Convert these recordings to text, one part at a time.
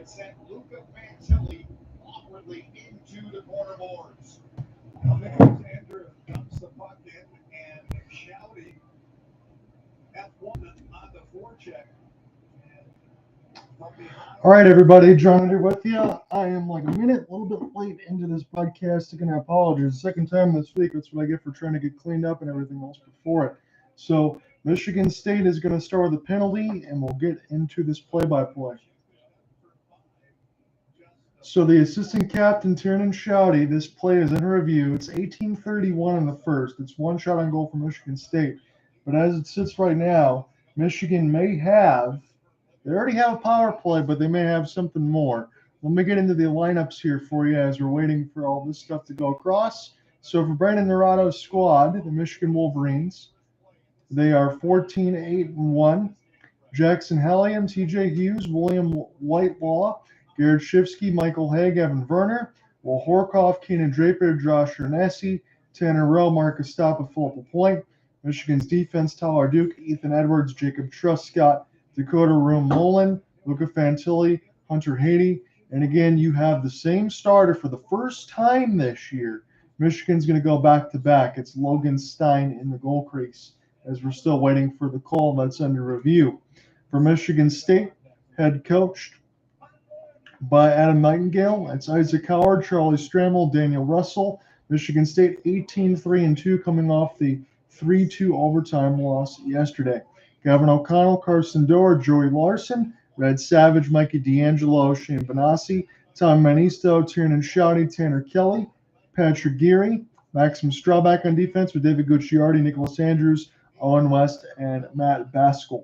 sent Luca awkwardly into the corner boards. Alexander dumps the puck in and shouting F1 on the forecheck. All right, everybody, John here with you. I am like a little bit late into this podcast. Again, I apologize. Second time this week. That's what I get for trying to get cleaned up and everything else before it. So Michigan State is going to start with a penalty, and we'll get into this play-by-play. So the assistant captain, Tiernan Shouty, this play is in review. It's 18:31 in the first. It's one shot on goal for Michigan State. But as it sits right now, Michigan may have – they already have a power play, but they may have something more. Let me get into the lineups here for you as we're waiting for all this stuff to go across. So for Brandon Naurato's squad, the Michigan Wolverines, they are 14-8-1. Jackson Hallum, TJ Hughes, William Whitelaw, Garrett Schifsky, Michael Hage, Evan Werner, Will Horkoff, Keenan Draper, Josh Ernesi, Tanner Rowe, Marcus Stoppa, Philip Point. Michigan's defense, Tyler Duke, Ethan Edwards, Jacob Truscott, Dakota Room Mullen, Luca Fantilli, Hunter Hage. And again, you have the same starter for the first time this year. Michigan's going to go back-to-back. It's Logan Stein in the goal crease as we're still waiting for the call that's under review. For Michigan State, head coached by Adam Nightingale. That's Isaac Howard, Charlie Stramel, Daniel Russell. Michigan State 18-3-2 coming off the 3-2 overtime loss yesterday. Gavin O'Connell, Karsen Dorwart, Joey Larson, Red Savage, Mikey D'Angelo, Shane Benassi, Tom Manisto, Tiernan Shouty, Tanner Kelly, Patrick Geary, Maxim Straubach on defense with David Gucciardi, Nicklas Andrews, Owen West, and Matt Basgall.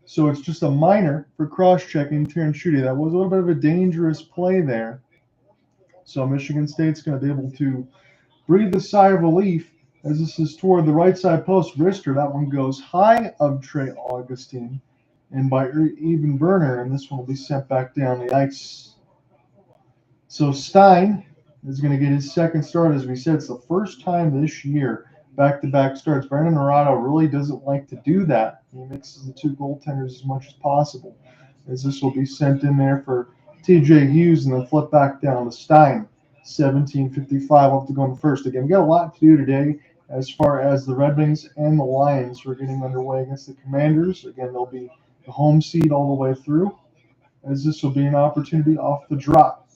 So it's just a minor for cross-checking Tiernan Shouty. That was a little bit of a dangerous play there. So Michigan State's going to be able to breathe a sigh of relief as this is toward the right side post. Wrister, that one goes high of Trey Augustine and by even Werner, and this one will be sent back down the ice. So Stein is going to get his second start. As we said, it's the first time this year back-to-back starts. Brandon Naurato really doesn't like to do that. He mixes the two goaltenders as much as possible, as this will be sent in there for TJ Hughes and then flip back down to Stein. 17:55 off to go in the first. Again, we got a lot to do today as far as the Red Wings and the Lions are getting underway against the Commanders. Again, they'll be the home seed all the way through, as this will be an opportunity off the drop.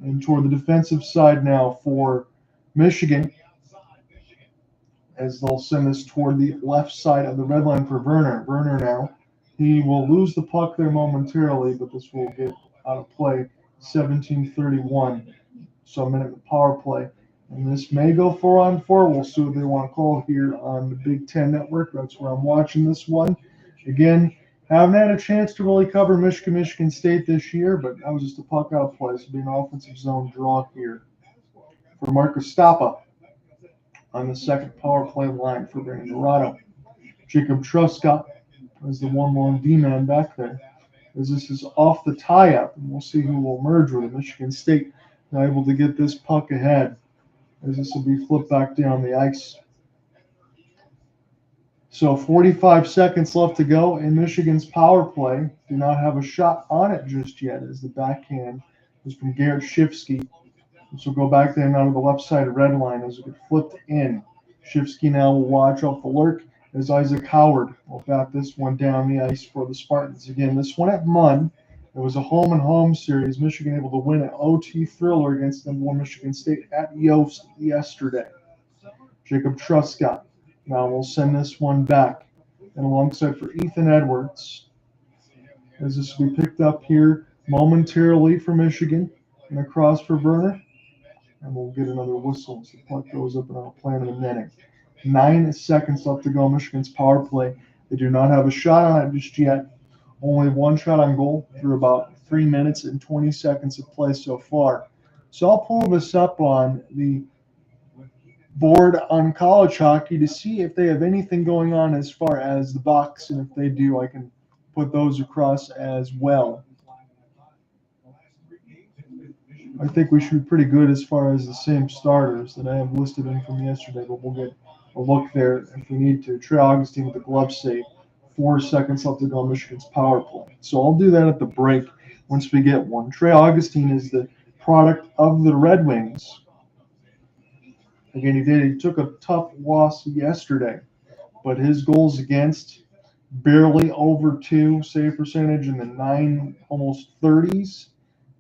And toward the defensive side now for Michigan, as they'll send this toward the left side of the red line for Werner. Werner now, he will lose the puck there momentarily, but this will get out of play. 17:31, so a minute in the power play. And this may go 4-on-4. We'll see what they want to call here on the Big Ten Network. That's where I'm watching this one. Again, haven't had a chance to really cover Michigan State this year, but that was just a puck out play. So it'll be an offensive zone draw here for Marcus Stoppa on the second power play line for Brandon Naurato. Jacob Truscott is the 1-1 D-man back there, as this is off the tie-up, and we'll see who will merge with it. Michigan State now able to get this puck ahead, as this will be flipped back down the ice. So 45 seconds left to go in Michigan's power play. Do not have a shot on it just yet, as the backhand is from Garrett Schifsky. This will go back there now to the left side red line as it gets flipped in. Schifsky now will watch off the lurk as Isaac Howard will bat this one down the ice for the Spartans. Again, this one at Munn. It was a home-and-home series. Michigan able to win an OT thriller against #1 Michigan State at Yost yesterday. Jacob Truscott now will send this one back. And alongside for Ethan Edwards, as this will be picked up here momentarily for Michigan and across for Werner. And we'll get another whistle as the puck goes up and out of play in the netting. 9 seconds left to go. Michigan's power play. They do not have a shot on it just yet. Only one shot on goal through about 3 minutes and 20 seconds of play so far. So I'll pull this up on the board on college hockey to see if they have anything going on as far as the box. And if they do, I can put those across as well. I think we should be pretty good as far as the same starters that I have listed in from yesterday, but we'll get a look there if we need to. Trey Augustine with the glove save. 4 seconds left to go on Michigan's power play. So I'll do that at the break. once we get one. Trey Augustine is the product of the Red Wings. Again, he took a tough loss yesterday, but his goals against barely over 2, save percentage in the 9, almost 30s.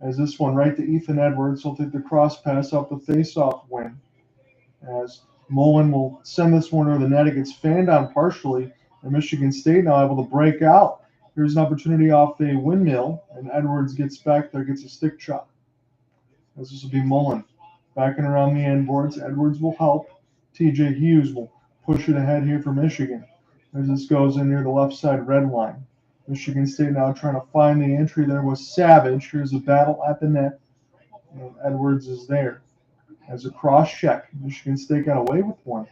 As this one right to Ethan Edwards, he'll take the cross pass off the face-off win. As Mullen will send this one over the net, it gets fanned on partially, and Michigan State now able to break out. Here's an opportunity off a windmill, and Edwards gets back there, gets a stick shot. As this will be Mullen backing around the end boards. Edwards will help. TJ Hughes will push it ahead here for Michigan. As this goes in near the left side red line. Michigan State now trying to find the entry there with Savage. Here's a battle at the net. And Edwards is there. As a cross check, Michigan State got away with one.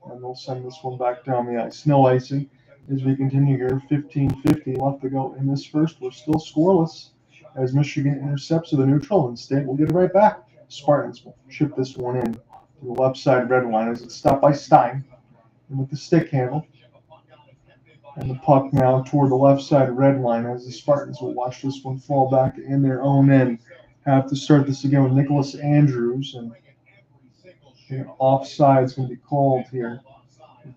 And they'll send this one back down the ice. No icing as we continue here. 15:50 left to go in this first. We're still scoreless as Michigan intercepts to the neutral, and State will get it right back. Spartans will chip this one in to the left side red line as it's stopped by Stein. And with the stick handle. And the puck now toward the left side red line as the Spartans will watch this one fall back in their own end. Have to start this again with Nicklas Andrews. And offside is going to be called here.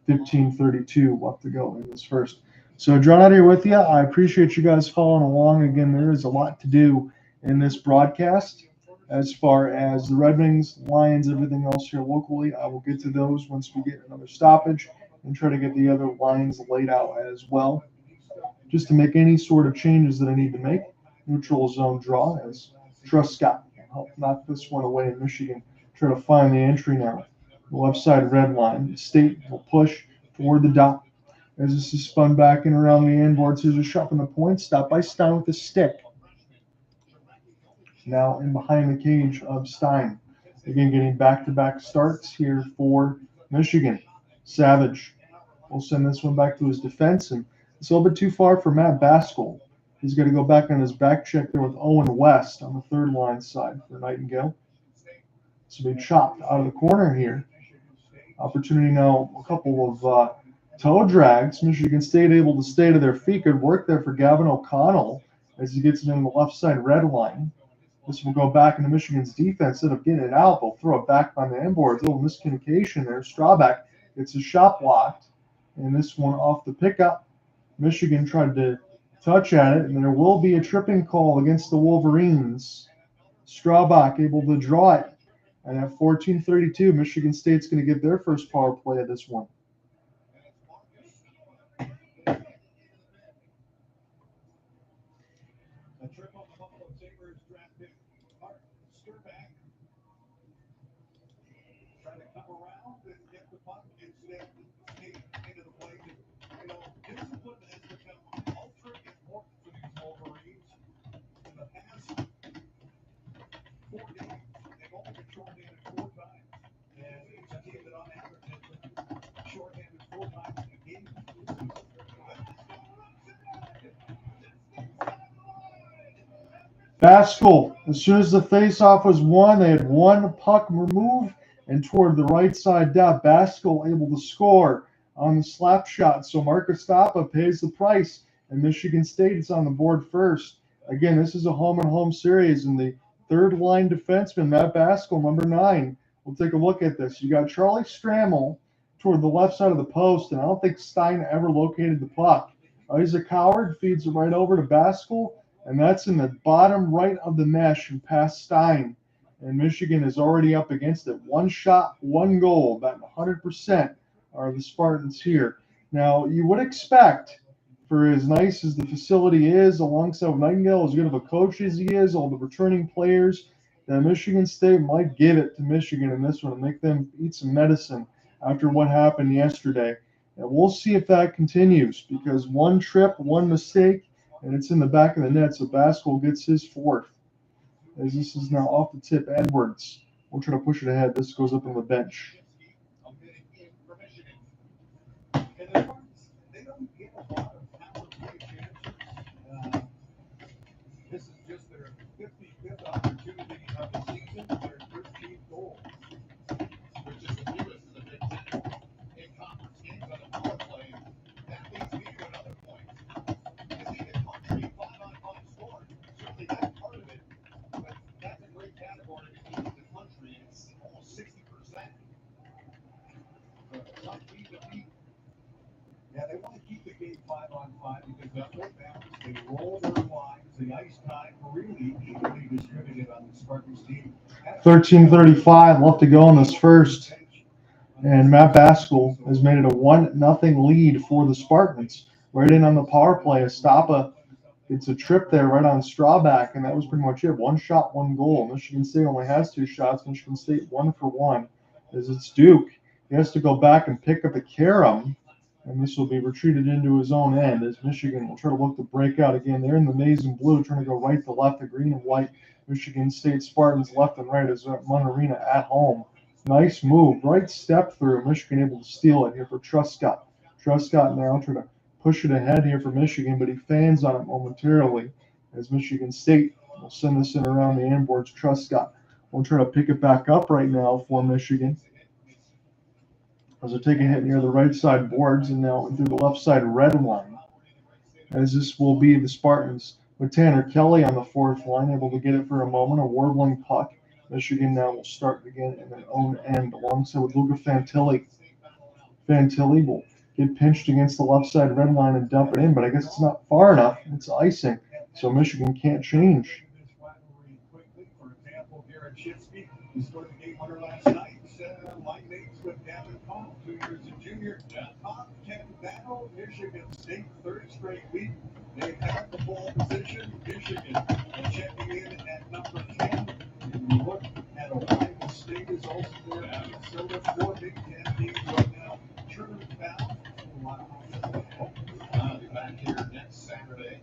15:32 left to go in this first. So John out here with you. I appreciate you guys following along. Again, there is a lot to do in this broadcast as far as the Red Wings, Lions, everything else here locally. I will get to those once we get another stoppage and try to get the other lines laid out as well. Just to make any sort of changes that I need to make. Neutral zone draw as Truscott will help knock this one away in Michigan. Try to find the entry now. The left side red line. State will push toward the dot. As this is spun back and around the end boards, there's a shot from the point. Stopped by Stein with the stick. Now in behind the cage of Stein. Again, getting back-to-back starts here for Michigan. Savage will send this one back to his defense, and it's a little bit too far for Matt Basgall. He's going to go back on his back check there with Owen West on the third line side for Nightingale. So being chopped out of the corner here. Opportunity now, a couple of toe drags. Michigan State able to stay to their feet. Good work there for Gavin O'Connell as he gets it in the left side red line. This will go back into Michigan's defense. Instead of getting it out, they'll throw it back on the end boards. A little miscommunication there. Strawback gets his shot blocked. And this one off the pickup. Michigan tried to touch at it, and there will be a tripping call against the Wolverines. Strawback able to draw it. And at 14:32, Michigan State's going to get their first power play of this one. Trying to come around and get the puck instead into the play. Discipline has become ultra important for these Wolverines. In the past 4 games, they've only been shorthanded 4 times. And it's a team that on average has been shorthanded 4 times in a game. Basgall, as soon as the faceoff was won, they had one puck removed and toward the right side dot. Basgall able to score on the slap shot. So Marcus Stoppa pays the price, and Michigan State is on the board first. Again, this is a home-and-home series, and the third-line defenseman, Matt Basgall, number 9. We'll take a look at this. You got Charlie Stramel toward the left side of the post, and I don't think Stein ever located the puck. He's a coward, feeds it right over to Basgall, and that's in the bottom right of the mesh and past Stein. And Michigan is already up against it. 1 shot, 1 goal. About 100% are the Spartans here. Now, you would expect, for as nice as the facility is, alongside Nightingale, as good of a coach as he is, all the returning players, that Michigan State might give it to Michigan in this one and make them eat some medicine after what happened yesterday. And we'll see if that continues, because 1 trip, 1 mistake, and it's in the back of the net, so Basgall gets his 4th. As this is now off the tip, Edwards. We'll try to push it ahead. This goes up on the bench. This is just their 55th opportunity of the season, their 13th goal, which is the fewest in the Big Ten. In conference games on the power play, that leads me to another point. Is he a country 5-on-5 scorer? Certainly that the ice time really evenly distributed on the Spartans team. 13:35 left to go in this first. And Matt Basgall has made it a 1-0 lead for the Spartans. Right in on the power play. Estapa gets a trip there right on Strawback, and that was pretty much it. One shot, one goal. Michigan State only has 2 shots. Michigan State 1 for 1. As it's Duke. He has to go back and pick up a carom, and this will be retreated into his own end as Michigan will try to look to break out again. They're in the maize and blue, trying to go right to left, the green and white. Michigan State Spartans left and right as Munn Arena at home. Nice move, right step through. Michigan able to steal it here for Truscott. Truscott now trying to push it ahead here for Michigan, but he fans on it momentarily as Michigan State will send this in around the inboards. Truscott will try to pick it back up right now for Michigan as they're taking a hit near the right side boards and now through the left side red line, as this will be the Spartans with Tanner Kelly on the fourth line, able to get it for a moment, a warbling puck. Michigan now will start again in their own end alongside with Luca Fantilli. Fantilli will get pinched against the left side red line and dump it in, but I guess it's not far enough. It's icing, so Michigan can't change. For example, Garrett Schifsky, who scored the game winner last night. Line mates with Gavin Paul, 2 years a junior. Top 10 battle, Michigan State, third straight week. They've had the ball position. Michigan checking in at number 10. And you look at Ohio State is also there. Minnesota, 4 Big Ten teams right now. True foul. I'll be back here next Saturday.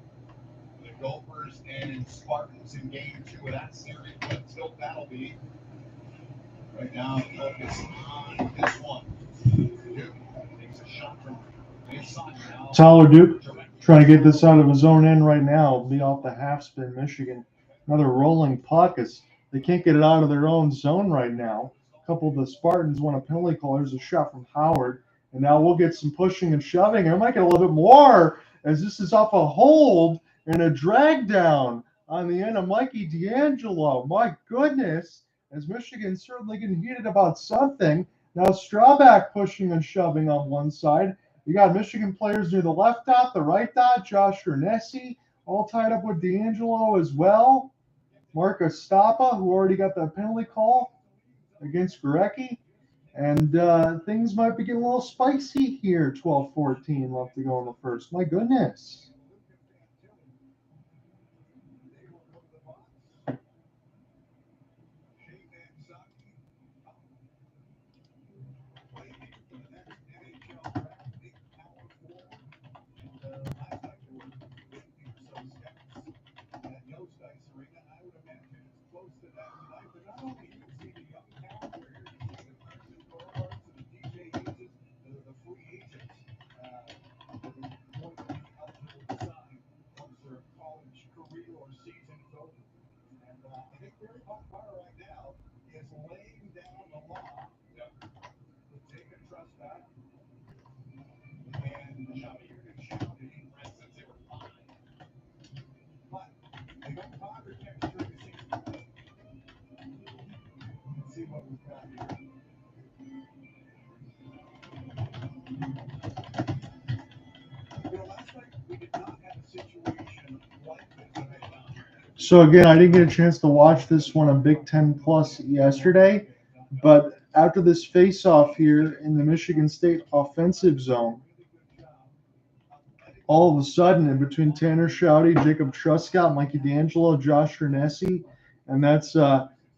The Gophers and Spartans in game 2 of that series, but still that'll be right now. Focus on this one. Duke takes a shot from inside now. Tyler Duke trying to get this out of his own end right now. Be off the half spin. Michigan another rolling puck as they can't get it out of their own zone right now. A couple of the Spartans want a penalty call. There's a shot from Howard, and now we'll get some pushing and shoving. I might get a little bit more as this is off a hold and a drag down on the end of Mikey D'Angelo. My goodness, as Michigan certainly getting heated about something. Now Strawback pushing and shoving on one side. You got Michigan players near the left dot, the right dot, Josh Ernesi, all tied up with D'Angelo as well. Mark Estapa, who already got the penalty call against Gucciardi. And things might be getting a little spicy here. 12-14 left to go in the first. My goodness. So again, I didn't get a chance to watch this one on Big Ten Plus yesterday, but after this face-off here in the Michigan State offensive zone, all of a sudden, in between Tanner Shouty, Jacob Truscott, Mikey D'Angelo, Josh Ernesi, and that's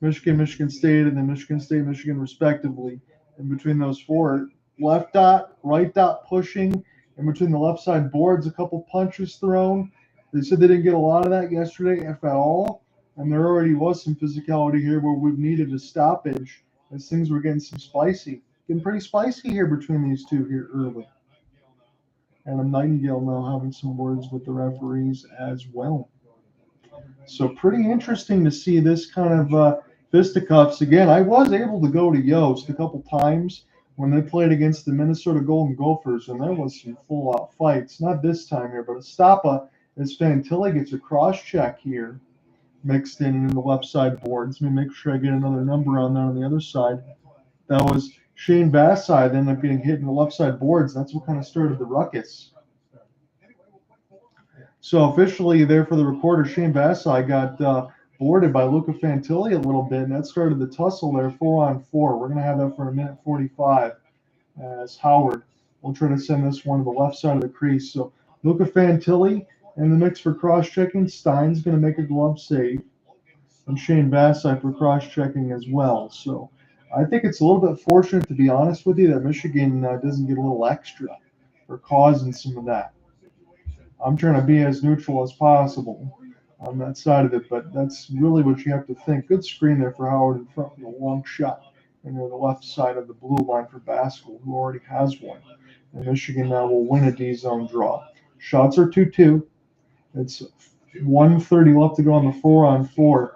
Michigan State, and then Michigan State, Michigan, respectively. In between those four, left dot, right dot pushing, in between the left side boards, a couple punches thrown. They said they didn't get a lot of that yesterday, if at all, and there already was some physicality here where we've needed a stoppage as things were getting some spicy. Getting pretty spicy here between these two here early. And Nightingale now having some words with the referees as well. So pretty interesting to see this kind of fisticuffs. Again, I was able to go to Yost a couple times when they played against the Minnesota Golden Gophers, and there was some full-out fights. Not this time here, but Estapa as Fantilli gets a cross-check here mixed in the left side boards. Let me make sure I get another number on that on the other side. That was Shane Basside ended up getting hit in the left side boards. That's what kind of started the ruckus. So officially there for the recorder, Shane Vassai got boarded by Luca Fantilli a little bit, and that started the tussle there, 4-on-4. We're going to have that for a minute 45 as Howard will try to send this one to the left side of the crease. So Luca Fantilli in the mix for cross-checking. Stein's going to make a glove save, and Shane Vassai for cross-checking as well. So I think it's a little bit fortunate, to be honest with you, that Michigan doesn't get a little extra for causing some of that. I'm trying to be as neutral as possible on that side of it, but that's really what you have to think. Good screen there for Howard in front with a long shot. And near the left side of the blue line for Basgall, who already has one. And Michigan now will win a D-zone draw. Shots are 2-2. It's 1:30 left to go on the 4-on-4.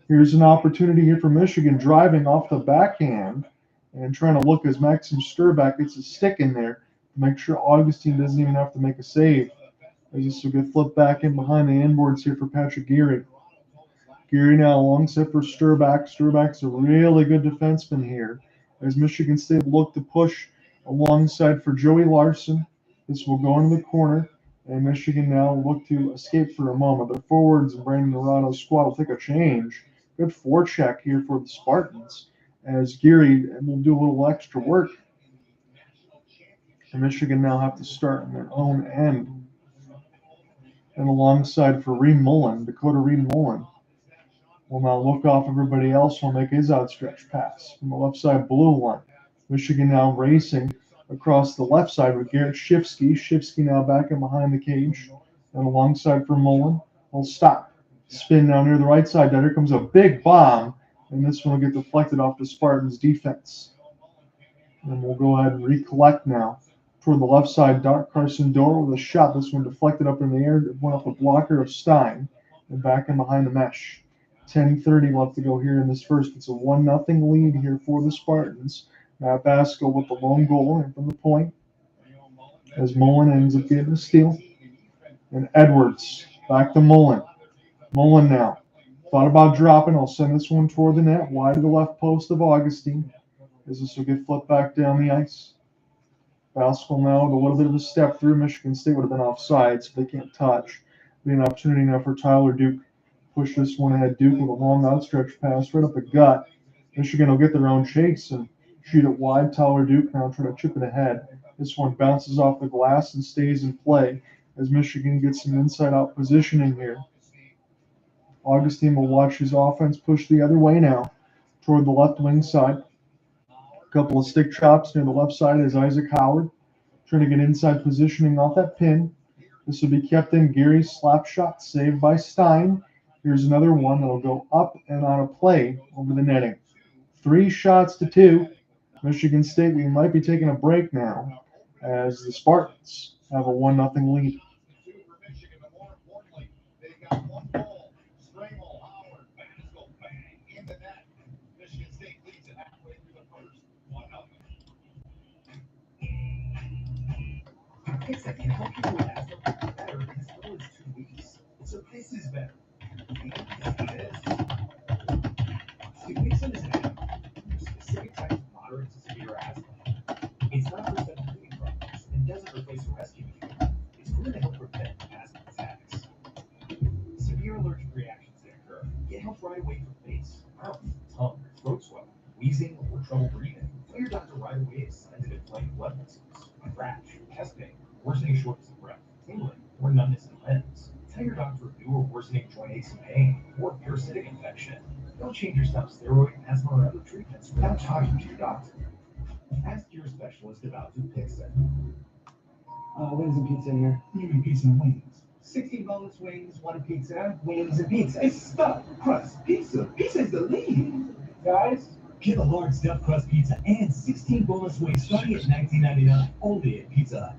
Here's an opportunity here for Michigan, driving off the backhand and trying to look as Maxim Sturback gets a stick in there to make sure Augustine doesn't even have to make a save. As this will get flipped back in behind the inboards here for Patrick Geary. Geary now alongside for Sturback. Sturback's a really good defenseman here as Michigan State look to push alongside for Joey Larson. This will go into the corner, and Michigan now look to escape for a moment. Their forwards and Brandon Naurato's squad will take a change. Good forecheck here for the Spartans as Geary will do a little extra work. And Michigan now have to start on their own end. And alongside for Reed Mullen, Dakota Reed Mullen will now look off everybody else, will make his outstretched pass from the left side blue line. Michigan now racing across the left side with Garrett Schifsky. Schifsky now back in behind the cage. And alongside for Mullen, will stop. Spin now near the right side. Here comes a big bomb, and this one will get deflected off the Spartans' defense. And we'll go ahead and recollect now. Toward the left side, Karsen Dorwart with a shot. This one deflected up in the air. It went off the blocker of Stein and back in behind the mesh. 10:30 left to go here in this first. It's a 1-0 lead here for the Spartans. Matt Basgall with the lone goal and from the point as Mullen ends up getting a steal. And Edwards back to Mullen. Mullen now. Thought about dropping. I'll send this one toward the net, wide to the left post of Augustine. As this will get flipped back down the ice. Basgall now with a little bit of a step through. Michigan State would have been offside, so they can't touch. Be an opportunity now for Tyler Duke. Push this one ahead. Duke with a long outstretched pass right up the gut. Michigan will get their own chase and shoot it wide. Tyler Duke now trying to chip it ahead. This one bounces off the glass and stays in play as Michigan gets some inside-out positioning here. Augustine will watch his offense push the other way now toward the left wing side. Couple of stick chops near the left side is Isaac Howard trying to get inside positioning off that pin. This will be kept in. Geary's slap shot saved by Stein. Here's another one that'll go up and on a play over the netting. 3 shots to 2. Michigan State, we might be taking a break now as the Spartans have a 1-0 lead. Picks that can help you last a little better in as little as 2 weeks. So this is better. Stupixin is an app for specific types of moderate to severe asthma. It's not for sudden breathing problems and doesn't replace a rescue machine. It's proven to help prevent asthma attacks. Severe allergic reactions that occur get help right away from face, mouth, tongue, throat swelling, wheezing, or trouble breathing. Tell your doctor right away if signs of inflamed blood vessels, a rash, chest pain, worsening shortness of breath, tingling, or numbness in limbs. Tell your doctor of new or worsening joint aches and pain, or parasitic infection. Don't change your stop steroid, asthma, or other treatments without talking to your doctor. Ask your specialist about Dupixent. Wings and pizza here. You mean pizza and wings? 16 boneless wings, 1 pizza, wings and pizza. It's stuffed crust pizza. Pizza is the lead. Guys, get a large stuffed crust pizza and 16 boneless wings starting at $19.99 only at Pizza Hut.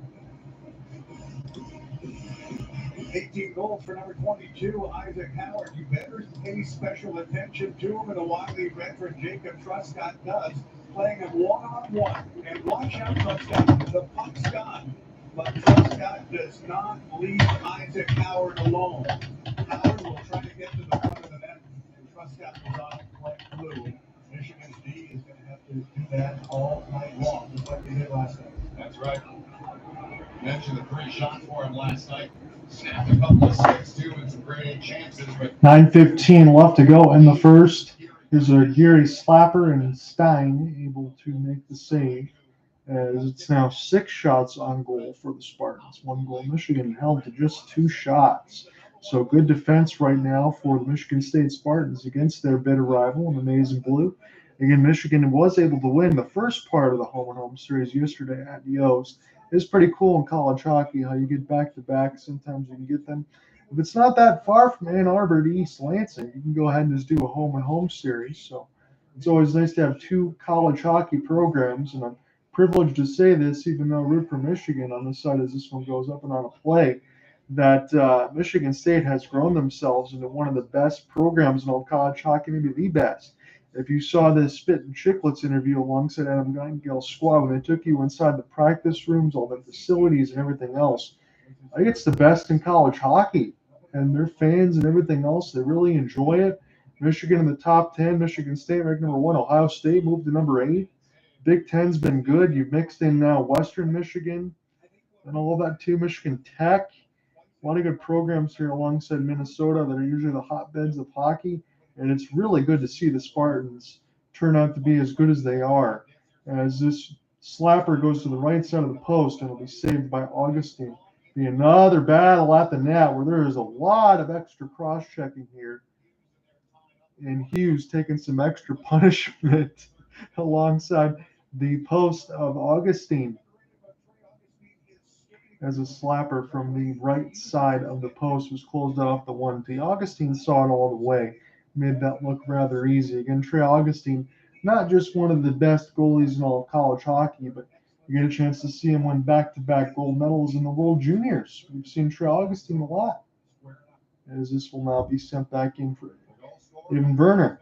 18 goals for number 22, Isaac Howard. You better pay special attention to him, and the wily veteran Jacob Truscott does, playing him one-on-one. And watch out, Truscott, the puck's gone. But Truscott does not leave Isaac Howard alone. Howard will try to get to the front of the net, and Truscott will not play blue. Michigan's D is going to have to do that all night long, just like they did last night. That's right. Mentioned the 3 shots for him last night. Snapped a couple of sticks too and some great chances. But 9:15 left to go in the first. Here's a Gary Slapper and Stein able to make the save, as it's now 6 shots on goal for the Spartans. 1 goal. Michigan held to just 2 shots. So good defense right now for the Michigan State Spartans against their bitter rival in the maize and blue. Again, Michigan was able to win the first part of the home-and-home series yesterday at Yost. It's pretty cool in college hockey how you get back-to-back. Sometimes you can get them. If it's not that far from Ann Arbor to East Lansing, you can go ahead and just do a home-and-home series. So it's always nice to have 2 college hockey programs, and I'm privileged to say this, even though I root for Michigan on this side as this one goes up and on a play, that Michigan State has grown themselves into one of the best programs in all college hockey, maybe the best. If you saw this Spit and Chicklets interview alongside Adam Nightingale's squad, when they took you inside the practice rooms, all the facilities and everything else, I think it's the best in college hockey. And their fans and everything else, they really enjoy it. Michigan in the top 10, Michigan State ranked number 1, Ohio State moved to number 8. Big Ten's been good. You've mixed in now Western Michigan and all of that too. Michigan Tech, a lot of good programs here alongside Minnesota that are usually the hotbeds of hockey. And it's really good to see the Spartans turn out to be as good as they are. As this slapper goes to the right side of the post and will be saved by Augustine. Be another battle at the net where there is a lot of extra cross-checking here. And Hughes taking some extra punishment alongside the post of Augustine, as a slapper from the right side of the post was closed off the 1T. Augustine saw it all the way, made that look rather easy. Again, Trey Augustine, not just one of the best goalies in all of college hockey, but you get a chance to see him win back-to-back gold medals in the World Juniors. We've seen Trey Augustine a lot, as this will now be sent back in for even Werner.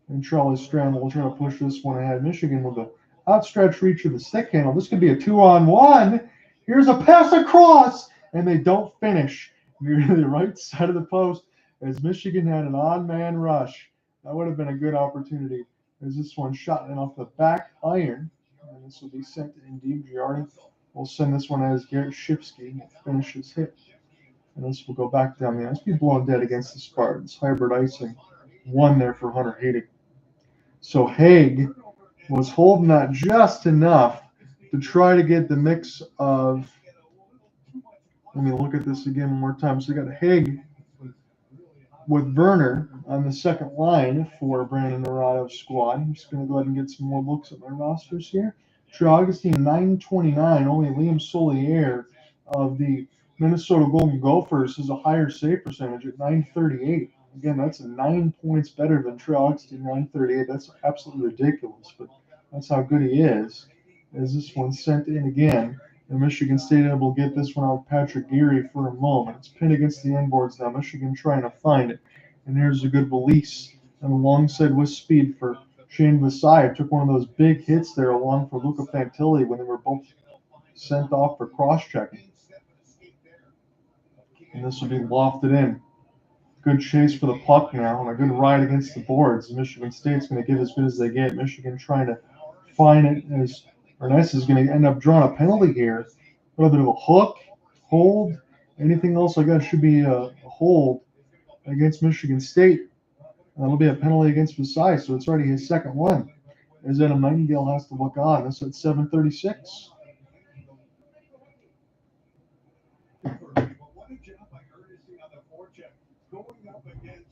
And Charlie Stramel will try to push this one ahead. Michigan with a outstretched reach of the stick handle. This could be a 2-on-1. Here's a pass across, and they don't finish near the right side of the post as Michigan had an on-man rush. That would have been a good opportunity as this one shot in off the back iron. And this will be sent to indeed. Gucciardi will send this one as Garrett Schifsky will finish his hit. And this will go back down the ice. Be blown dead against the Spartans. Hybrid icing. 1 there for Hunter Hage. So Hage was holding that just enough to try to get the mix of, let me look at this again one more time. So you got Hage with Werner on the second line for Brandon Naurato's squad. I'm just going to go ahead and get some more looks at my rosters here. Trey Augustine, 929. Only Liam Solier of the Minnesota Golden Gophers has a higher save percentage at 938. Again, that's 9 points better than Trey Augustine, 938. That's absolutely ridiculous, but that's how good he is. As this one's sent in again, and Michigan State able to get this one out with Patrick Geary for a moment. It's pinned against the end boards now. Michigan trying to find it. And here's a good release and alongside with speed for Shane Vasai. Took one of those big hits there along for Luca Fantilli when they were both sent off for cross-checking. And this will be lofted in. Good chase for the puck now and a good ride against the boards. Michigan State's going to get as good as they get. Michigan trying to find it as Ernest is going to end up drawing a penalty here. Whether a hook, hold, anything else like that should be a hold against Michigan State. That'll be a penalty against Vasai, so it's already his second one. As Adam Nightingale has to look on. This at 7:36. Going up against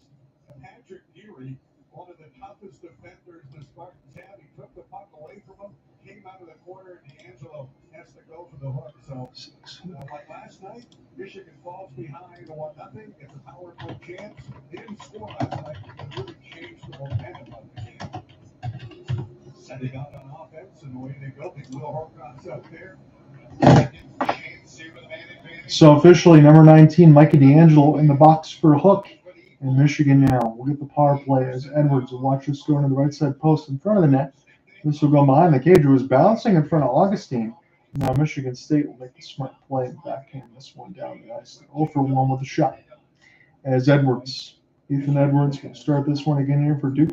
Patrick Geary, one of the toughest defenders the Spartans had. He took the puck away from him, came out of the corner, and D'Angelo has to go for the hook. So, like last night, Michigan falls behind 1-0. It's a power play chance. They didn't score last night. It really changed the momentum of the game. Setting out on offense, and the way they go, they will Horcroft's out there. So officially, number 19, Mikey D'Angelo in the box for a hook. And Michigan now will get the power play as Edwards will watch this go into the right side post in front of the net. This will go behind the cage. It was bouncing in front of Augustine. Now Michigan State will make the smart play and backhand this one down the ice. 0 for 1 with a shot. As Edwards, Ethan Edwards will start this one again here for Duke.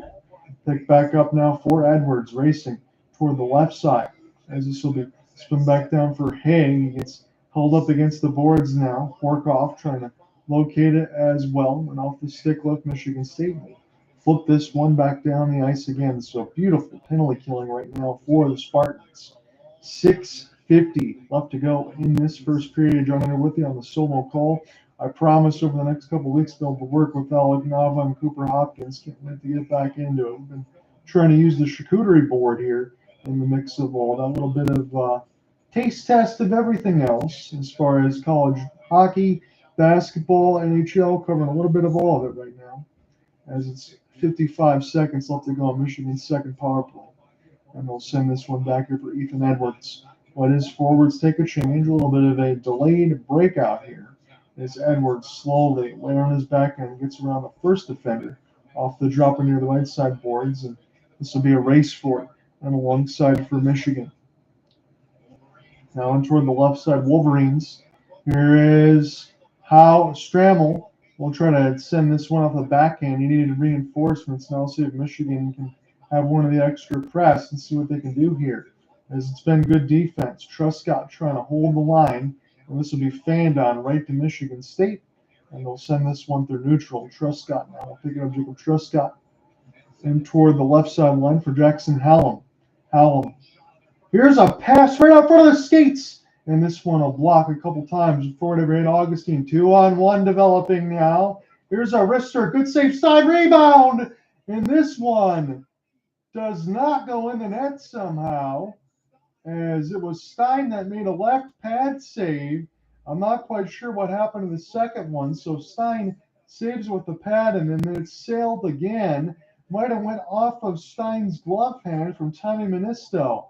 Pick back up now for Edwards, racing toward the left side. As this will be Spin back down for Hage. He gets held up against the boards now. Horkoff trying to locate it as well. And off the stick left, Michigan State will flip this one back down the ice again. So beautiful penalty killing right now for the Spartans. 6:50 left to go in this first period. John here with you on the solo call. I promise over the next couple of weeks they'll work with Alec Nava and Cooper Hopkins. Can't wait to get back into it. We've been trying to use the charcuterie board here in the mix of all that little bit of taste test of everything else as far as college hockey, basketball, NHL, covering a little bit of all of it right now. As it's 55 seconds left to go on Michigan's second power play. And they'll send this one back here for Ethan Edwards. Let his forwards take a change, a little bit of a delayed breakout here. As Edwards slowly lay on his back and gets around the first defender off the dropper near the right side boards. And this will be a race for it and alongside for Michigan. Now in toward the left side, Wolverines. Here is Stramel. We'll try to send this one off the backhand. He needed reinforcements. Now see if Michigan can have one of the extra press and see what they can do here. As it's been good defense. Truscott trying to hold the line. And this will be fanned on right to Michigan State. And they'll send this one through neutral. Truscott now will pick it up, Jacob Truscott. In toward the left side line for Jackson Hallum. Here's a pass right out front of the skates. And this one will block a couple times before it ever hit Augustine. 2-on-1 developing now. Here's a wrister. Good save. Stein rebound. And this one does not go in the net somehow. As it was Stein that made a left pad save. I'm not quite sure what happened to the second one. So Stein saves with the pad and then it sailed again. Might have went off of Stein's glove hand from Tommy Ministo.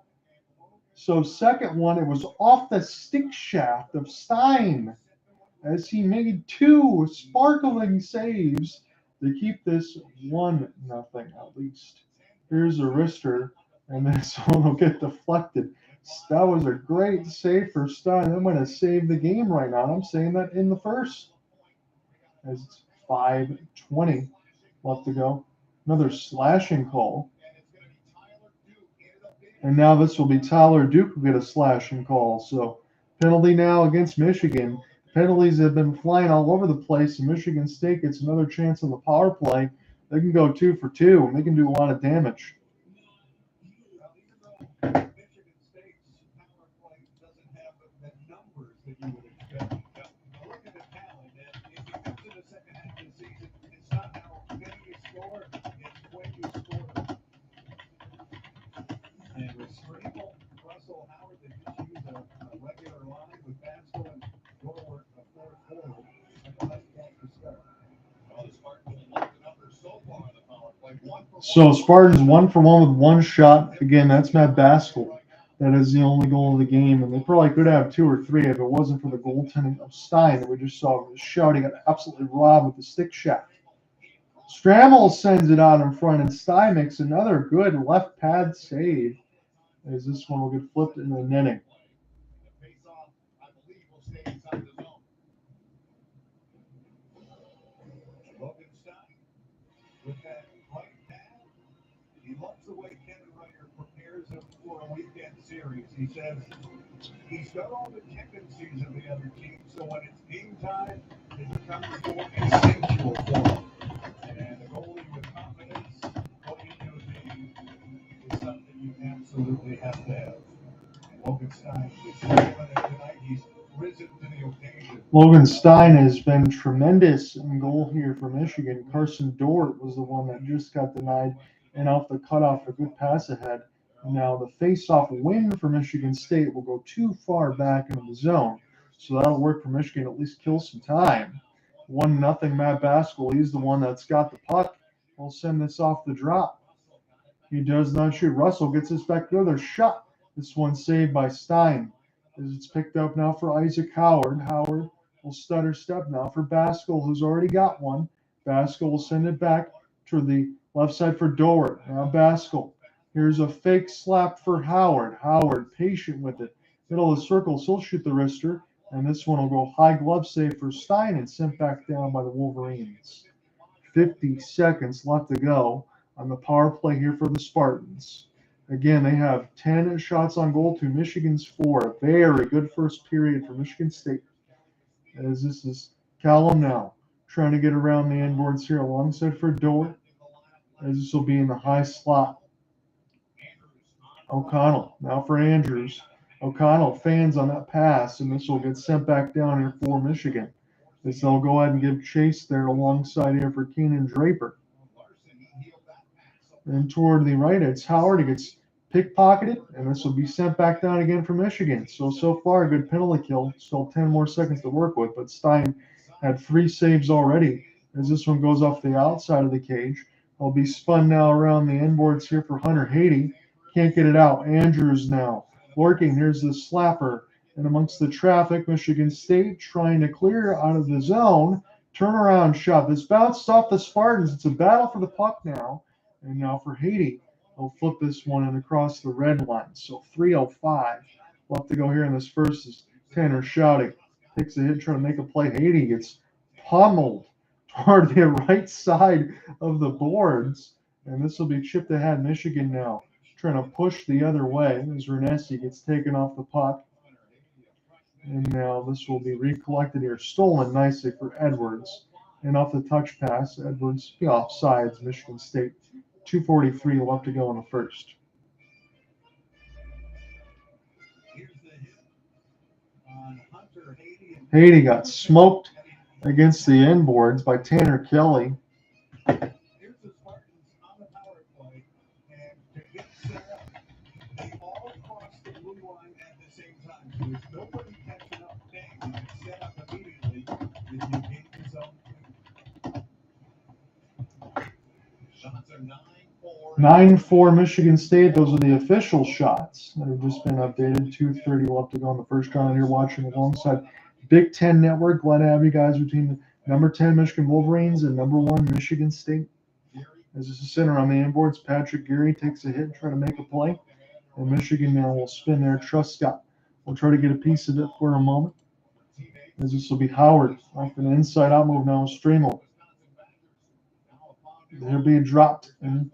So second one, it was off the stick shaft of Stein as he made two sparkling saves to keep this 1-0 at least. Here's a wrister, and this one will get deflected. That was a great save for Stein. I'm going to save the game right now. I'm saying that in the first. As it's 5:20 left to go. Another slashing call. And now this will be Tyler Duke who get a slashing call. So penalty now against Michigan. Penalties have been flying all over the place. And Michigan State gets another chance on the power play. They can go 2 for 2, and they can do a lot of damage. Michigan State's power play doesn't have the numbers that you would expect. Look at the talent. And if you get to the second half of the season, it's not how many you score, it's when you score. And with Stramel, Russell, Howard, they just use a regular line with Basgall and Dorwart, a fourth forward. And the left back to start. Well, the Spartans have looked the numbers so far on the power play. So Spartans 1 for 1 with one shot. Again, that's Matt Basgall. That is the only goal of the game. And they probably could have 2 or 3 if it wasn't for the goaltending of Stein that we just saw. Shouting got absolutely robbed with the stick shaft. Stramel sends it out in front, and Stein makes another good left pad save. As this one will get flipped into the netting. The face-off, I believe, will stay inside the zone. Logan Stein with that right pad. He loves the way Kevin Ryder prepares him for a weekend series. He says he's got all the tendencies of the other team, so when it's game time, it becomes more instinctual for him. And a goalie with confidence going into a game is something you absolutely have to have. Logan Stein is tonight. He's risen to the occasion. Logan Stein has been tremendous in goal here for Michigan. Karsen Dorwart was the one that just got denied, and off the cutoff, a good pass ahead. Now the face-off win for Michigan State will go too far back into the zone, so that'll work for Michigan, at least kill some time. 1-0 Matt Basgall. He's the one that's got the puck. We'll send this off the drop. He does not shoot. Russell gets this back to the other shot. This one saved by Stein. As it's picked up now for Isaac Howard. Howard will stutter step now for Basgall, who's already got one. Basgall will send it back to the left side for Dorwart. Now Basgall. Here's a fake slap for Howard. Howard patient with it. Middle of the circle, so he'll shoot the wrister. And this one will go high glove save for Stein and sent back down by the Wolverines. 50 seconds left to go on the power play here for the Spartans. Again, they have 10 shots on goal to Michigan's 4. A very good first period for Michigan State. As this is Hallum now trying to get around the end boards here alongside for Dorwart. As this will be in the high slot. O'Connell now for Andrews. O'Connell fans on that pass, and this will get sent back down here for Michigan. As they'll go ahead and give chase there alongside here for Keenan Draper. And toward the right, it's Howard. He gets pickpocketed, and this will be sent back down again for Michigan. So far, a good penalty kill. Still 10 more seconds to work with, but Stein had 3 saves already. As this one goes off the outside of the cage, it'll be spun now around the end boards here for Hunter Hage. Can't get it out. Andrews now working. Here's the slapper. And amongst the traffic, Michigan State trying to clear out of the zone. Turnaround shot. This bounced off the Spartans. It's a battle for the puck now. And now for Hage. They'll flip this one and across the red line. So 3:05 left to go here in this first as Tanner Shouty takes a hit trying to make a play. Hage gets pummeled toward the right side of the boards. And this will be chipped ahead Michigan now, trying to push the other way as Renesi gets taken off the puck. And now this will be recollected here. Stolen nicely for Edwards. And off the touch pass, Edwards offsides Michigan State. 2:43 left to go in the first. Hage got smoked against the end boards by Tanner Kelly. Here's the Spartans on the power play, and to get set up, they all cross the blue line at the same time. So there's nobody catching up. Bang, you can set up immediately if you gain the zone. Shots are 9-4. 9-4 Michigan State. Those are the official shots that have just been updated. 2:30 left to go in the first round. Here watching alongside Big Ten Network. Glad to have you guys between the number 10 Michigan Wolverines and number 1 Michigan State. As this is center on the inboards, Patrick Geary takes a hit and try to make a play. And Michigan now will spin there. Truscott will try to get a piece of it for a moment. As this will be Howard off an inside-out move now with Stramel. They're being dropped and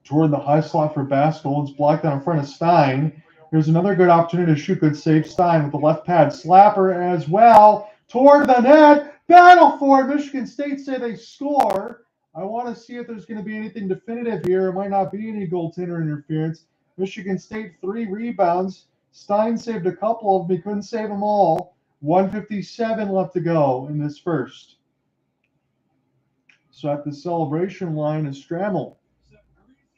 toward the high slot for Basgall. It's blocked out in front of Stein. Here's another good opportunity to shoot. Good save. Stein with the left pad. Slapper as well. Toward the net. Battle for it. Michigan State say they score. I want to see if there's going to be anything definitive here. It might not be any goaltender interference. Michigan State 3 rebounds. Stein saved a couple of them. He couldn't save them all. 1:57 left to go in this first. So at the celebration line is Stramel.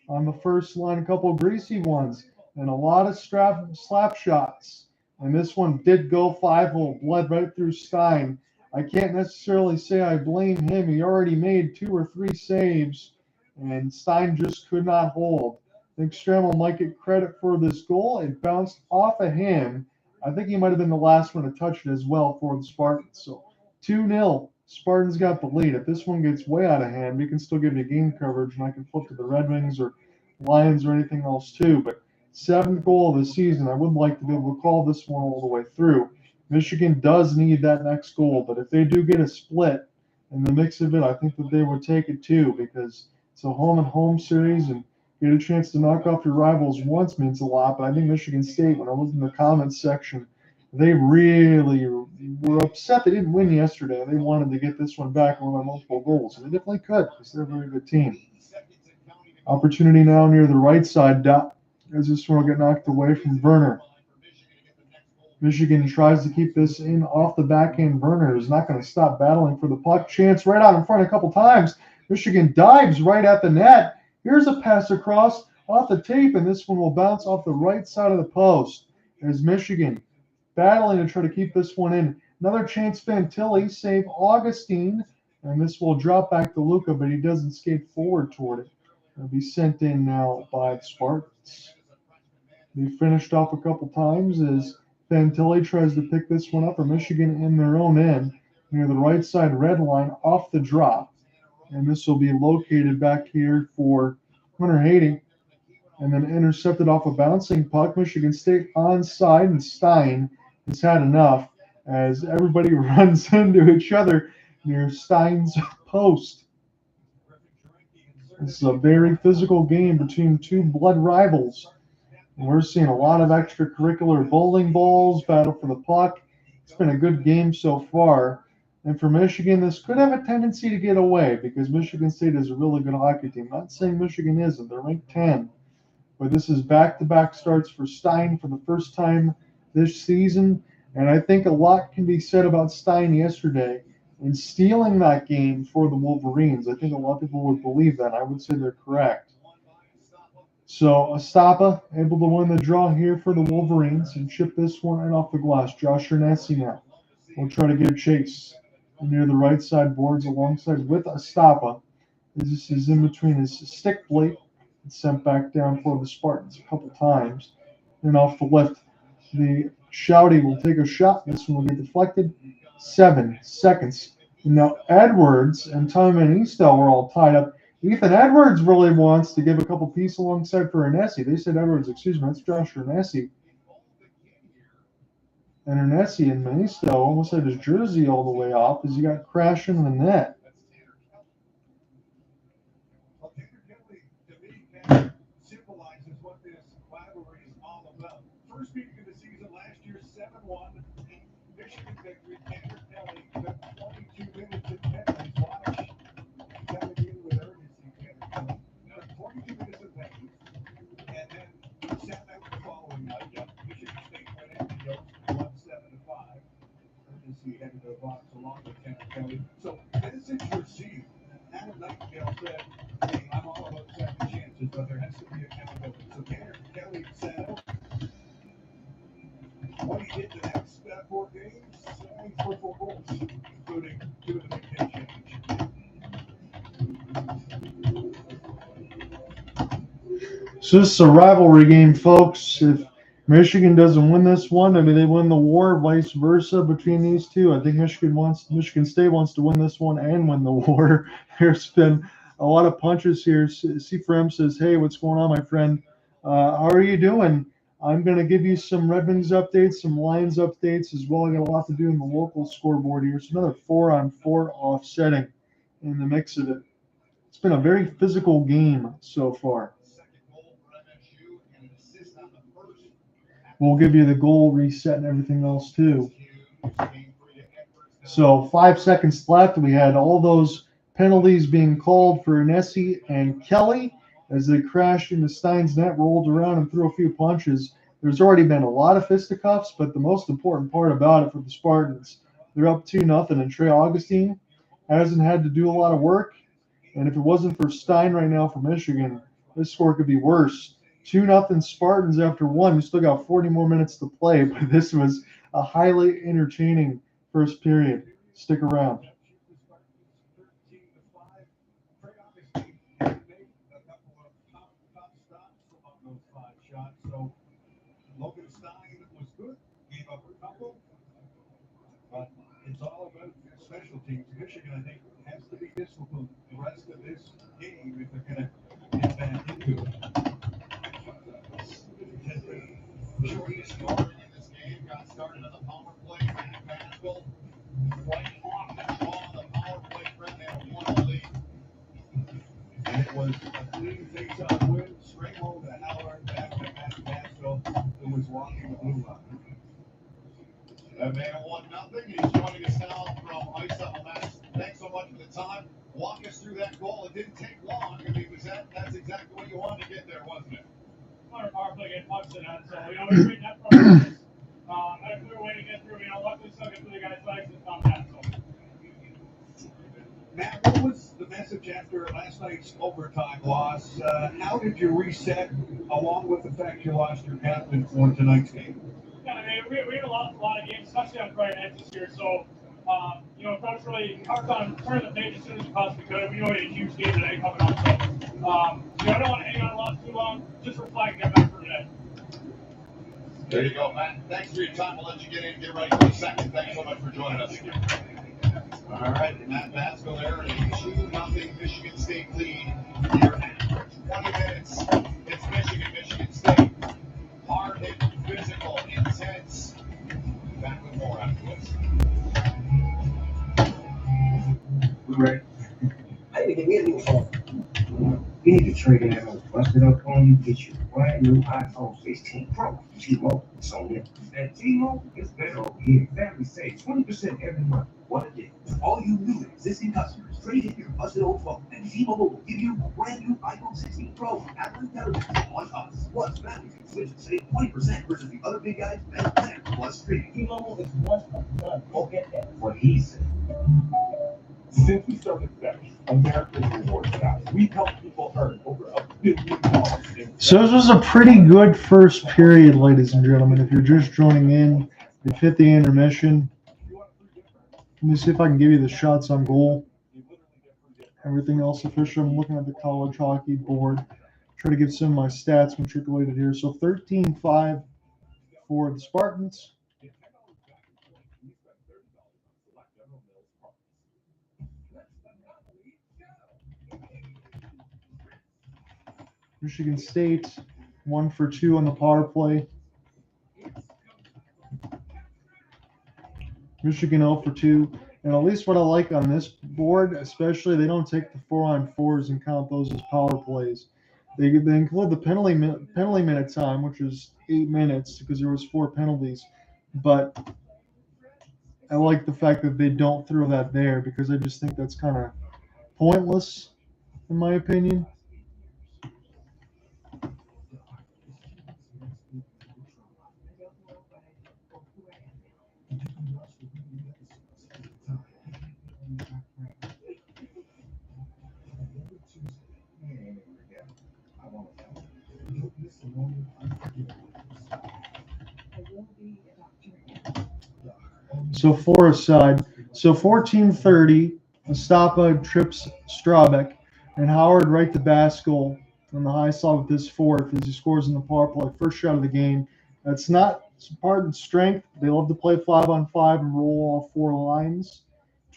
On the first line, a couple of greasy ones and a lot of slap shots. And this one did go 5-hole, bled right through Stein. I can't necessarily say I blame him. He already made 2 or 3 saves, and Stein just could not hold. I think Stramel might get credit for this goal. It bounced off of him. I think he might have been the last one to touch it as well for the Spartans. So 2-0. Spartans got the lead. If this one gets way out of hand, we can still give you game coverage, and I can flip to the Red Wings or Lions or anything else too. But 7th goal of the season. I would like to be able to call this one all the way through. Michigan does need that next goal, but if they do get a split in the mix of it, I think that they would take it too, because it's a home-and-home series, and get a chance to knock off your rivals once means a lot. But I think Michigan State, when I looked in the comments section, they really were upset they didn't win yesterday. They wanted to get this one back and win by multiple goals, and they definitely could because they're a very good team. Opportunity now near the right side dot as this one will get knocked away from Werner. Michigan tries to keep this in off the backhand. Werner is not going to stop battling for the puck. Chance right out in front a couple times. Michigan dives right at the net. Here's a pass across off the tape, and this one will bounce off the right side of the post as Michigan battling to try to keep this one in. Another chance, Fantilli save Augustine, and this will drop back to Luca, but he doesn't skate forward toward it. It'll be sent in now by the Spartans. They finished off a couple times as Fantilli tries to pick this one up for Michigan in their own end near the right side red line off the drop. And this will be located back here for Hunter Hage and then intercepted off a bouncing puck. Michigan State onside, and Stein has had enough as everybody runs into each other near Stein's post. This is a very physical game between two blood rivals. And we're seeing a lot of extracurricular bowling balls, battle for the puck. It's been a good game so far. And for Michigan, this could have a tendency to get away because Michigan State is a really good hockey team. Not saying Michigan isn't. They're ranked 10. But this is back-to-back starts for Stein for the first time this season. And I think a lot can be said about Stein yesterday in stealing that game for the Wolverines. I think a lot of people would believe that. I would say they're correct. So Estapa able to win the draw here for the Wolverines and chip this one right off the glass. Josh Ernesi now will try to give chase near the right side boards alongside with Estapa. This is in between his stick plate. It's sent back down for the Spartans a couple times. And off the lift, the Shouty will take a shot. This one will get deflected. 7 seconds. And now Edwards and Tommy Manistell were all tied up. Ethan Edwards really wants to give a couple pieces alongside for Ernesi. They said Edwards, excuse me, that's Josh Ernesi. And Ernesi and Manistell almost had his jersey all the way off as he got crashed in the net. Symbolizes what this rivalry is all about. First meeting of the season last year, 7-1. Michigan victory. Tanner Kelly took 22 minutes in penalties. Watch. Kelly in with urgency. Tanner Kelly took 22 minutes in penalties. And then sat out the following night. Michigan State went in and goes 1-7-5. Urgency headed to the box along with Tanner Kelly. So this is your seed. Adam Nightingale said, hey, I'm all about second chances, but there has to be accountability. So Tanner Kelly said, what he did the next 4 games, he scored 4 goals, including 2 of the big game change. So this is a rivalry game, folks. If Michigan doesn't win this one, I mean, they win the war, vice versa between these two. I think Michigan State wants to win this one and win the war. There's been a lot of punches here. C4M says, hey, what's going on, my friend? How are you doing? I'm going to give you some Red Wings updates, some Lions updates as well. I got a lot to do in the local scoreboard here. So another 4-on-4 offsetting in the mix of it. It's been a very physical game so far. We'll give you the goal reset and everything else too. So 5 seconds left. We had all those penalties being called for Ernesi and Kelly as they crashed into Stein's net, rolled around and threw a few punches. There's already been a lot of fisticuffs, but the most important part about it for the Spartans, they're up 2-0, and Trey Augustine hasn't had to do a lot of work. And if it wasn't for Stein right now for Michigan, this score could be worse. 2-0 Spartans after 1. We still got 40 more minutes to play, but this was a highly entertaining first period. Stick around. So Logan Stein was good, gave up a couple, but it's all about special teams. Michigan, I think, has to be disciplined the rest of this game if they're going to get back into it. The shortest scoring in this game got started on the power play. Basgall right off the ball on the power play. Fred had a 1-0 lead. And it was a clean face-off win. Stramel to Hallum back to Basgall, who was walking the blue line. That man 1-0. He's joining us now from Ice Arena. Thanks so much for the time. Walk us through that goal. It didn't take long. I mean, that's exactly what you wanted to get there, wasn't it? Our power play get pucks in that, so we made that progress. Had a clear way to get through. Luckily stuck it through the guy's legs and found that. So. Matt, what was the message after last night's overtime loss? How did you reset, along with the fact you lost your captain for tonight's game? Yeah, I mean, we lost a lot of games, especially on Friday nights this year. So, Coach really harped on turning the page as soon as we possibly could. We know we had a huge game today coming up. So, I don't want to hang on a loss too long. Just reflect and get better for today. There you go, Matt. Thanks for your time. We'll let you get in and get ready for the second. Thanks so much for joining us. All right, Matt Basgall there, a 2-0 Michigan State lead here after 20 minutes. It's Michigan State. Hard hit, physical, intense. Back with more after this. Right. I think it is. You need to trade in that old busted up phone. You get your brand new iPhone 16 Pro. T-Mobile. It's on there. And T-Mobile is better over here. Family save 20% every month. What a deal. All you new and existing customers, trade in your busted old phone, and T-Mobile will give you a brand new iPhone 16 Pro. Apple Intelligence on us. Plus, family can switch and save 20% versus the other big guys. Best plan plus streaming. T-Mobile is one of none. Go get that. What he said. Since we started Fetch, America's Rewards Guys, we've helped people earn over $1 billion. So this was a pretty good first period, ladies and gentlemen. If you're just joining in, we've hit the intermission. Let me see if I can give you the shots on goal. Everything else official. I'm looking at the college hockey board. Try to get some of my stats matriculated here. So 13-5 for the Spartans. Michigan State, 1 for 2 on the power play. Michigan 0 for 2. And at least what I like on this board, especially, they don't take the 4-on-4s and count those as power plays. They include the penalty minute time, which is 8 minutes because there was 4 penalties. But I like the fact that they don't throw that there because I just think that's kind of pointless, in my opinion. So 4 aside. So 14:30, Estapa trips Strabeck, and Howard right to Basgall on the high side with his fourth as he scores in the power play. First shot of the game. That's not Spartan strength. They love to play 5-on-5 and roll all 4 lines.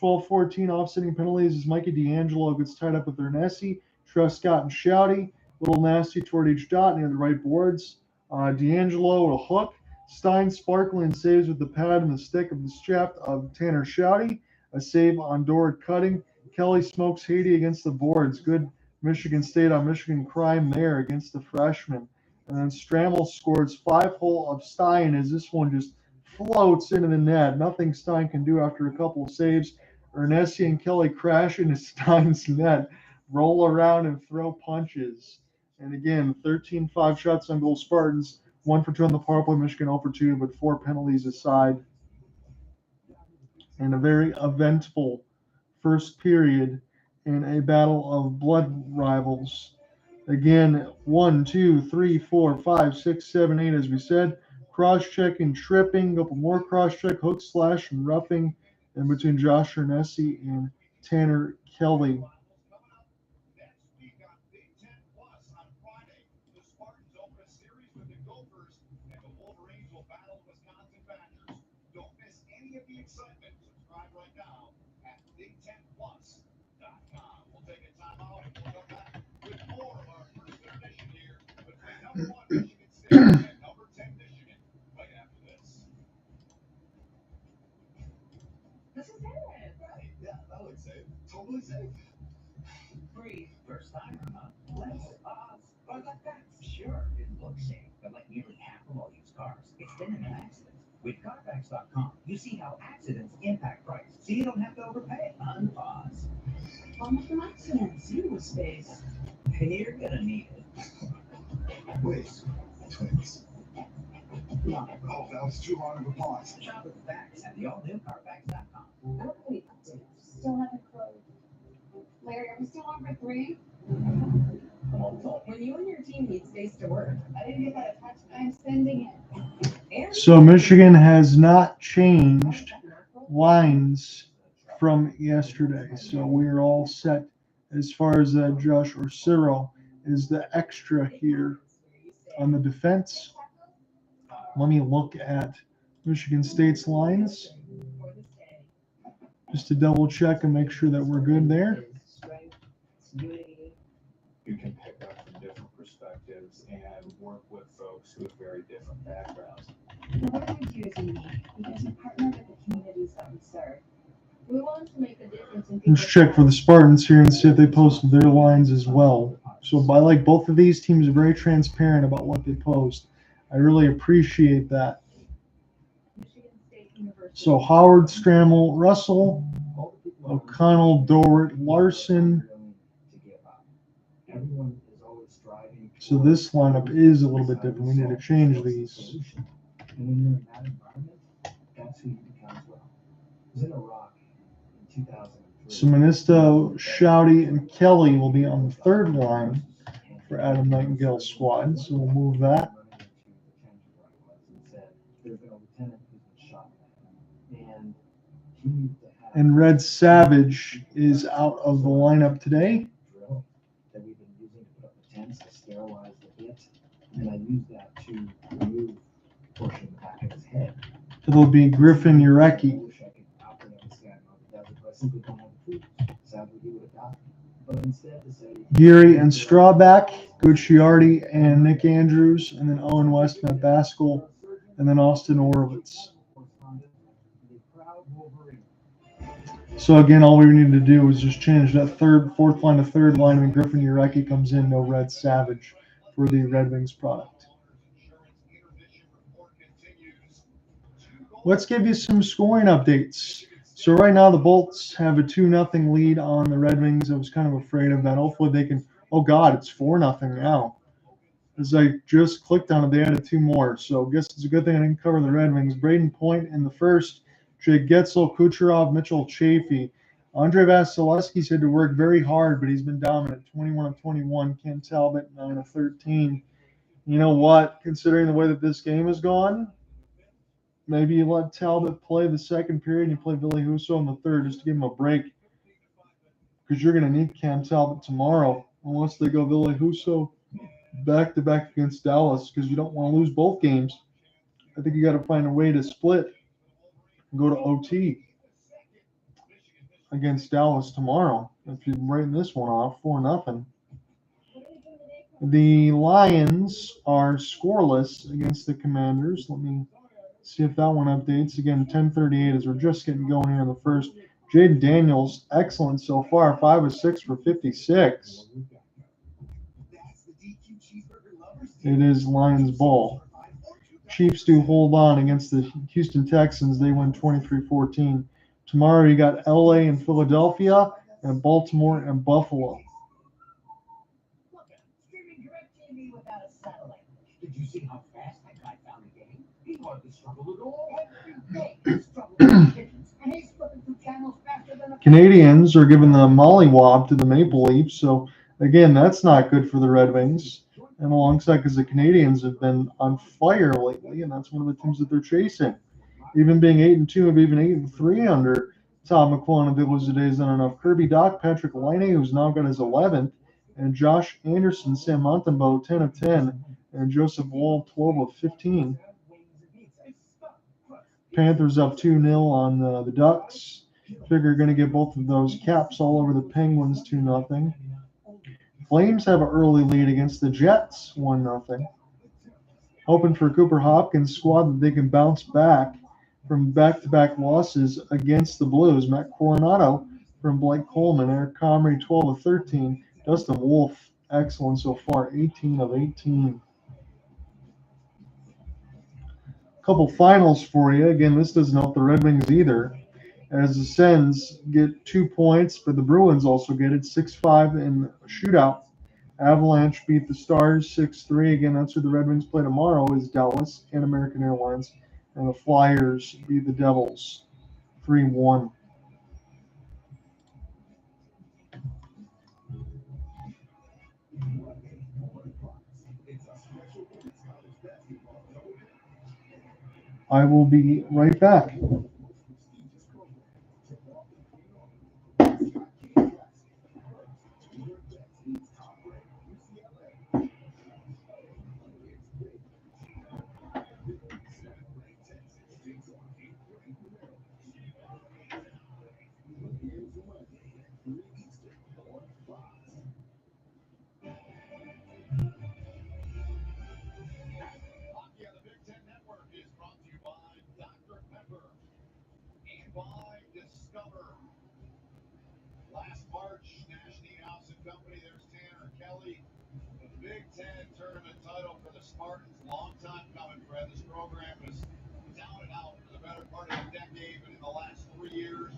12-14 offsetting penalties as Mikey D'Angelo gets tied up with Ernesi, Truscott, and Shouty. Little nasty toward each dot near the right boards. D'Angelo with a hook. Stein sparkling saves with the pad and the stick of the strap of Tanner Shouty. A save on Dorwart cutting. Kelly smokes Hage against the boards. Good Michigan State on Michigan crime there against the freshman. And then Stramel scores 5-hole of Stein as this one just floats into the net. Nothing Stein can do after a couple of saves. Ernesi and Kelly crash into Stein's net, roll around and throw punches. And again, 13-5 shots on goal Spartans. 1 for 2 on the power play, Michigan 0 for 2, but 4 penalties aside. And a very eventful first period in a battle of blood rivals. Again, 1, 2, 3, 4, 5, 6, 7, 8, as we said. Cross-check and tripping, a couple more cross-check, hook, slash, and roughing in between Josh Ernesi and Tanner Kelly. Don't miss any of the excitement. Subscribe right now at Big10Plus.com. We'll take a time out and we'll come back with more of our first edition here between number 1 Michigan State and number 10 Michigan right after this. This is it, right? Yeah, that looks safe. Totally safe. Free first timer, huh? Let's but that's sure it looks safe, but like nearly half of all used cars, it's been in an accident. With Carfax.com, you see how accidents impact price, so you don't have to overpay. Unpause. Almost an accident, zero space. And you're gonna need it. Wait, twins. No. Oh, that was too long of a pause. Shop with facts at the all-new Carfax.com. Okay, still haven't closed. Larry, are we still on for 3? When you and your team need space to work, I didn't get that attached. I'm sending it. So Michigan has not changed lines from yesterday. So we're all set as far as Josh or Cyril is the extra here on the defense. Let me look at Michigan State's lines just to double check and make sure that we're good there. You can pick up from different perspectives and work with folks who have very different backgrounds. What we do is unique because we partner with the communities that we serve. We want to make a difference in Let's check for the Spartans here and see if they posted their lines as well. So by like both of these teams are very transparent about what they post. I really appreciate that. So Howard, Stramel, Russell, O'Connell, Dorwart, Larson. So this lineup is a little bit different. We need to change these. And when you're in that environment, that's who you become as well. I was in Iraq in 2003. So Ministo, Shouty, and Kelly will be on the third line for Adam Nightingale's squad. So we'll move that. And Red Savage is out of the lineup today. That we've been using to put up the tents to sterilize the bit, and I use that to remove a portion of the back of his head. It'll be Griffin Urecki. I wish I could operate on this guy on the desert, but I simply don't have the tools. Sadly, he would have died. But instead, to say Geary and Strawback, Gucciardi and Nick Andrews, and then Owen West, Matt Basgall, and then Austin Orlovitz. So again, all we need to do is just change that fourth line to third line, and Griffin Urecki comes in, no Red Savage for the Red Wings product. Let's give you some scoring updates. So right now the Bolts have a 2-0 lead on the Red Wings. I was kind of afraid of that. Hopefully they can. Oh God, it's 4-0 now. As I just clicked on it, they added 2 more. So I guess it's a good thing I didn't cover the Red Wings. Braden Point in the first. Jay Getzel, Kucherov, Mitchell Chafee. Andre Vasilevsky's had to work very hard, but he's been dominant. 21 of 21. Ken Talbot, 9 of 13. You know what? Considering the way that this game has gone, maybe you let Talbot play the second period and you play Ville Husso in the third just to give him a break. Because you're going to need Cam Talbot tomorrow unless they go Ville Husso back-to-back against Dallas because you don't want to lose both games. I think you got to find a way to split. Go to OT against Dallas tomorrow. If you're writing this one off, 4-0. The Lions are scoreless against the Commanders. Let me see if that one updates. Again, 10:38 as we're just getting going here in the first. Jaden Daniels, excellent so far. 5 of 6 for 56. It is Lions ball. Chiefs do hold on against the Houston Texans. They win 23-14. Tomorrow you got LA and Philadelphia and Baltimore and Buffalo. Did you see how fast that guy found the game? He hardly struggled at all. Canadians are giving the mollywop to the Maple Leafs. So, again, that's not good for the Red Wings. And alongside, because the Canadians have been on fire lately, and that's one of the teams that they're chasing. Even being 8-2, and even 8-3 under Tom McClellan and Villas is not enough. Kirby Doc, Patrick Laine, who's now got his 11th, and Josh Anderson, Sam Montembeau, 10 of 10, and Joseph Wall, 12 of 15. Panthers up 2-0 on the Ducks. Figure going to get both of those caps all over the Penguins, 2-0. Flames have an early lead against the Jets, 1-0. Hoping for Cooper Hopkins' squad that they can bounce back from back-to-back losses against the Blues. Matt Coronado from Blake Coleman. Eric Comrie, 12 of 13. Dustin Wolf, excellent so far, 18 of 18. Couple finals for you. Again, this doesn't help the Red Wings either, as the Sens get 2 points, but the Bruins also get it, 6-5 in a shootout. Avalanche beat the Stars 6-3. Again, that's who the Red Wings play tomorrow is Dallas and American Airlines. And the Flyers beat the Devils 3-1. I will be right back. Last March, Nash House and Company, there's Tanner Kelly. Big Ten tournament title for the Spartans. Long time coming, Fred. This program was down and out for the better part of a decade, but in the last 3 years,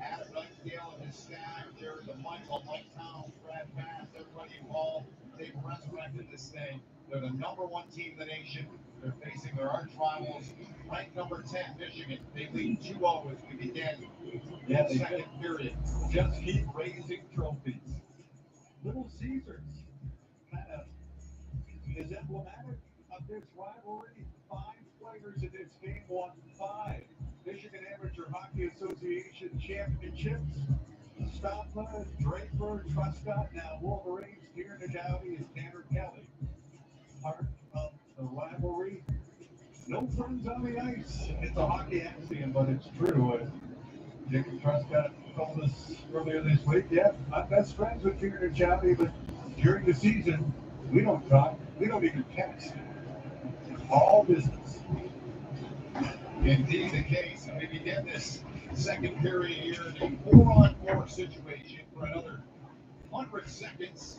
Adam Nightingale and his staff, they're the Michael, Mike Town, Brad Bass, everybody involved. They've resurrected this thing. They're the number 1 team in the nation. They're facing their arch rivals, ranked number 10, Michigan. They lead 2-0 as we begin the second period. Just keep raising trophies. Little Caesars kind of is emblematic of this rivalry. 5 players in this game won 5 Michigan Amateur Hockey Association championships. Stramel, Draper, Truscott, now Wolverines. Here in the Downey is Tanner Kelly. Part of the rivalry. No friends on the ice. It's a hockey axiom, but it's true. Dick Truscott told us earlier this week, yeah, I'm best friends with Peter and Johnny, but during the season, we don't talk. We don't even text. All business. Indeed the case. And we begin this second period here in a 4-on-4 situation for another 100 seconds.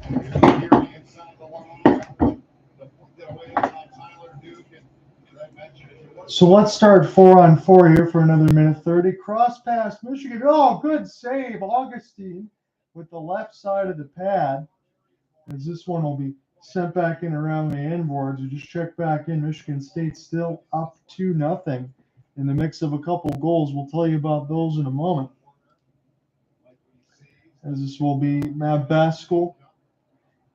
Here's Gary inside the line. The point away on Tyler Duke. And as I mentioned, So let's start 4-on-4 here for another minute 30. Cross pass, Michigan. Oh, good save, Augustine with the left side of the pad. As this one will be sent back in around the end boards. We just check back in. Michigan State still up 2-0 in the mix of a couple goals. We'll tell you about those in a moment. As this will be Matt Basgall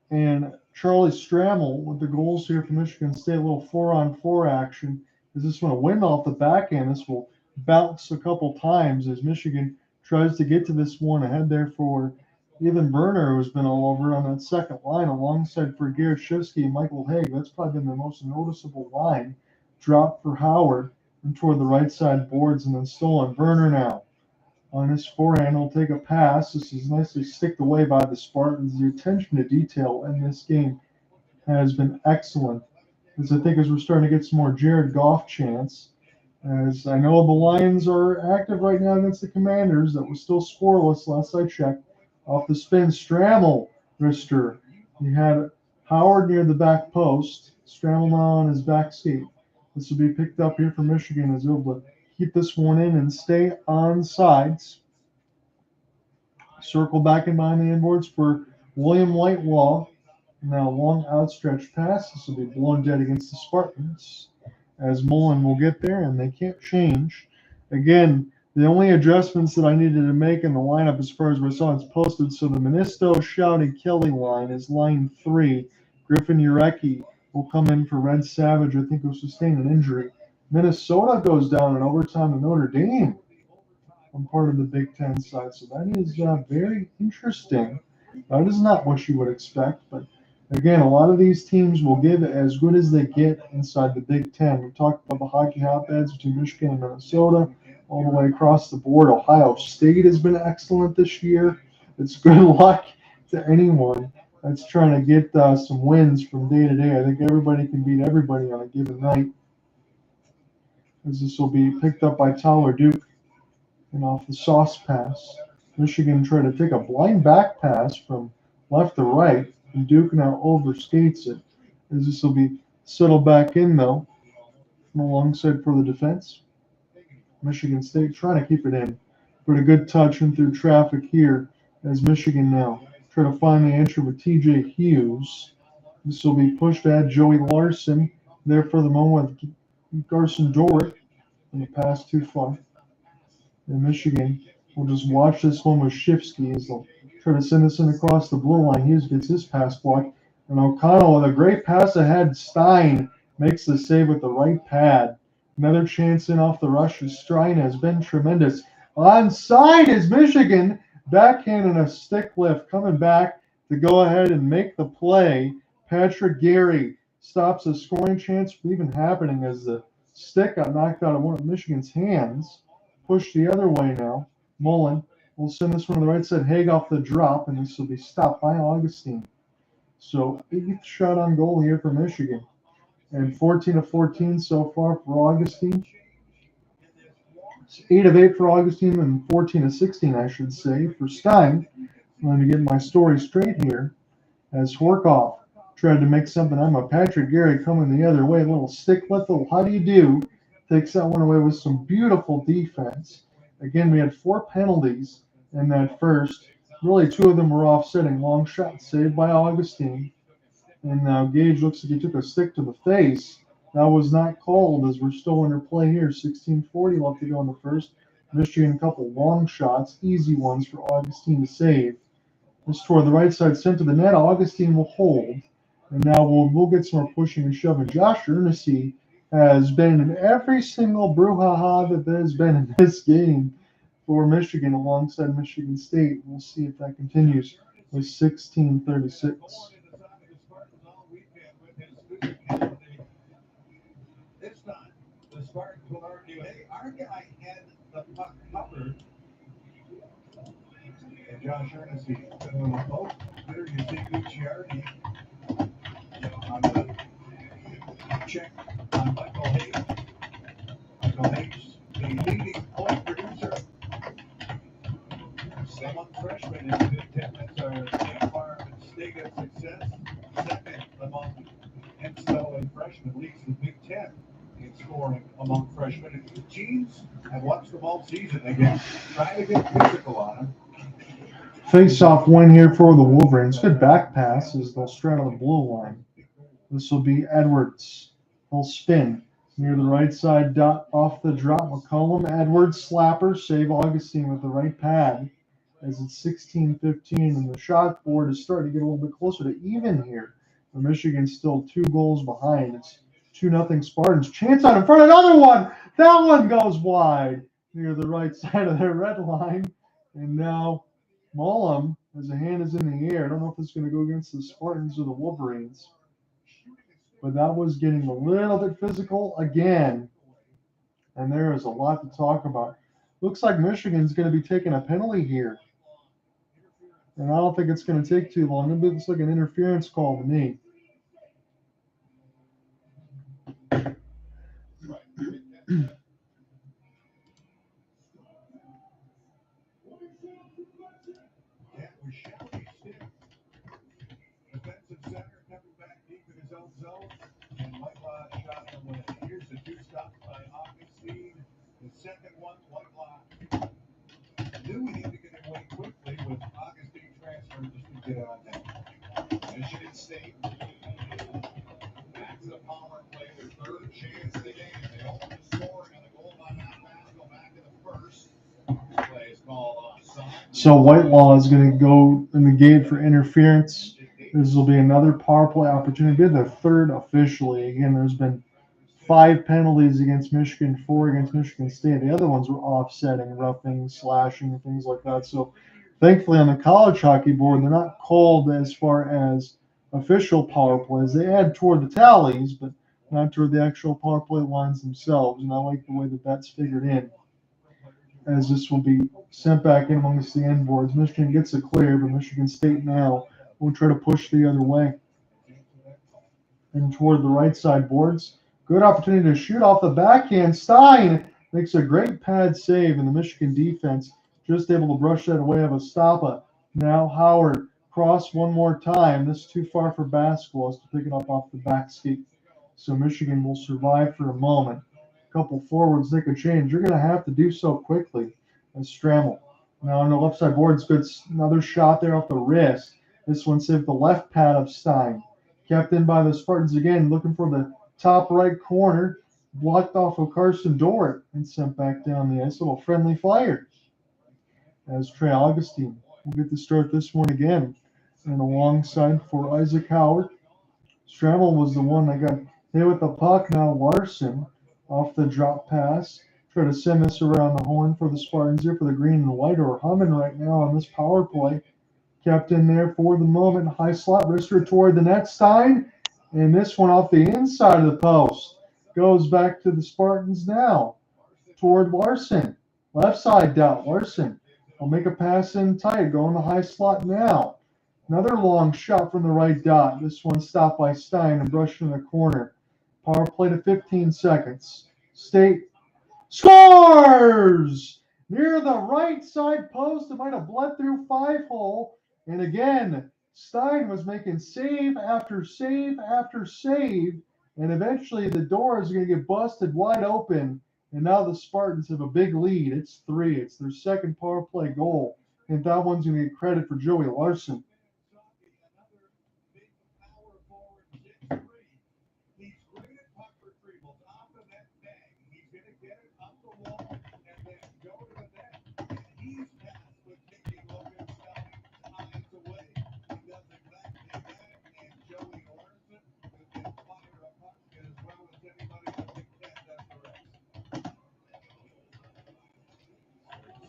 and Charlie Stramel with the goals here for Michigan State. A little 4-on-4 action. As this one a win off the backhand. This will bounce a couple times as Michigan tries to get to this one ahead there for even Werner, who's been all over on that second line alongside for Garrett, Schifsky, and Michael Hage. That's probably been the most noticeable line. Drop for Howard and toward the right side boards and then stolen. Werner now on his forehand will take a pass. This is nicely sticked away by the Spartans. The attention to detail in this game has been excellent. As I think as we're starting to get some more Jared Goff chance. As I know the Lions are active right now against the Commanders. That was still scoreless last I checked. Off the spin, Stramel, wrister. He had Howard near the back post. Stramel now on his back skate. This will be picked up here for Michigan as able to keep this one in and stay on sides. Circle back in behind the inboards for William Whitelaw. Now long outstretched pass. This will be blown dead against the Spartans as Mullen will get there and they can't change. Again, the only adjustments that I needed to make in the lineup as far as what I saw it's posted. So the Ministo, Shouty, Kelly line is line 3. Griffin Urecki will come in for Red Savage. I think he'll sustain an injury. Minnesota goes down in overtime to Notre Dame. I'm part of the Big Ten side. So that is very interesting. That is not what you would expect. But again, a lot of these teams will give as good as they get inside the Big Ten. We talked about the hockey hotbeds between Michigan and Minnesota. All the way across the board. Ohio State has been excellent this year. It's good luck to anyone that's trying to get some wins from day to day. I think everybody can beat everybody on a given night. As this will be picked up by Tyler Duke and off the sauce pass. Michigan tried to take a blind back pass from left to right, and Duke now overskates it. As this will be settled back in though, from alongside for the defense. Michigan State trying to keep it in. But a good touch in through traffic here as Michigan now try to find the entry with TJ Hughes. This will be pushed at Joey Larson there for the moment with Karsen Dorwart. And the pass too far. And Michigan will just watch this one with Schifsky as they'll try to send this in across the blue line. Hughes gets his pass blocked. And O'Connell with a great pass ahead. Stein makes the save with the right pad. Another chance in off the rush. Stein has been tremendous. Onside is Michigan. Backhand and a stick lift coming back to go ahead and make the play. Patrick Gary stops a scoring chance from even happening as the stick got knocked out of one of Michigan's hands. Pushed the other way now. Mullen will send this one to the right side. Hage off the drop, and this will be stopped by Augustine. So 8th shot on goal here for Michigan. And 14 of 14 so far for Augustine. It's 8 of 8 for Augustine and 14 of 16, I should say, for Stein. I'm going to get my story straight here. as Horkoff tried to make something out of Patrick Garrett coming the other way. A little stick lift, little how do you do? Takes that one away with some beautiful defense. Again, we had 4 penalties in that first. Really, 2 of them were offsetting. Long shot saved by Augustine. And now Gage looks like he took a stick to the face. That was not called as we're still under play here. 16:40 left to go in the first. Michigan a couple long shots, easy ones for Augustine to save. This toward the right side, sent to the net. Augustine will hold. And now we'll get some more pushing and shoving. Josh Ernest has been in every single brouhaha that has been in this game for Michigan alongside Michigan State. We'll see if that continues with 16:36. This time, the Spartans will argue, hey, our guy had the puck covered. And Josh Ernest, oh, there you see Gucciardi on the check on Michael Hage. Michael Hage, the leading point producer. Among freshmen in the Big Ten, that's our state farm and state of success. Second among NCAA freshmen leads the Big Ten in scoring among freshmen. And the teams have watched them all season again, trying to get physical on them. Face-off win here for the Wolverines. Good back pass as they'll straddle the blue line. This will be Edwards. He'll spin near the right side dot off the drop. McCollum, Edwards, slapper, save Augustine with the right pad as it's 16:15 and the shot board is starting to get a little bit closer to even here. But Michigan's still 2 goals behind. It's 2-0 Spartans. Chance on in front, another one. That one goes wide near the right side of their red line. And now Hallum, as a hand is in the air. I don't know if it's going to go against the Spartans or the Wolverines. But that was getting a little bit physical again. And there is a lot to talk about. Looks like Michigan's going to be taking a penalty here. And I don't think it's going to take too long. It looks like an interference call to me. Defensive center coming back deep in his own zone. And Whitelaw shot him with it. Here's the 2 stops by Augustine. The second one, Whitelaw knew he needed to get away quickly with Augustine transfer just to get on that. Michigan State. That's the power play, their third chance of the game. They open the scoring on the goal line. Basgall back in the first. This play is called offside. So Whitelaw is going to go in the gate for interference. This will be another power play opportunity. The third officially. Again, there's been 5 penalties against Michigan, 4 against Michigan State. The other ones were offsetting, roughing, slashing, things like that. So thankfully on the college hockey board, they're not called as far as official power plays. They add toward the tallies, but not toward the actual power play lines themselves. And I like the way that that's figured in, as this will be sent back in amongst the end boards. Michigan gets a clear, but Michigan State now will try to push the other way. And toward the right side boards, good opportunity to shoot off the backhand. Stein makes a great pad save, and the Michigan defense just able to brush that away of a stoppa. Now Howard cross one more time. This is too far for Basgall to pick it up off the back skate. So Michigan will survive for a moment. A couple forwards make a change. You're going to have to do so quickly as Stramel. Now on the left side boards, good another shot there off the wrist. This one saved the left pad of Stein. Kept in by the Spartans again, looking for the top right corner. Blocked off of Karsen Dorwart and sent back down the ice. A little friendly fire as Trey Augustine will get to start this one again. And alongside for Isaac Howard. Stramel was the one that got hit with the puck. Now Larson off the drop pass. Try to send this around the horn for the Spartans here for the green and the white are humming right now on this power play. Kept in there for the moment. High slot wrister toward the net. Stein. And this one off the inside of the post. Goes back to the Spartans now. Toward Larson. Left side dot. Larson will make a pass in tight. Going to high slot now. Another long shot from the right dot. This one stopped by Stein and brushed in the corner. Power play to 15 seconds. State scores! Near the right side post. It might have bled through 5-hole. And again, Stein was making save after save after save, and eventually the door is going to get busted wide open. And now the Spartans have a big lead. It's 3. It's their second power play goal. And that one's going to get credit for Joey Larson. Another big power forward, 6'3". He's great at puck retrieval off of that bag. He's going to get it up the wall and then go to the net. And he's passed with kicking Logan Stein's eyes away. He does exactly that. And Joey Larson, who can fire a puck as well as anybody in the Big Ten, does the rest.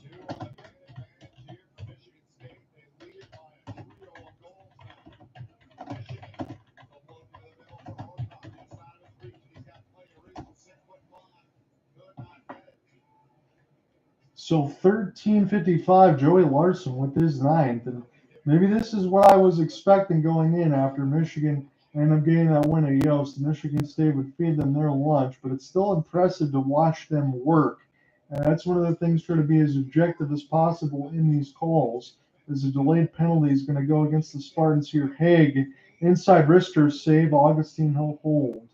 2-1 advantage here for Michigan State. They lead it by a trio of goals now. Michigan will float to the middle for Horcock. Inside of his reach. He's got plenty of reach. 6'5". Could not get it. So 13:55, Joey Larson with his 9th. And maybe this is what I was expecting going in after Michigan ended up getting that win at Yost. Michigan State would feed them their lunch, but it's still impressive to watch them work. And that's one of the things try to be as objective as possible in these calls. As a delayed penalty is going to go against the Spartans here. Hage, inside wrister save, Augustine he'll hold.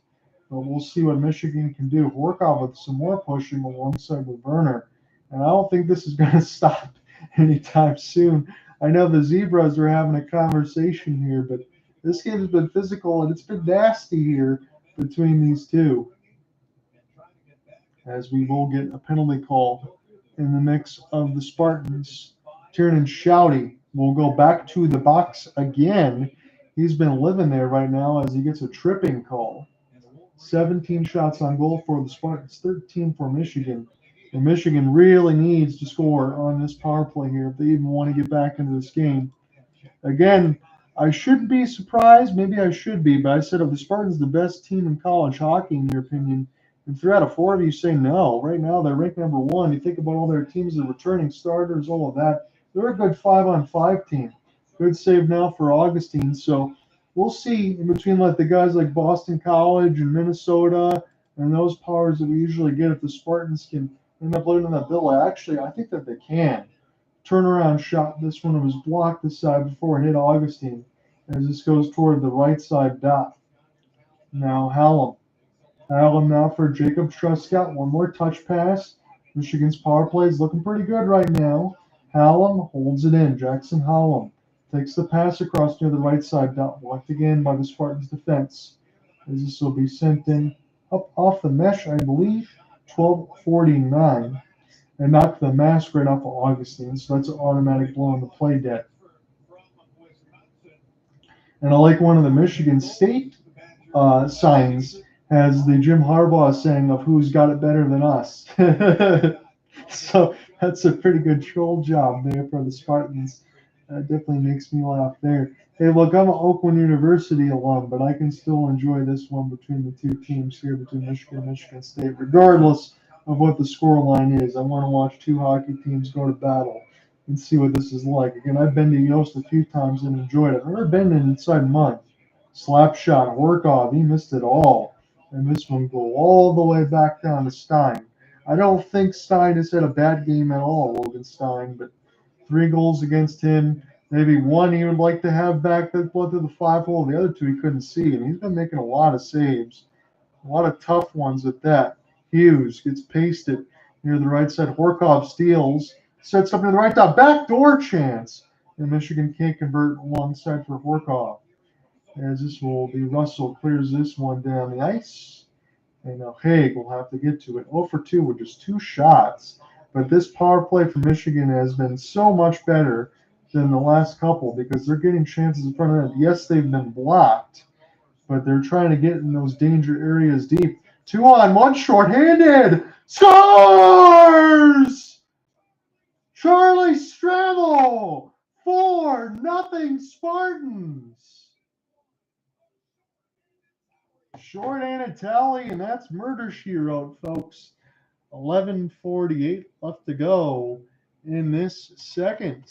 But we'll see what Michigan can do. Horkoff with some more pushing alongside with Werner. And I don't think this is going to stop anytime soon. I know the Zebras are having a conversation here, but this game has been physical and it's been nasty here between these two. As we will get a penalty call in the mix of the Spartans. Tiernan Shouty will go back to the box again. He's been living there right now as he gets a tripping call. 17 shots on goal for the Spartans, 13 for Michigan. And Michigan really needs to score on this power play here if they even want to get back into this game. Again, I shouldn't be surprised. Maybe I should be, but I said, are the Spartans the best team in college hockey, in your opinion? And 3 out of 4 of you say no. Right now, they're ranked number 1. You think about all their teams, the returning starters, all of that. They're a good 5-on-5 team. Good save now for Augustine. So we'll see in between like the guys like Boston College and Minnesota and those powers that we usually get if the Spartans can end up loading that bill. Actually, I think that they can. Turnaround shot. This one was blocked this side before it hit Augustine as this goes toward the right side dot. Now Hallum. Hallum now for Jacob Truscott. One more touch pass. Michigan's power play is looking pretty good right now. Hallum holds it in. Jackson Hallum takes the pass across near the right side dot. Blocked again by the Spartans defense. As this will be sent in up off the mesh, I believe. 12:49. And knocked the mask right off of Augustine, so that's an automatic blow on the play dead. And I like one of the Michigan State signs has the Jim Harbaugh saying of who's got it better than us. So that's a pretty good troll job there for the Spartans. That definitely makes me laugh there. Hey, look, I'm an Oakland University alum, but I can still enjoy this one between the two teams here, between Michigan and Michigan State, regardless of what the score line is. I want to watch two hockey teams go to battle and see what this is like. Again, I've been to Yost a few times and enjoyed it. I've never been inside Munn. Slap shot, Horkoff, he missed it all. And this one go all the way back down to Stein. I don't think Stein has had a bad game at all, Logan Stein, but 3 goals against him. Maybe one he would like to have back that blood to the 5-hole. The other 2 he couldn't see, and he's been making a lot of saves. A lot of tough ones at that. Hughes gets pasted near the right side. Horkoff steals. Sets up near the right dot. Backdoor chance. And Michigan can't convert alongside for Horkoff. As this will be Russell clears this one down the ice. And now Hage will have to get to it. 0 for 2 with just 2 shots. But this power play for Michigan has been so much better than the last couple because they're getting chances in front of them. Yes, they've been blocked, but they're trying to get in those danger areas deep. 2-on-1 shorthanded. Scores! Charlie Stramel. 4-0 Spartans. Shorthanded tally, and that's murder she wrote, folks. 11:48 left to go in this second.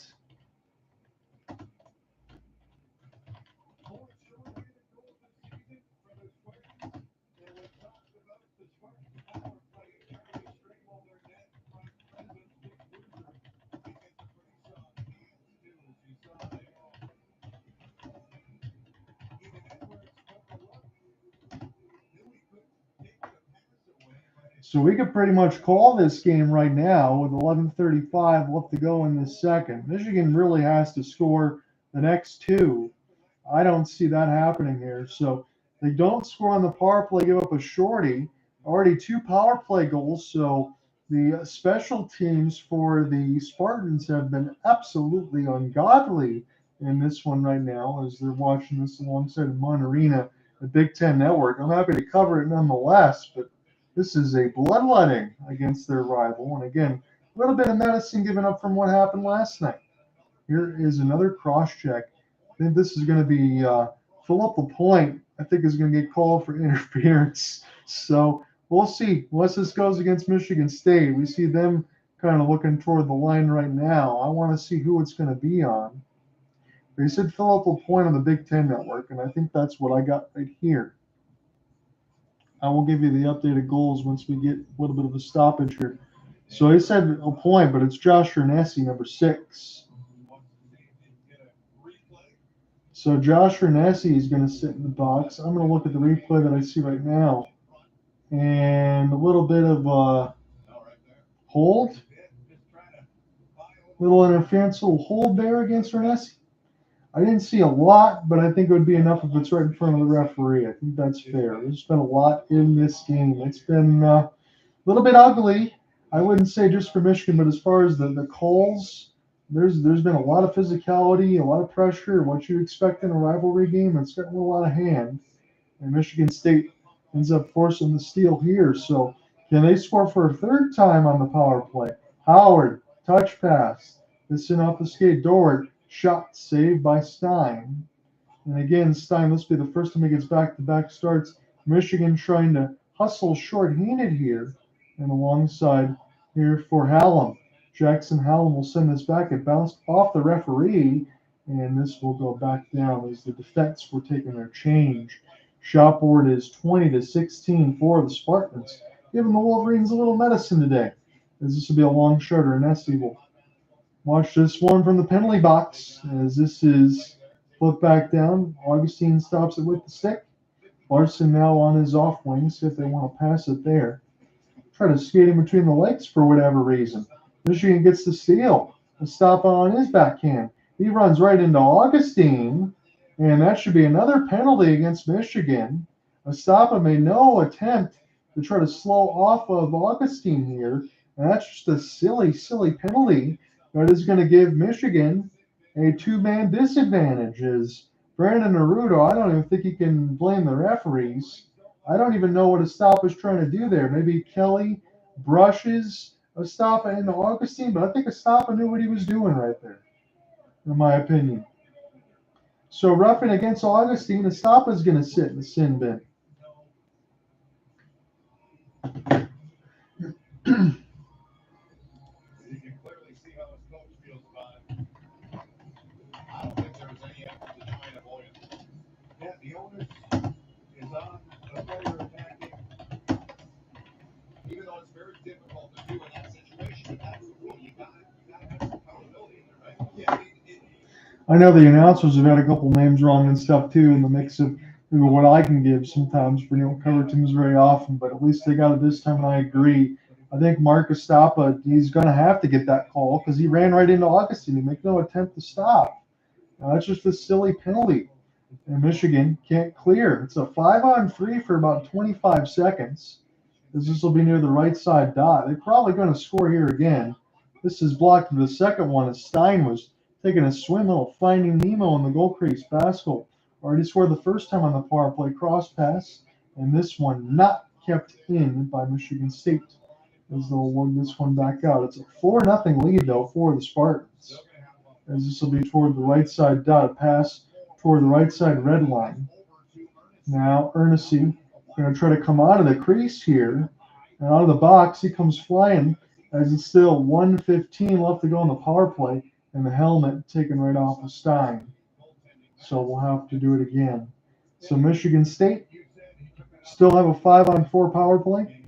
So we could pretty much call this game right now with 11:35 left to go in this second. Michigan really has to score the next two. I don't see that happening here. So they don't score on the power play, give up a shorty. Already 2 power play goals. So the special teams for the Spartans have been absolutely ungodly in this one right now as they're watching this alongside Munn Arena, the Big Ten Network. I'm happy to cover it nonetheless, but this is a bloodletting against their rival. And again, a little bit of medicine given up from what happened last night. Here is another cross check. I think this is going to be Philip Lapointe. I think is going to get called for interference. So we'll see. Once this goes against Michigan State, we see them kind of looking toward the line right now. I want to see who it's going to be on. They said Philip Lapointe on the Big Ten Network, and I think that's what I got right here. I will give you the updated goals once we get a little bit of a stoppage here. So he said Lapointe, but it's Josh Renesi, number 6. So Josh Renesi is going to sit in the box. I'm going to look at the replay that I see right now. And a little bit of hold. Little interference, little hold there against Renesi. I didn't see a lot, but I think it would be enough if it's right in front of the referee. I think that's fair. There's been a lot in this game. It's been a little bit ugly. I wouldn't say just for Michigan, but as far as the calls, there's been a lot of physicality, a lot of pressure, what you expect in a rivalry game. It's gotten a lot of hand. And Michigan State ends up forcing the steal here. So can they score for a third time on the power play? Howard, touch pass. This in off the skate. Dorwart, shot saved by Stein. And again, Stein, this will be the first time he gets back-to-back starts. Michigan trying to hustle short-handed here. And alongside here for Hallum. Jackson Hallum will send this back. It bounced off the referee, and this will go back down as the defense were taking their change. Shot board is 20-16 for the Spartans, giving the Wolverines a little medicine today, as this will be a long shot, and Nessie will watch this one from the penalty box, as this is flipped back down. Augustine stops it with the stick. Larson now on his off wing, see if they want to pass it there. Try to skate in between the legs for whatever reason. Michigan gets the steal. A stop on his backhand. He runs right into Augustine, and that should be another penalty against Michigan. Estapa made no attempt to try to slow off of Augustine here, and that's just a silly, silly penalty that is going to give Michigan a 2-man disadvantage. As Brandon Naurato, I don't even think he can blame the referees. I don't even know what Estapa is trying to do there. Maybe Kelly brushes Estapa into Augustine, but I think Estapa knew what he was doing right there, in my opinion. So roughing against Augustine, Estapa is going to sit in the sin bin. You can clearly see how his coach feels about it. I don't think there was any effort to try and avoid it. Yeah, the onus is on the player attacking. Even though it's very difficult to do in that situation, but that's the rule. You gotta have some accountability in there, right? Yeah. I know the announcers have had a couple names wrong and stuff too in the mix of what I can give sometimes, but you don't cover teams very often, but at least they got it this time, and I agree. I think Mark Estapa, he's going to have to get that call because he ran right into Augustine. He made no attempt to stop. Now, that's just a silly penalty. And Michigan can't clear. It's a 5-on-3 for about 25 seconds. This will be near the right side dot. They're probably going to score here again. This is blocked the second one as Stein was taking a swim, little Finding Nemo in the goal crease. Basgall already scored the first time on the power play cross pass, and this one not kept in by Michigan State as they'll lug this one back out. It's a 4-0 lead, though, for the Spartans, as this will be toward the right side dot, a pass toward the right side red line. Now, Ernest going to try to come out of the crease here, and out of the box, he comes flying as it's still 1:15 left to go on the power play, and the helmet taken right off of Stein. So we'll have to do it again. So Michigan State still have a 5-on-4 power play,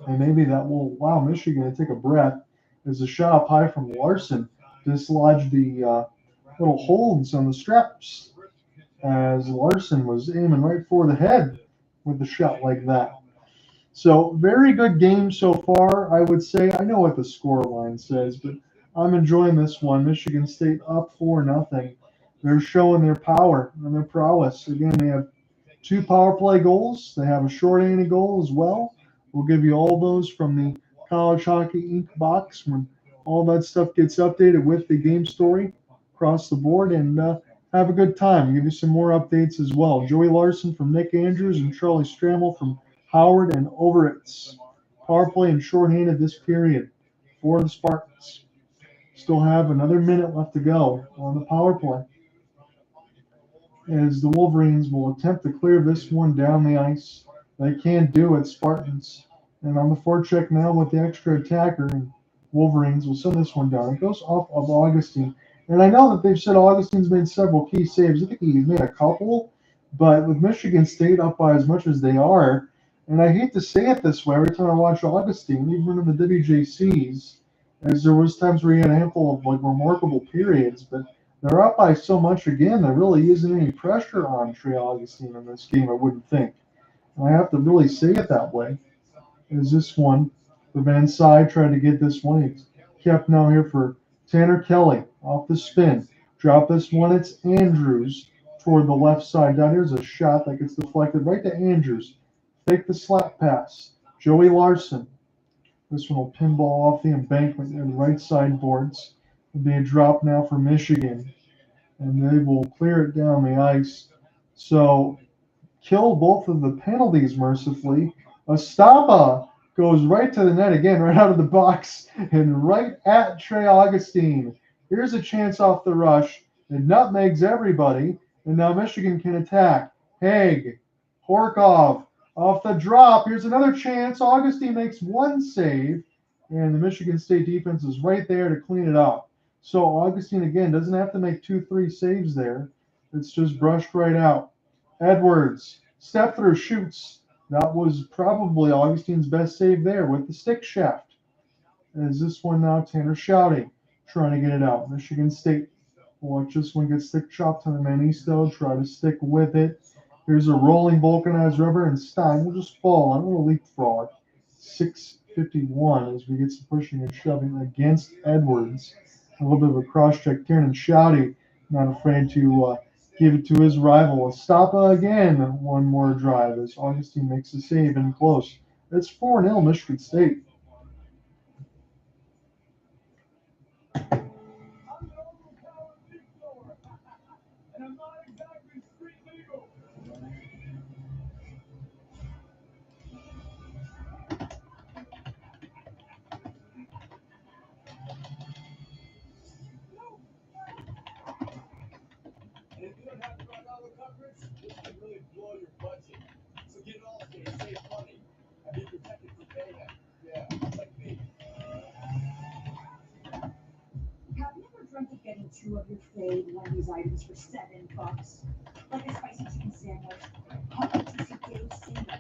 and maybe that will allow Michigan to take a breath as a shot up high from Larson dislodged the little holds on the straps as Larson was aiming right for the head with a shot like that. So very good game so far, I would say. I know what the score line says, but I'm enjoying this one. Michigan State up 4-0. They're showing their power and their prowess. Again, they have 2 power play goals. They have a short-handed goal as well. We'll give you all those from the College Hockey Inc. box when all that stuff gets updated with the game story across the board, and have a good time. Give you some more updates as well. Joey Larson from Nick Andrews and Charlie Stramel from Howard and Overitz. Power play and shorthanded this period for the Spartans. Still have another minute left to go on the power play, as the Wolverines will attempt to clear this one down the ice. They can't do it, Spartans. And on the forecheck now with the extra attacker, and Wolverines will send this one down. It goes off of Augustine. And I know that they've said Augustine's made several key saves. I think he's made a couple, but with Michigan State up by as much as they are, and I hate to say it this way, every time I watch Augustine, even in the WJCs, as there was times where he had a handful of like remarkable periods, but they're up by so much again, there really isn't any pressure on Trey Augustine in this game, I wouldn't think. And I have to really say it that way. Is this one for Van Sy trying to get this one? It's kept now here for Tanner Kelly off the spin. Drop this one. It's Andrews toward the left side. Down here's a shot that gets deflected right to Andrews. Fake the slap pass. Joey Larson. This one will pinball off the embankment and the right side boards. It'll be a drop now for Michigan, and they will clear it down the ice. So kill both of the penalties mercifully. Estapa goes right to the net again, right out of the box, and right at Trey Augustine. Here's a chance off the rush. It nutmegs everybody, and now Michigan can attack. Hage, Horkov, off the drop. Here's another chance. Augustine makes one save, and the Michigan State defense is right there to clean it up. So Augustine, again, doesn't have to make 2-3 saves there. It's just brushed right out. Edwards, step through, shoots. That was probably Augustine's best save there with the stick shaft. As this one now, Tanner shouting, trying to get it out. Michigan State. Watch this one get stick chopped on the Manisto. Try to stick with it. Here's a rolling vulcanized rubber, and Stein will just fall. I'm going to leapfrog. 6:51 as we get some pushing and shoving against Edwards. A little bit of a cross-check. Tiernan shouting, not afraid to give it to his rival. Estapa again. One more drive as Augustine makes a save and close. It's 4-0 Michigan State. Getting 2 of your fave one of these items for $7, like a spicy chicken sandwich, hot juicy Dave single,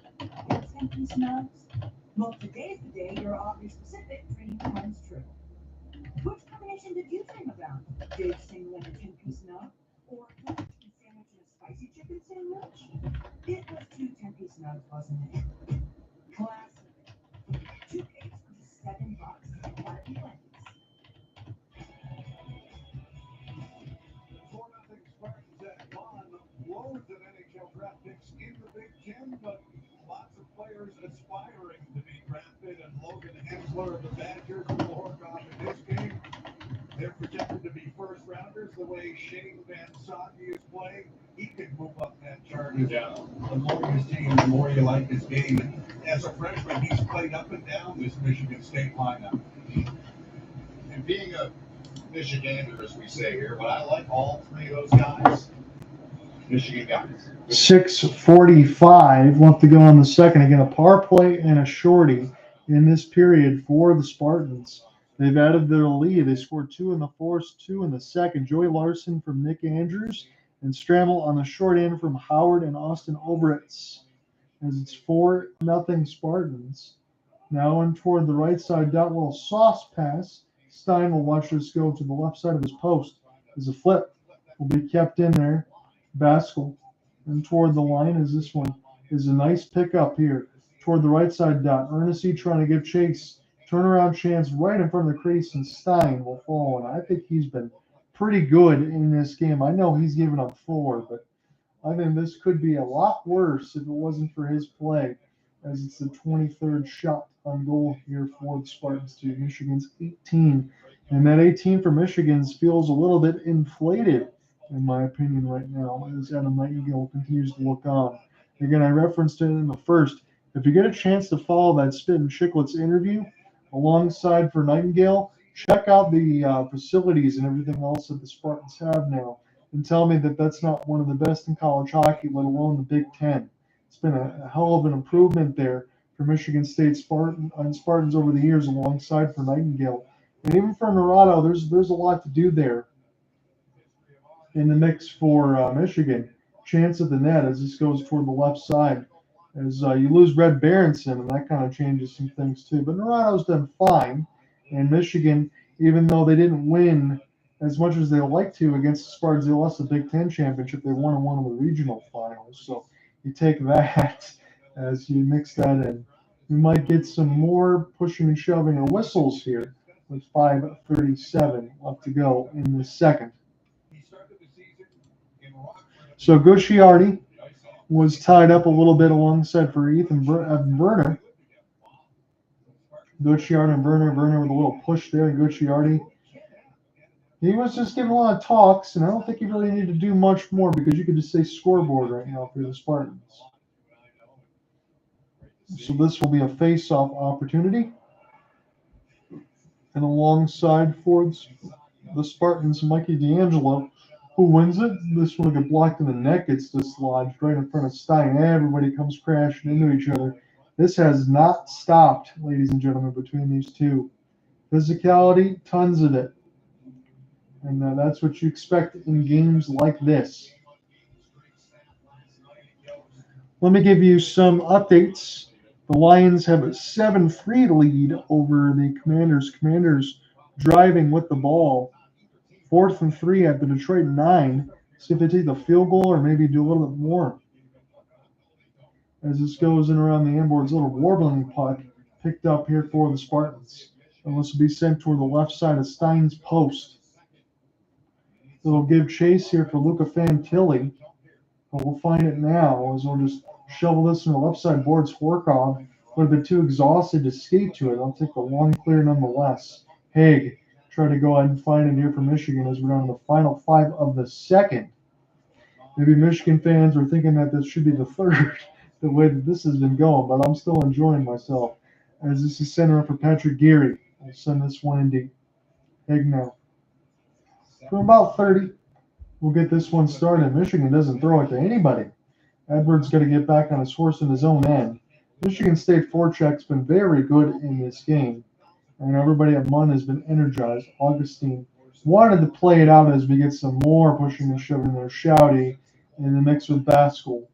and 10-piece nugs. Well, today's the day your offer specific dream comes true. Which combination did you dream about? Dave single and a 10-piece nug, or a chicken sandwich and a spicy chicken sandwich? It was 2 10-piece nugs, wasn't it? Classic. 2 cakes for just $7. What a blend. Loads of NHL draft picks in the Big Ten, but lots of players aspiring to be drafted. And Logan Hensler of the Badgers and Horkov in this game, they're projected to be first rounders. The way Shane Van Socky is playing, he can move up that chart as well. The more you see him, the more you like his game. As a freshman, he's played up and down this Michigan State lineup. And being a Michigander, as we say here, but I like all 3 of those guys. Michigan guys. 6:45 left to go in the second. Again, a power play and a shorty in this period for the Spartans. They've added their lead. They scored 2 in the fourth, 2 in the second. Joey Larson from Nick Andrews and Stramel on the short end from Howard and Austin Overitz. As it's 4-0 Spartans. Now in toward the right side, that little sauce pass. Stein will watch this go to the left side of his post. As a flip will be kept in there. Basgall and toward the line as this one is a nice pickup here. toward the right side dot. Ernest trying to give chase. Turnaround chance right in front of the crease, and Stein will fall. And I think he's been pretty good in this game. I know he's given up 4, but I think this could be a lot worse if it wasn't for his play, as it's the 23rd shot on goal here for the Spartans to Michigan's 18. And that 18 for Michigan's feels a little bit inflated, in my opinion, right now, as Adam Nightingale continues to look on. Again, I referenced it in the first. If you get a chance to follow that Spit and Chicklets interview alongside for Nightingale, check out the facilities and everything else that the Spartans have now, and tell me that that's not one of the best in college hockey, let alone the Big Ten. It's been a hell of an improvement there for Michigan State Spartans over the years, alongside for Nightingale. And even for Naurato, there's a lot to do there in the mix for Michigan. Chance at the net as this goes toward the left side. As you lose Red Berenson, and that kind of changes some things too. But Naurato's done fine. And Michigan, even though they didn't win as much as they like to against the Spartans, they lost the Big Ten championship. They won in one of the regional finals. So you take that as you mix that in. We might get some more pushing and shoving or whistles here with 5:37 left to go in the second. So Gucciardi was tied up a little bit alongside for Werner. Gucciardi and Werner with a little push there. Gucciardi, he was just giving a lot of talks, and I don't think he really needed to do much more because you could just say scoreboard right now for the Spartans. So this will be a face-off opportunity. And alongside for the Spartans, Mikey D'Angelo, who wins it. This one will get blocked in the net, gets dislodged right in front of Stein. Everybody comes crashing into each other. This has not stopped, ladies and gentlemen, between these two. Physicality, tons of it. And that's what you expect in games like this. Let me give you some updates. The Lions have a 7-3 lead over the Commanders. Commanders driving with the ball. 4th and 3 at the Detroit 9. See if they take the field goal or maybe do a little bit more. As this goes in around the inboards, a little warbling puck picked up here for the Spartans. And this will be sent toward the left side of Stein's post. It'll give chase here for Luca Fantilli. But we'll find it now as we'll just shovel this in the left side boards. Horkov would have been too exhausted to skate to it. I'll take the long clear nonetheless. Hage try to go ahead and find it here for Michigan as we're down to the final 5 of the second. Maybe Michigan fans are thinking that this should be the third, the way that this has been going, but I'm still enjoying myself. As this is center up for Patrick Geary. We'll send this one in deep. Hage now. For about 30, we'll get this one started. Michigan doesn't throw it to anybody. Edwards got to get back on his horse in his own end. Michigan State forecheck's been very good in this game. And everybody at Munn has been energized. Augustine wanted to play it out as we get some more pushing and shoving there. Shouty in the mix with Basgall.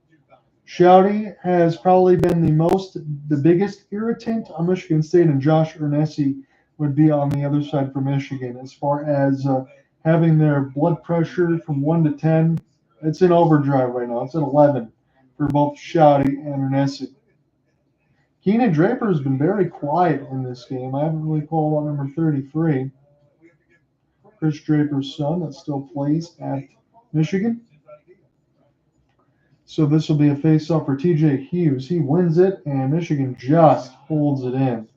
Shouty has probably been the biggest irritant on Michigan State, and Josh Ernesi would be on the other side for Michigan. As far as having their blood pressure from 1 to 10, it's in overdrive right now. It's at 11 for both Shouty and Ernesi. Keenan Draper has been very quiet in this game. I haven't really called on number 33. Chris Draper's son that still plays at Michigan. So this will be a face-off for TJ Hughes. He wins it, and Michigan just holds it in.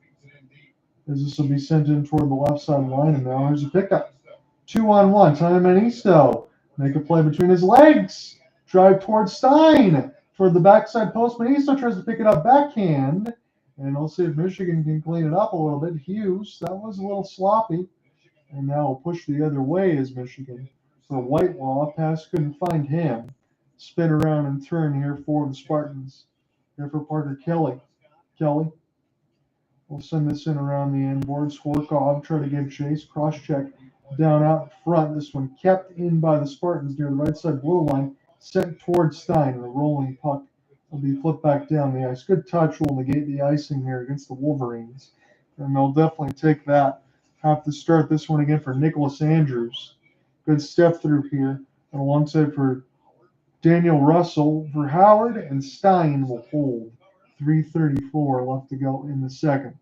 As this will be sent in toward the left side line, and now here's a pickup. 2-on-1. Time Manisto. Make a play between his legs. Drive towards Stein. Toward the backside post. Manisto tries to pick it up backhand. And we'll see if Michigan can clean it up a little bit. Hughes, that was a little sloppy. And now we'll push the other way as Michigan. For Whitelaw, pass couldn't find him. Spin around and turn here for the Spartans. Here for Parker Kelly. Kelly. We'll send this in around the end boards. Horkov try to give chase. Cross check down out front. This one kept in by the Spartans near the right side blue line. Sent towards Stein. And the rolling puck will be flipped back down the ice. Good touch will negate the icing here against the Wolverines. And they'll definitely take that. Have to start this one again for Nicklas Andrews. Good step through here. And alongside for Daniel Russell for Howard, and Stein will hold 3:34 left to go in the second.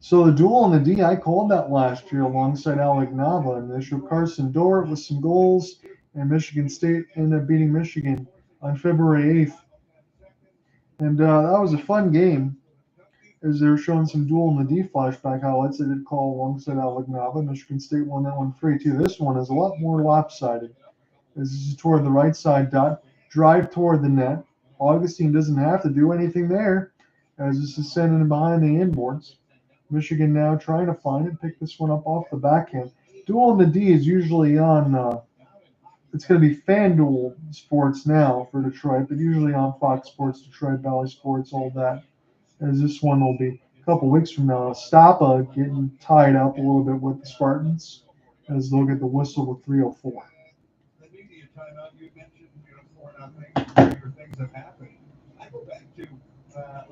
So the duel on the D, I called that last year alongside Alec Nava, and they showed Karsen Dorwart with some goals, and Michigan State ended up beating Michigan on February 8th. And that was a fun game, as they were showing some duel in the D flashback highlights. I did call alongside Alec Nava. Michigan State won that one 3-2. This one is a lot more lopsided, as this is toward the right side dot, drive toward the net. Augustine doesn't have to do anything there, as this is sending behind the inboards. Michigan now trying to find it, pick this one up off the backhand. Duel in the D is usually on, it's going to be FanDuel Sports now for Detroit, but usually on Fox Sports, Detroit, Valley Sports, all that. As this one will be a couple weeks from now. Stapa getting tied up a little bit with the Spartans, as they'll get the whistle with 3:04. The media timeout you mentioned, 4-0, bigger things have happened. I go back to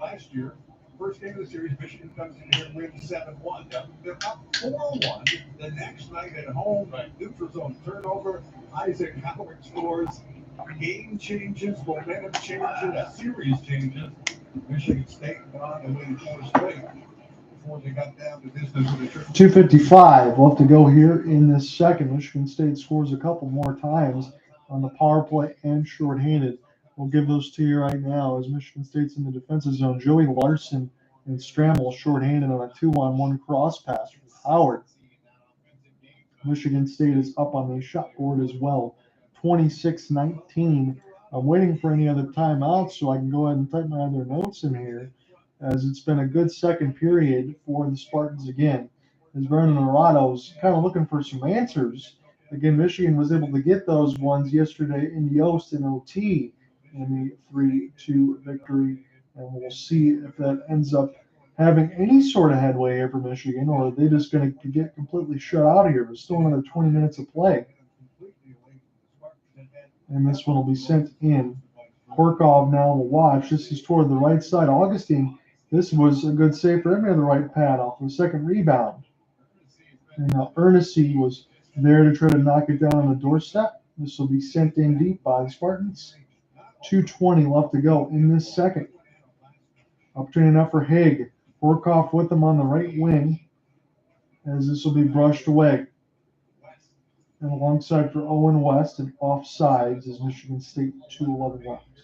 last year. First game of the series, Michigan comes in here and wins 7-1. They're up 4-1 the next night at home. Neutral zone turnover. Isaac Howard scores. Game changes, momentum changes, series changes. Michigan State went on to win 4 straight before they got down to distance with the triple. 2:55 left to go here in this second. Michigan State scores a couple more times on the power play and shorthanded. We'll give those to you right now as Michigan State's in the defensive zone. Joey Larson and Stramel shorthanded on a 2-on-1 cross pass from Howard. Michigan State is up on the shot board as well, 26-19. I'm waiting for any other timeouts so I can go ahead and type my other notes in here, as it's been a good second period for the Spartans again. As Werner Naurato was kind of looking for some answers. Again, Michigan was able to get those ones yesterday in Yost and OT in the 3-2 victory, and we'll see if that ends up having any sort of headway here for Michigan, or are they just going to get completely shut out of here? There's still another 20 minutes of play. And this one will be sent in. Horkov now will watch. This is toward the right side. Augustine, this was a good save for him on the right pad off the second rebound. And now Ernest was there to try to knock it down on the doorstep. This will be sent in deep by the Spartans. 2:20 left to go in this second. Opportunity enough for Hage. Horkov with him on the right wing, as this will be brushed away. And alongside for Owen West and offsides is Michigan State 2:11 left.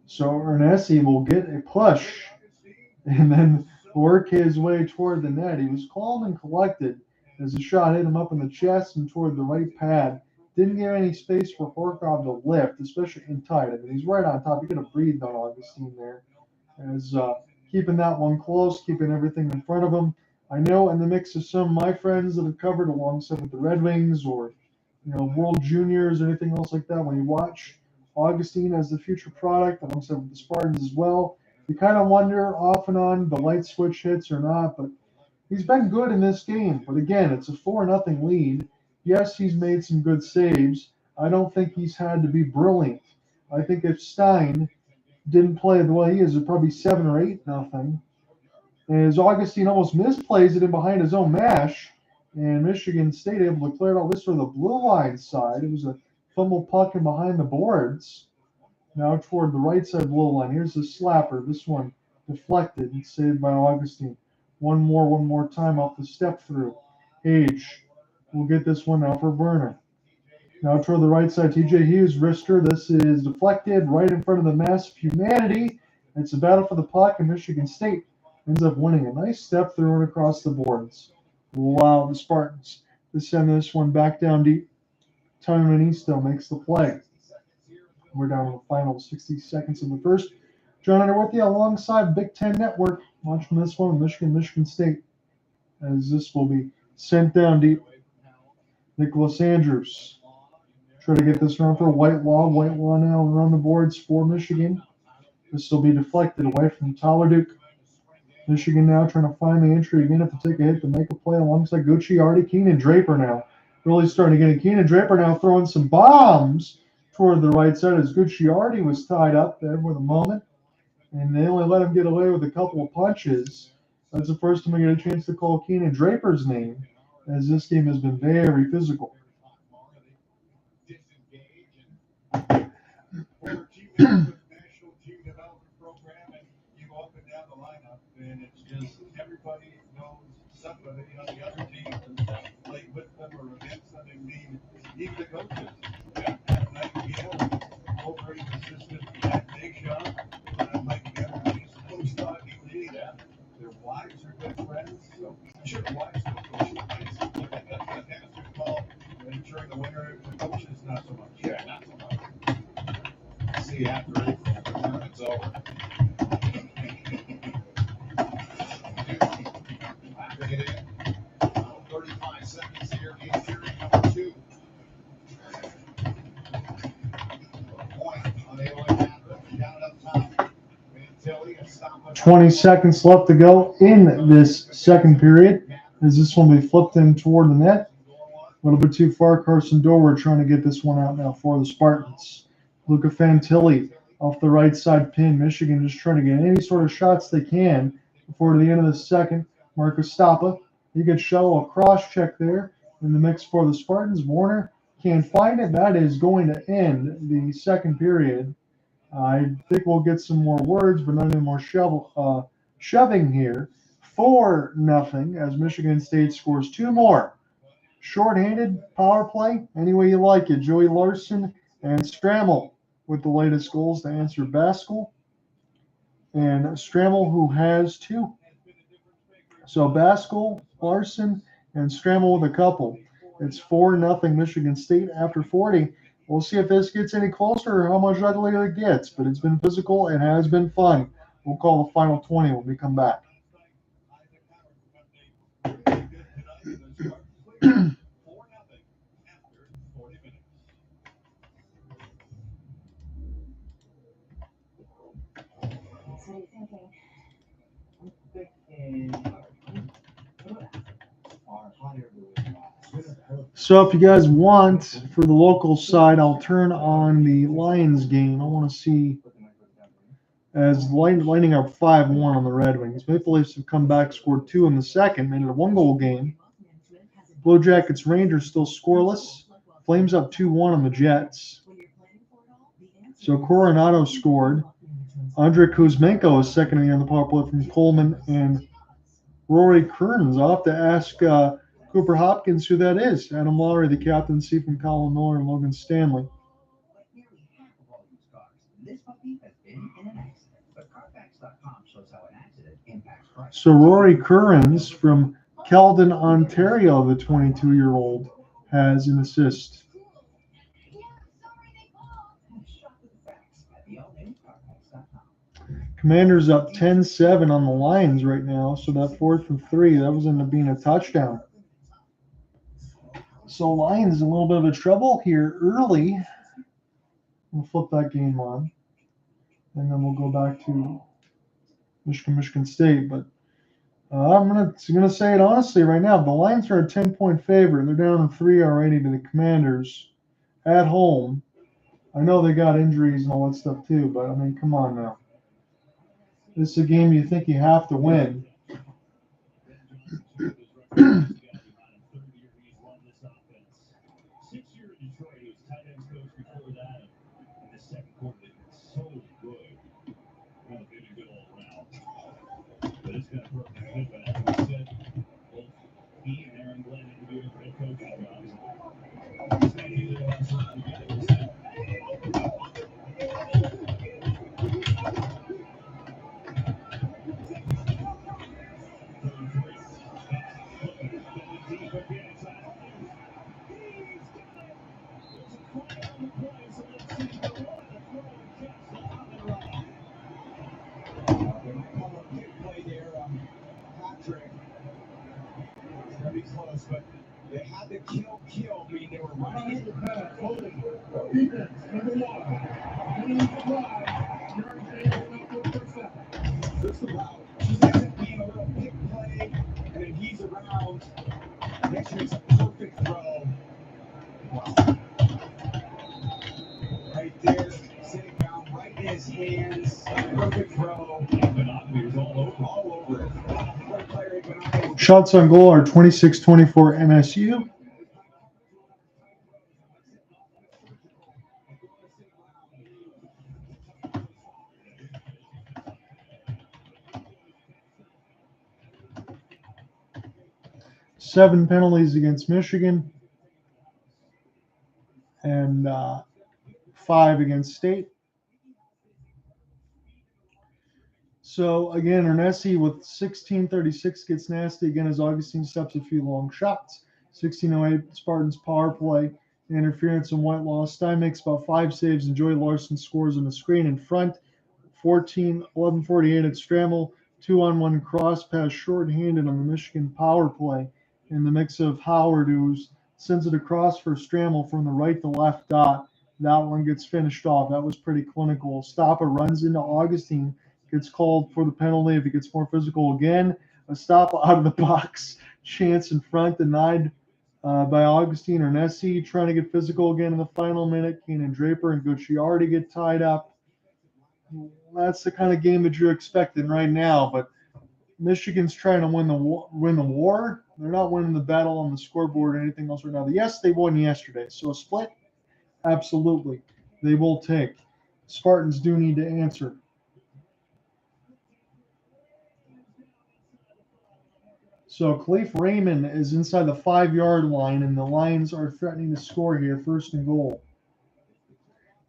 So Ernesti will get a push and then work his way toward the net. He was calm and collected as the shot hit him up in the chest and toward the right pad. Didn't give any space for Horkov to lift, especially in tight. I mean, he's right on top. He could have breathed on Augustine there. As keeping that one close, keeping everything in front of him. I know in the mix of some of my friends that have covered alongside with the Red Wings or, World Juniors or anything else like that, when you watch Augustine as the future product alongside with the Spartans as well, you kind of wonder off and on the light switch hits or not, but he's been good in this game. But again, it's a 4-0 lead. Yes, he's made some good saves. I don't think he's had to be brilliant. I think if Stein didn't play the way he is, it'd probably 7 or 8-0. As Augustine almost misplays it in behind his own mash, and Michigan State able to clear it out. This for the blue line side. It was a fumble puck in behind the boards. Now toward the right side blue line. Here's the slapper. This one deflected and saved by Augustine. One more time off the step through. Hage will get this one now for Werner. Now toward the right side, TJ Hughes, wrister. This is deflected right in front of the mass of humanity. It's a battle for the puck, and Michigan State ends up winning a nice step through and across the boards. Wow, the Spartans to send this one back down deep. Tymanisto makes the play. We're down to the final 60 seconds of the first. John Hunter with you alongside Big Ten Network. Watching this one, Michigan State, as this will be sent down deep. Nicklas Andrews try to get this run for Whitelaw. Whitelaw now around the boards for Michigan. This will be deflected away from Tyler Duke. Michigan now trying to find the entry again, have to take a hit to make a play alongside Gucciardi. Keenan Draper now really starting to get it. Keenan Draper now throwing some bombs toward the right side as Gucciardi was tied up there for the moment. And they only let him get away with a couple of punches. That's the first time I get a chance to call Keenan Draper's name, as this game has been very physical. national team development program, and you go up and down the lineup, and it's just everybody knows somebody on the other team and played with them or against them. And even the coaches. Nightingale, Wolverines assistant at Hage, Mike Garrett, he's coached hockey league. Their wives are good friends, so I'm sure the wives will coach basketball during the winter. The coaches not so much. Yeah, not so much. See after April, the tournament's over. Backing it in. 35 seconds here in period number 2. Point on the Illinois Panther, down up top. 20 seconds left to go in this second period. As this one will be flipped in toward the net. A little bit too far. Karsen Dorwart trying to get this one out now for the Spartans. Luca Fantilli off the right side pin. Michigan just trying to get any sort of shots they can before the end of the second. Marcus Stoppa. He gets shuttle a cross check there in the mix for the Spartans. Werner can't find it. That is going to end the second period. I think we'll get some more words, but not any more shoving here. 4-0 as Michigan State scores 2 more. Shorthanded power play, any way you like it. Joey Larson and Stramel with the latest goals to answer Basgall. And Stramel, who has 2. So Basgall, Larson, and Stramel with a couple. It's 4-0 Michigan State after 40. We'll see if this gets any closer or how much uglier it gets. But it's been physical and has been fun. We'll call the final 20 when we come back. So if you guys want, for the local side, I'll turn on the Lions game. I want to see, as lining up 5-1 on the Red Wings. Maple Leafs have come back, scored 2 in the second, made it a 1-goal game. Blue Jackets Rangers still scoreless. Flames up 2-1 on the Jets. So Coronado scored. Andrei Kuzmenko is second in the year on the power play from Coleman and Rory Kearns. I'll have to ask Cooper Hopkins who that is. Adam Lowry, the captaincy from Colin Miller and Logan Stanley. So Rory Kearns from Keldon, Ontario, the 22-year-old, has an assist. Commanders up 10-7 on the Lions right now, so that 4th and 3, that was ended up being a touchdown. So Lions in a little bit of a trouble here early. We'll flip that game on, and then we'll go back to Michigan State. But I'm gonna say it honestly right now. The Lions are a 10-point favorite. They're down to 3 already to the Commanders at home. I know they got injuries and all that stuff too, but I mean, come on now. This is a game you think you have to win. But they had the kill, meaning they were running into the pass. Defense, number 1. Just about. Just ends up being a little big play, and then he's around. Next makes a perfect throw. Wow. Right there, sitting down right in his hands. Perfect throw. He was all over it. Shots on goal are 26-24 MSU. 7 penalties against Michigan, and 5 against State. So again, Ernesi with 16:36 gets nasty again as Augustine steps a few long shots. 16:08 Spartans power play, interference and Whitelaw. Stein makes about 5 saves and Joey Larson scores on the screen in front. 11:48 at Stramel, 2-on-1 cross pass shorthanded on the Michigan power play in the mix of Howard, who sends it across for Stramel from the right to left dot. That one gets finished off. That was pretty clinical. Stoppa runs into Augustine, gets called for the penalty if he gets more physical again. A stop out of the box, chance in front, denied by Augustine Ernesi, trying to get physical again in the final minute. Keenan Draper and Gucciardi get tied up. That's the kind of game that you're expecting right now, but Michigan's trying to win the war. They're not winning the battle on the scoreboard or anything else right now. Yes, they won yesterday, so a split, absolutely, they will take. Spartans do need to answer. So Khalif Raymond is inside the 5-yard line, and the Lions are threatening to score here, 1st and goal.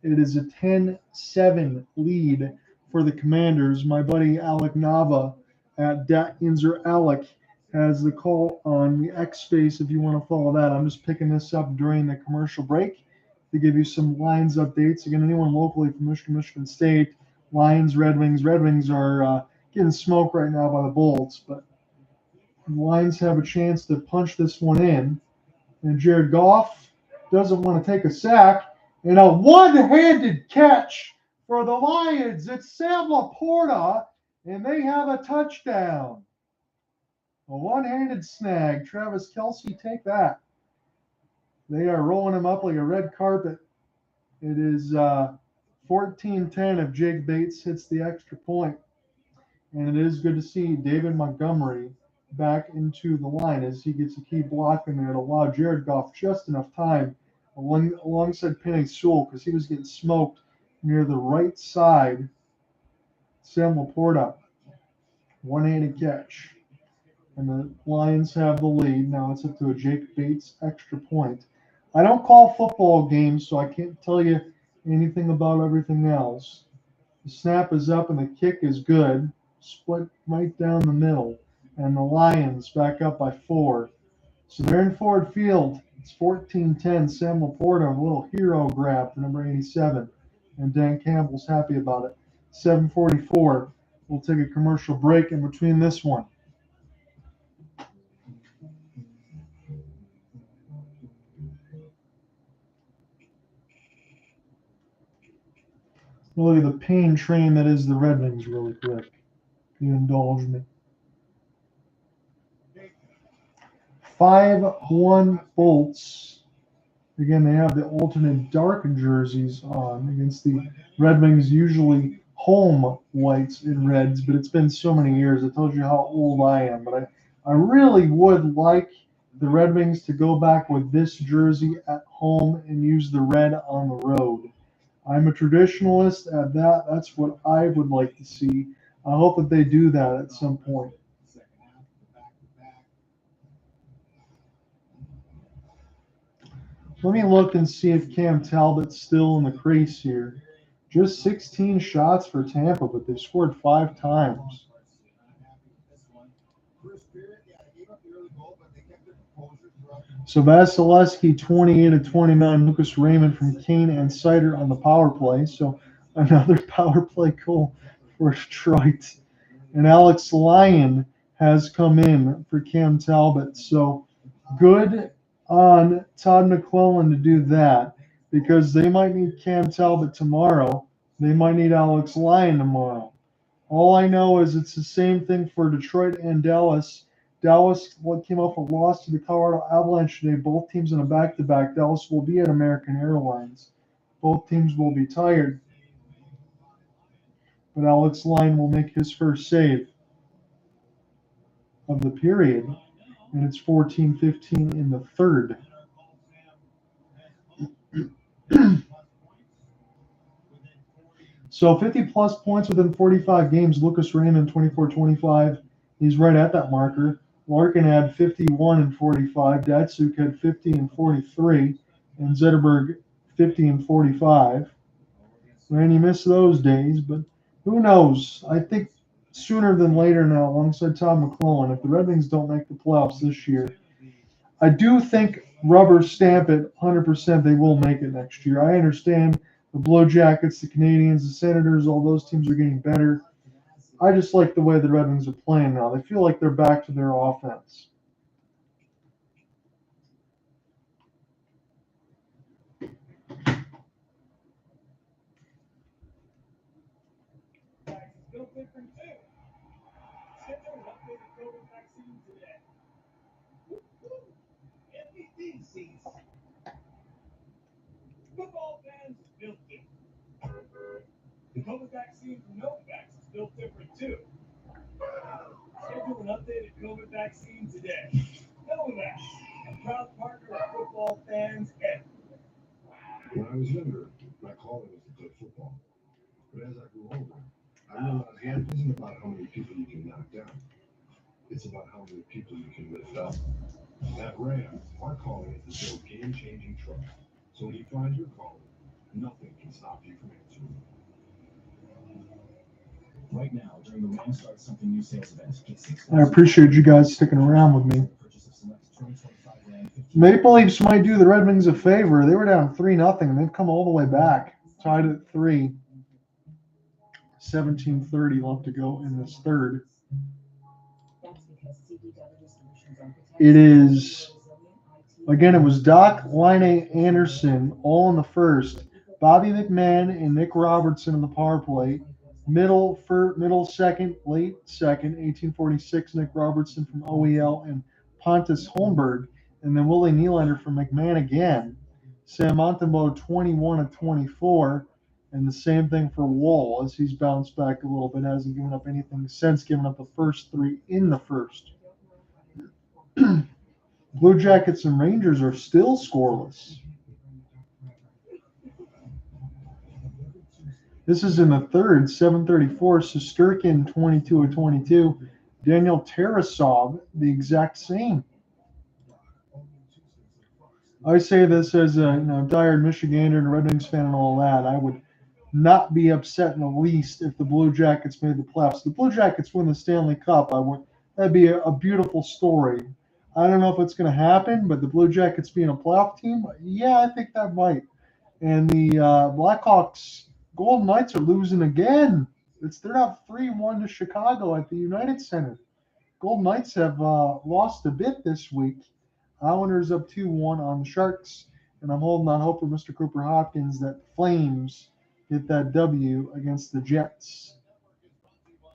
It is a 10-7 lead for the Commanders. My buddy Alec Nava at Inzer Alec has the call on the X Space if you want to follow that. I'm just picking this up during the commercial break to give you some Lions updates. Again, anyone locally from Michigan State, Lions, Red Wings. Red Wings are getting smoked right now by the Bolts, but the Lions have a chance to punch this one in. And Jared Goff doesn't want to take a sack. And a one-handed catch for the Lions. It's Sam Laporta, and they have a touchdown. A one-handed snag. Travis Kelce, take that. They are rolling him up like a red carpet. It is 14-10 if Jake Bates hits the extra point. And it is good to see David Montgomery back into the line as he gets a key block in there to allow Jared Goff just enough time alongside Penny Sewell because he was getting smoked near the right side. Sam Laporta, one-handed catch. And the Lions have the lead. Now it's up to a Jake Bates extra point. I don't call football games, so I can't tell you anything about everything else. The snap is up and the kick is good. Split right down the middle. And the Lions back up by 4. So they're in Ford Field. It's 14-10. Sam Laporta, a little hero grab for number 87. And Dan Campbell's happy about it. 7:44. We'll take a commercial break in between this one. Look at the pain train that is the Red Wings really quick. If you indulge me. 5-1 Bolts. Again, they have the alternate dark jerseys on against the Red Wings, usually home whites and reds, but it's been so many years. It tells you how old I am. But I really would like the Red Wings to go back with this jersey at home and use the red on the road. I'm a traditionalist at that. That's what I would like to see. I hope that they do that at some point. Let me look and see if Cam Talbot's still in the crease here. Just 16 shots for Tampa, but they've scored 5 times. So Vasilevsky, 28 of 29. Lucas Raymond from Kane and Sider on the power play. So another power play goal for Detroit. And Alex Lyon has come in for Cam Talbot. So good on Todd McClellan to do that because they might need Cam Talbot tomorrow. They might need Alex Lyon tomorrow. All I know is it's the same thing for Detroit and Dallas. Dallas came off a loss to the Colorado Avalanche today. Both teams in a back-to-back. Dallas will be at American Airlines. Both teams will be tired. But Alex Lyon will make his first save of the period. And it's 14-15 in the third. So 50-plus points within 45 games. Lucas Raymond, 24-25. He's right at that marker. Larkin had 51 and 45. Datsuk had 50 and 43. And Zetterberg 50 and 45. And you miss those days, but who knows? I think sooner than later now, alongside Tom McClellan, if the Red Wings don't make the playoffs this year, I do think rubber stamp it 100% they will make it next year. I understand the Blue Jackets, the Canadians, the Senators, all those teams are getting better. I just like the way the Red Wings are playing now. They feel like they're back to their offense. Still different too. Schedule updated COVID vaccine today. MVP seats. Football fans built different. The COVID vaccine from Novavax is built different too. Schedule an updated COVID vaccine today. Novavax, a proud partner of football fans everywhere. When I was younger, my calling was to play football. But as I grew older, I realized life isn't about how many people you can knock down. It's about how many people you can lift up. At Ram, our calling is to build game-changing trust. So when you find your calling, nothing can stop you from answering. Right now, during the Ram Start Something New sales event, get 6 I appreciate you guys sticking around with me. Maple Leafs might do the Red Wings a favor. They were down 3-0, and they've come all the way back. Tied at 3. 17:30 left to go in this third. It is, again, it was Doc, Laine, Anderson, all in the first. Bobby McMahon and Nick Robertson in the power play. Middle second, late second, 1846, Nick Robertson from OEL and Pontus Holmberg. And then Willie Nylander from McMahon again. Sam Montembeau 21 and 24. And the same thing for Wall as he's bounced back a little bit. Hasn't given up anything since giving up the first 3 in the first. Blue Jackets and Rangers are still scoreless. This is in the third, 7:34. Shesterkin 22 of 22. Daniel Tarasov the exact same. I say this as a diehard Michigander and Red Wings fan and all that. I would not be upset in the least if the Blue Jackets made the playoffs. If the Blue Jackets win the Stanley Cup, that'd be a beautiful story. I don't know if it's going to happen, but the Blue Jackets being a playoff team, yeah, I think that might. And the Blackhawks, Golden Knights are losing again. They're now 3-1 to Chicago at the United Center. Golden Knights have lost a bit this week. Islanders up 2-1 on the Sharks. And I'm holding on hope for Mr. Cooper Hopkins that Flames get that W against the Jets.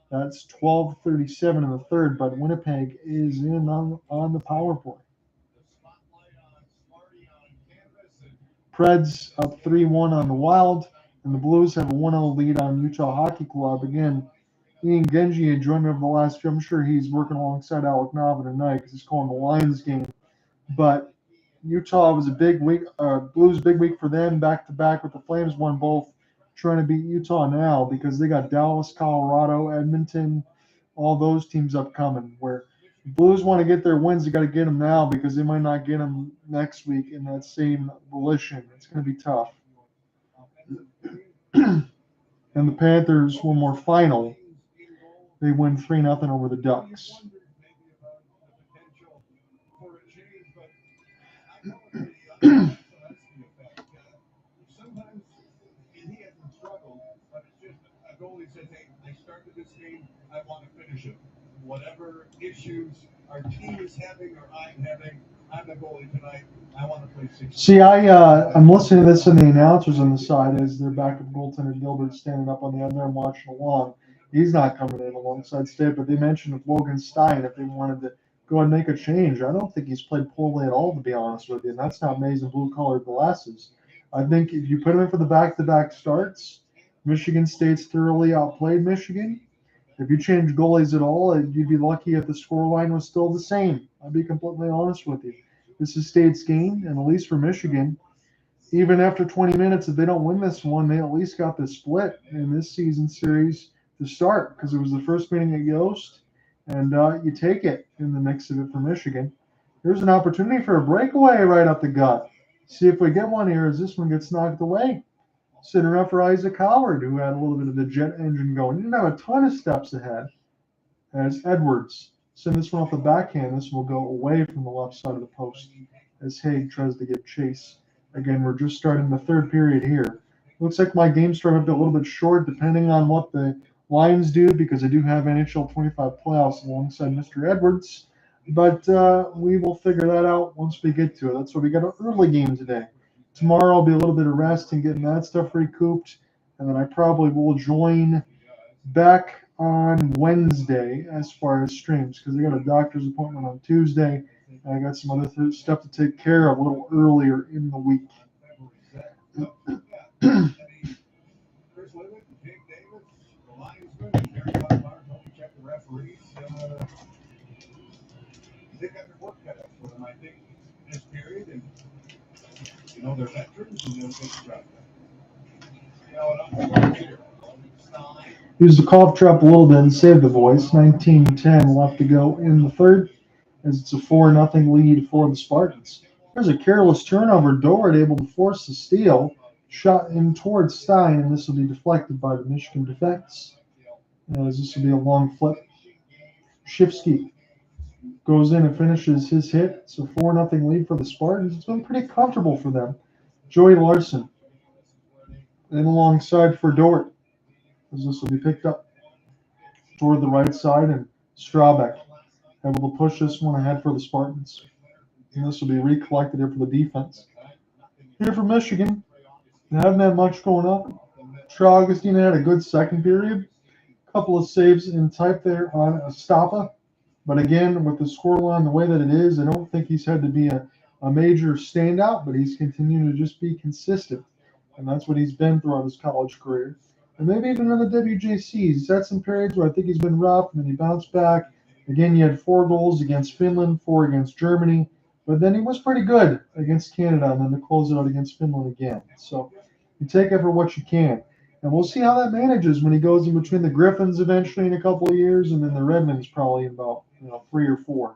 That's 12:37 in the third, but Winnipeg is in on the power play. Preds up 3-1 on the Wild, and the Blues have a 1-0 lead on Utah Hockey Club. Again, Ian Genji had joined me over the last few. I'm sure he's working alongside Alec Nava tonight because he's calling the Lions game. But Utah was a big week, Blues big week for them, back-to-back with the Flames, won both, trying to beat Utah now because they got Dallas, Colorado, Edmonton, all those teams upcoming. Where the Blues want to get their wins, they got to get them now because they might not get them next week in that same volition. It's going to be tough. And the Panthers, one more final. They win 3-0 over the Ducks. Sometimes he hasn't struggled, but it's just a goalie says, hey, I started this game, I want to finish it. Whatever issues our team is having or I'm having, I'm the goalie tonight. I want to play 6. See, I'm listening to this, and the announcers on the side as their backup goaltender Gilbert standing up on the other end watching along. He's not coming in alongside State, but they mentioned with Logan Stein if they wanted to go and make a change. I don't think he's played poorly at all, to be honest with you, and that's not amazing blue-collar glasses. I think if you put him in for the back-to-back starts, Michigan State's thoroughly outplayed Michigan. If you change goalies at all, you'd be lucky if the scoreline was still the same. I'll be completely honest with you. This is State's game, and at least for Michigan, even after 20 minutes, if they don't win this one, they at least got the split in this season series to start because it was the first meeting at Yost, And you take it in the mix of it for Michigan. Here's an opportunity for a breakaway right up the gut. See if we get one here as this one gets knocked away. Center up for Isaac Howard, who had a little bit of the jet engine going. He didn't have a ton of steps ahead. As Edwards send this one off the backhand, this will go away from the left side of the post as Hage tries to get chase. Again, we're just starting the third period here. Looks like my game started a little bit short, depending on what the Lions do, because I do have NHL 25 playoffs alongside Mr. Edwards. But we will figure that out once we get to it. That's why we got an early game today. Tomorrow will be a little bit of rest and getting that stuff recouped. And then I probably will join back on Wednesday as far as streams, because I got a doctor's appointment on Tuesday. And I got some other stuff to take care of a little earlier in the week. Chris Levitt, Jake Davis, the linesman, Jerry Butler, check the referees. They got their work cut out for them, I think, this period. And, you know, they're veterans and they'll take the job. Stein. Use the cough trap a little bit and save the voice. 19-10 left to go in the third, as it's a 4-0 lead for the Spartans. There's a careless turnover. Dorwart able to force the steal. Shot in towards Stein, and this will be deflected by the Michigan defense, as this will be a long flip. Schifsky goes in and finishes his hit. It's a 4-0 lead for the Spartans. It's been pretty comfortable for them. Joey Larson in alongside for Dorwart, as this will be picked up toward the right side, and Strabeck able to push this one ahead for the Spartans. And this will be recollected here for the defense. Here for Michigan, they haven't had much going on. Trey Augustine had a good second period. A couple of saves in type there on Estapa. But again, with the scoreline the way that it is, I don't think he's had to be a major standout, but he's continuing to just be consistent. And that's what he's been throughout his college career. And maybe even in the WJC, he's had some periods where I think he's been rough, and then he bounced back. Again, he had 4 goals against Finland, 4 against Germany. But then he was pretty good against Canada, and then to close it out against Finland again. So you take it for what you can. And we'll see how that manages when he goes in between the Griffins eventually in a couple of years, and then the Redmonds probably in about 3 or 4.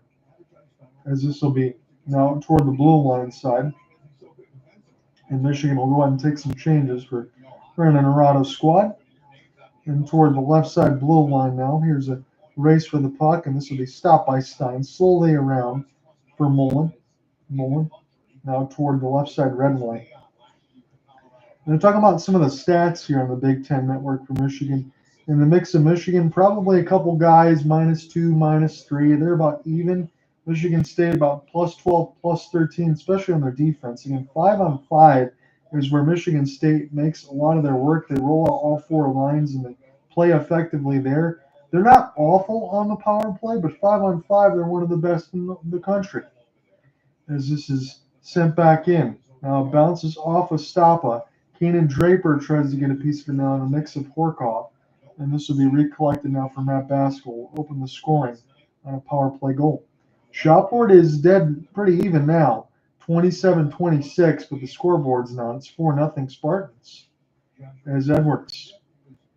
As this will be now toward the blue line side. And Michigan will go ahead and take some changes for an Naurato squad. And toward the left side blue line now, here's a race for the puck, and this will be stopped by Stein. Slowly around for Mullen. Now toward the left side red line. And they're talking about some of the stats here on the Big Ten Network for Michigan. In the mix of Michigan, probably a couple guys -2, -3. They're about even. Michigan State about +12, +13, especially on their defense. Again, 5-on-5 is where Michigan State makes a lot of their work. They roll out all 4 lines and they play effectively there. They're not awful on the power play, but 5-on-5, they're one of the best in the country. As this is sent back in. Now it bounces off of Stapa. Keenan Draper tries to get a piece of it now in a mix of Horkoff. And this will be recollected now for Matt Basgall. Open the scoring on a power play goal. Shot board is dead pretty even now. 27-26, but the scoreboard's not. It's 4-0 Spartans. As Edwards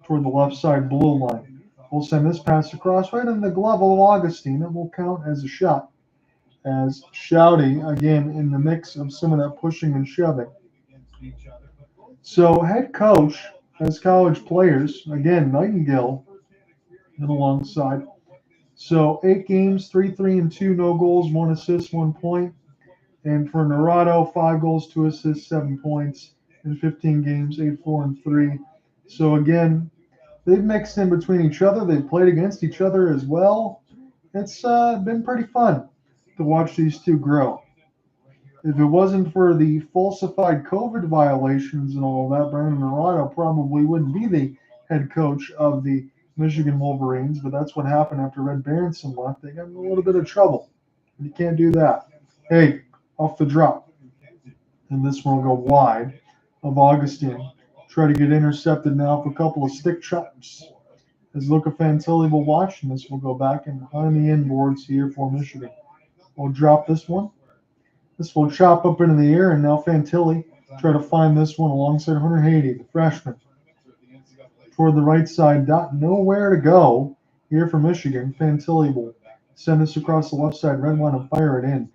toward the left side blue line. We'll send this pass across right in the glove of Augustine. It will count as a shot. As Shouty, again, in the mix of some of that pushing and shoving. So head coach has college players. Again, Nightingale and alongside. So 8 games, 3-3-2, no goals, 1 assist, 1 point. And for Naurato, 5 goals, 2 assists, 7 points in 15 games, 8-4-3. So again, they've mixed in between each other. They've played against each other as well. It's been pretty fun to watch these two grow. If it wasn't for the falsified COVID violations and all of that, Brandon Naurato probably wouldn't be the head coach of the Michigan Wolverines, but that's what happened after Red Berenson left. They got in a little bit of trouble. You can't do that. Hey, off the drop. And this one will go wide of Augustine. Try to get intercepted now for a couple of stick chops. As Luca Fantilli will watch, and this will go back and behind the inboards here for Michigan. We'll drop this one. This will chop up into the air, and now Fantilli try to find this one alongside Hunter Hage, the freshman. Toward the right side, nowhere to go. here for Michigan. Fantilli will send this across the left side, red line, and fire it in.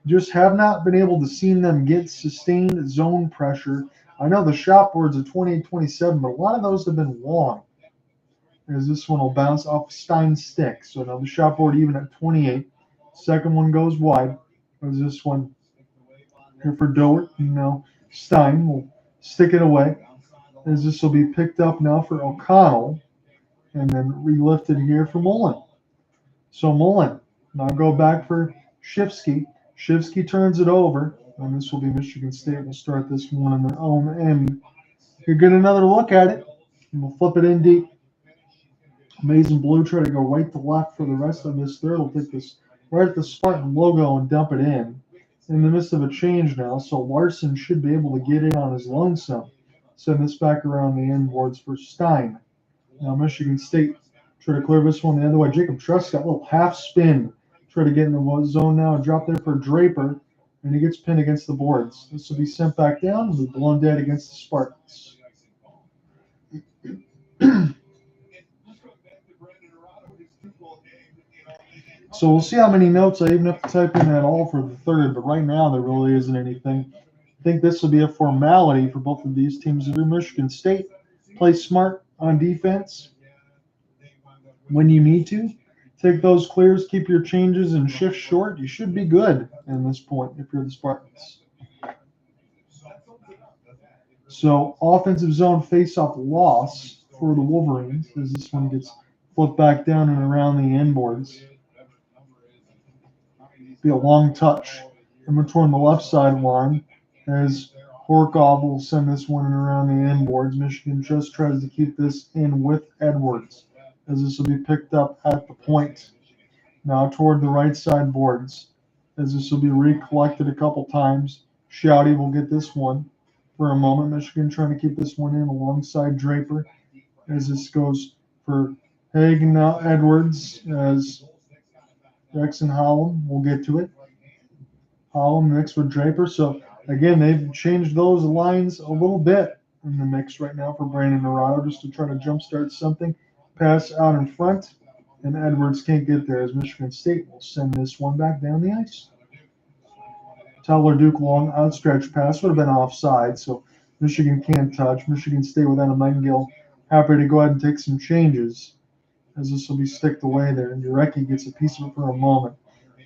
Just have not been able to see them get sustained zone pressure. I know the shot boards are 28-27, but a lot of those have been long. As this one will bounce off Stein's stick. So now the shot board even at 28. Second one goes wide. As this one here for Dorwart. Now Stein will stick it away. As this will be picked up now for O'Connell. And then relifted here for Mullen. So Mullen now go back for Schifsky. Schifsky turns it over. And this will be Michigan State. Will start this one on their own end. You get another look at it. And we'll flip it in deep. Amazing Blue try to go right to left for the rest of this third. Will take this right at the Spartan logo and dump it in the midst of a change now. So Larson should be able to get in on his lonesome. Send this back around the end boards for Stein. Now Michigan State try to clear this one the other way. Jacob Truscott, a little half spin. Try to get in the zone now and drop there for Draper. And he gets pinned against the boards. This will be sent back down and be blown dead against the Spartans. So we'll see how many notes I even have to type in at all for the third, but right now there really isn't anything. I think this will be a formality for both of these teams. If you're Michigan State, play smart on defense when you need to. Take those clears, keep your changes and shifts short. You should be good in this point if you're the Spartans. So offensive zone face-off loss for the Wolverines as this one gets flipped back down and around the end boards. Be a long touch. And toward the left side line as Horkov will send this one around the end boards. Michigan just tries to keep this in with Edwards as this will be picked up at the point. Now toward the right side boards as this will be recollected a couple times. Shouty will get this one for a moment. Michigan trying to keep this one in alongside Draper as this goes for Hage and now Edwards as Rex and Hallum will get to it. Hallum mixed with Draper. So, again, they've changed those lines a little bit in the mix right now for Brandon Naurato just to try to jumpstart something. Pass out in front, and Edwards can't get there as Michigan State will send this one back down the ice. Tyler Duke long outstretched pass would have been offside, so Michigan can't touch. Michigan State with Adam Nightingale happy to go ahead and take some changes as this will be sticked away there. And Urecki gets a piece of it for a moment.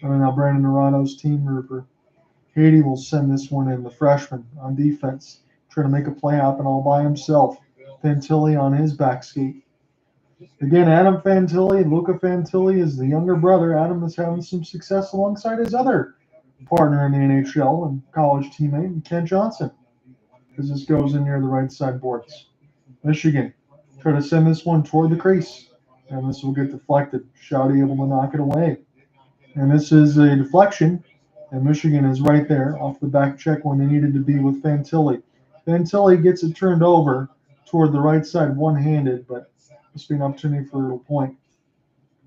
And now Brandon Naurato's team for Hage will send this one in. The freshman on defense trying to make a play happen all by himself. Fantilli on his back skate. Again, Adam Fantilli, Luca Fantilli is the younger brother. Adam is having some success alongside his other partner in the NHL and college teammate, Ken Johnson. As this goes in near the right side boards. Michigan try to send this one toward the crease. And this will get deflected. Shouty able to knock it away. And this is a deflection. And Michigan is right there off the back check when they needed to be with Fantilli. Fantilli gets it turned over toward the right side one-handed, but this will be an opportunity for a point.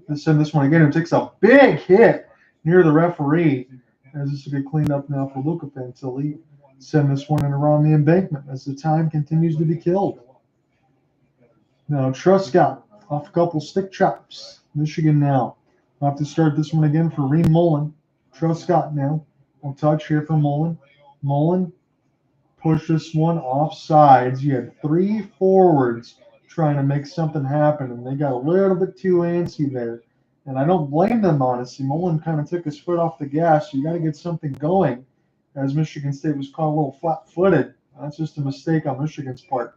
Let's send this one again. It takes a big hit near the referee. As this will get cleaned up now for Luca Fantilli. Send this one in around the embankment as the time continues to be killed. Now Truscott off a couple stick chops. Michigan now. I'll have to start this one again for Reem Mullen. Truscott now. We'll touch here for Mullen. Mullen push this one off sides. You had three forwards trying to make something happen, and they got a little bit too antsy there. And I don't blame them, honestly. Mullen kind of took his foot off the gas. So you got to get something going as Michigan State was caught a little flat-footed. That's just a mistake on Michigan's part.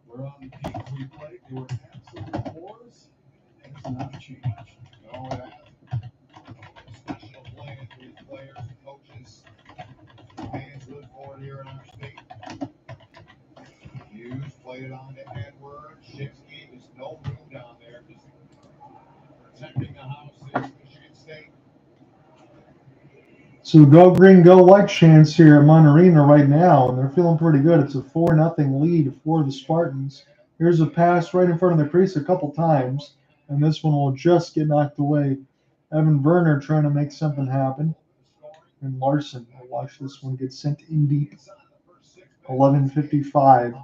We're on the peak we played. They were absolute wars, and it's not changed. No, it hasn't. Special plan for these players and coaches. Fans look forward here in our state. Hughes played it on to Edwards. Schifsky, there's no room down there. Just protecting the house is Michigan State. So go green, go white chance here at Munn Arena right now, and they're feeling pretty good. It's a 4-0 lead for the Spartans. Here's a pass right in front of the crease a couple times, and this one will just get knocked away. Evan Werner trying to make something happen. and Larson will watch this one get sent in deep. 11:55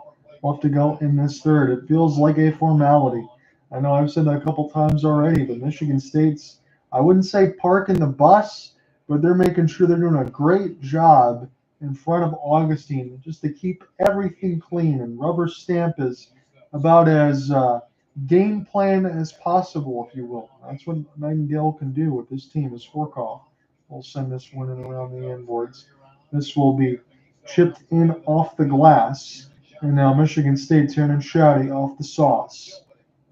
left to go in this third. It feels like a formality. I know I've said that a couple times already, but Michigan State's, I wouldn't say parking the bus, but they're making sure they're doing a great job in front of Augustine just to keep everything clean and rubber stamp is about as game plan as possible, if you will. That's what Nightingale can do with this team is fork off. We'll send this one in around the end boards. This will be chipped in off the glass. And now Michigan State turning Shouty off the sauce.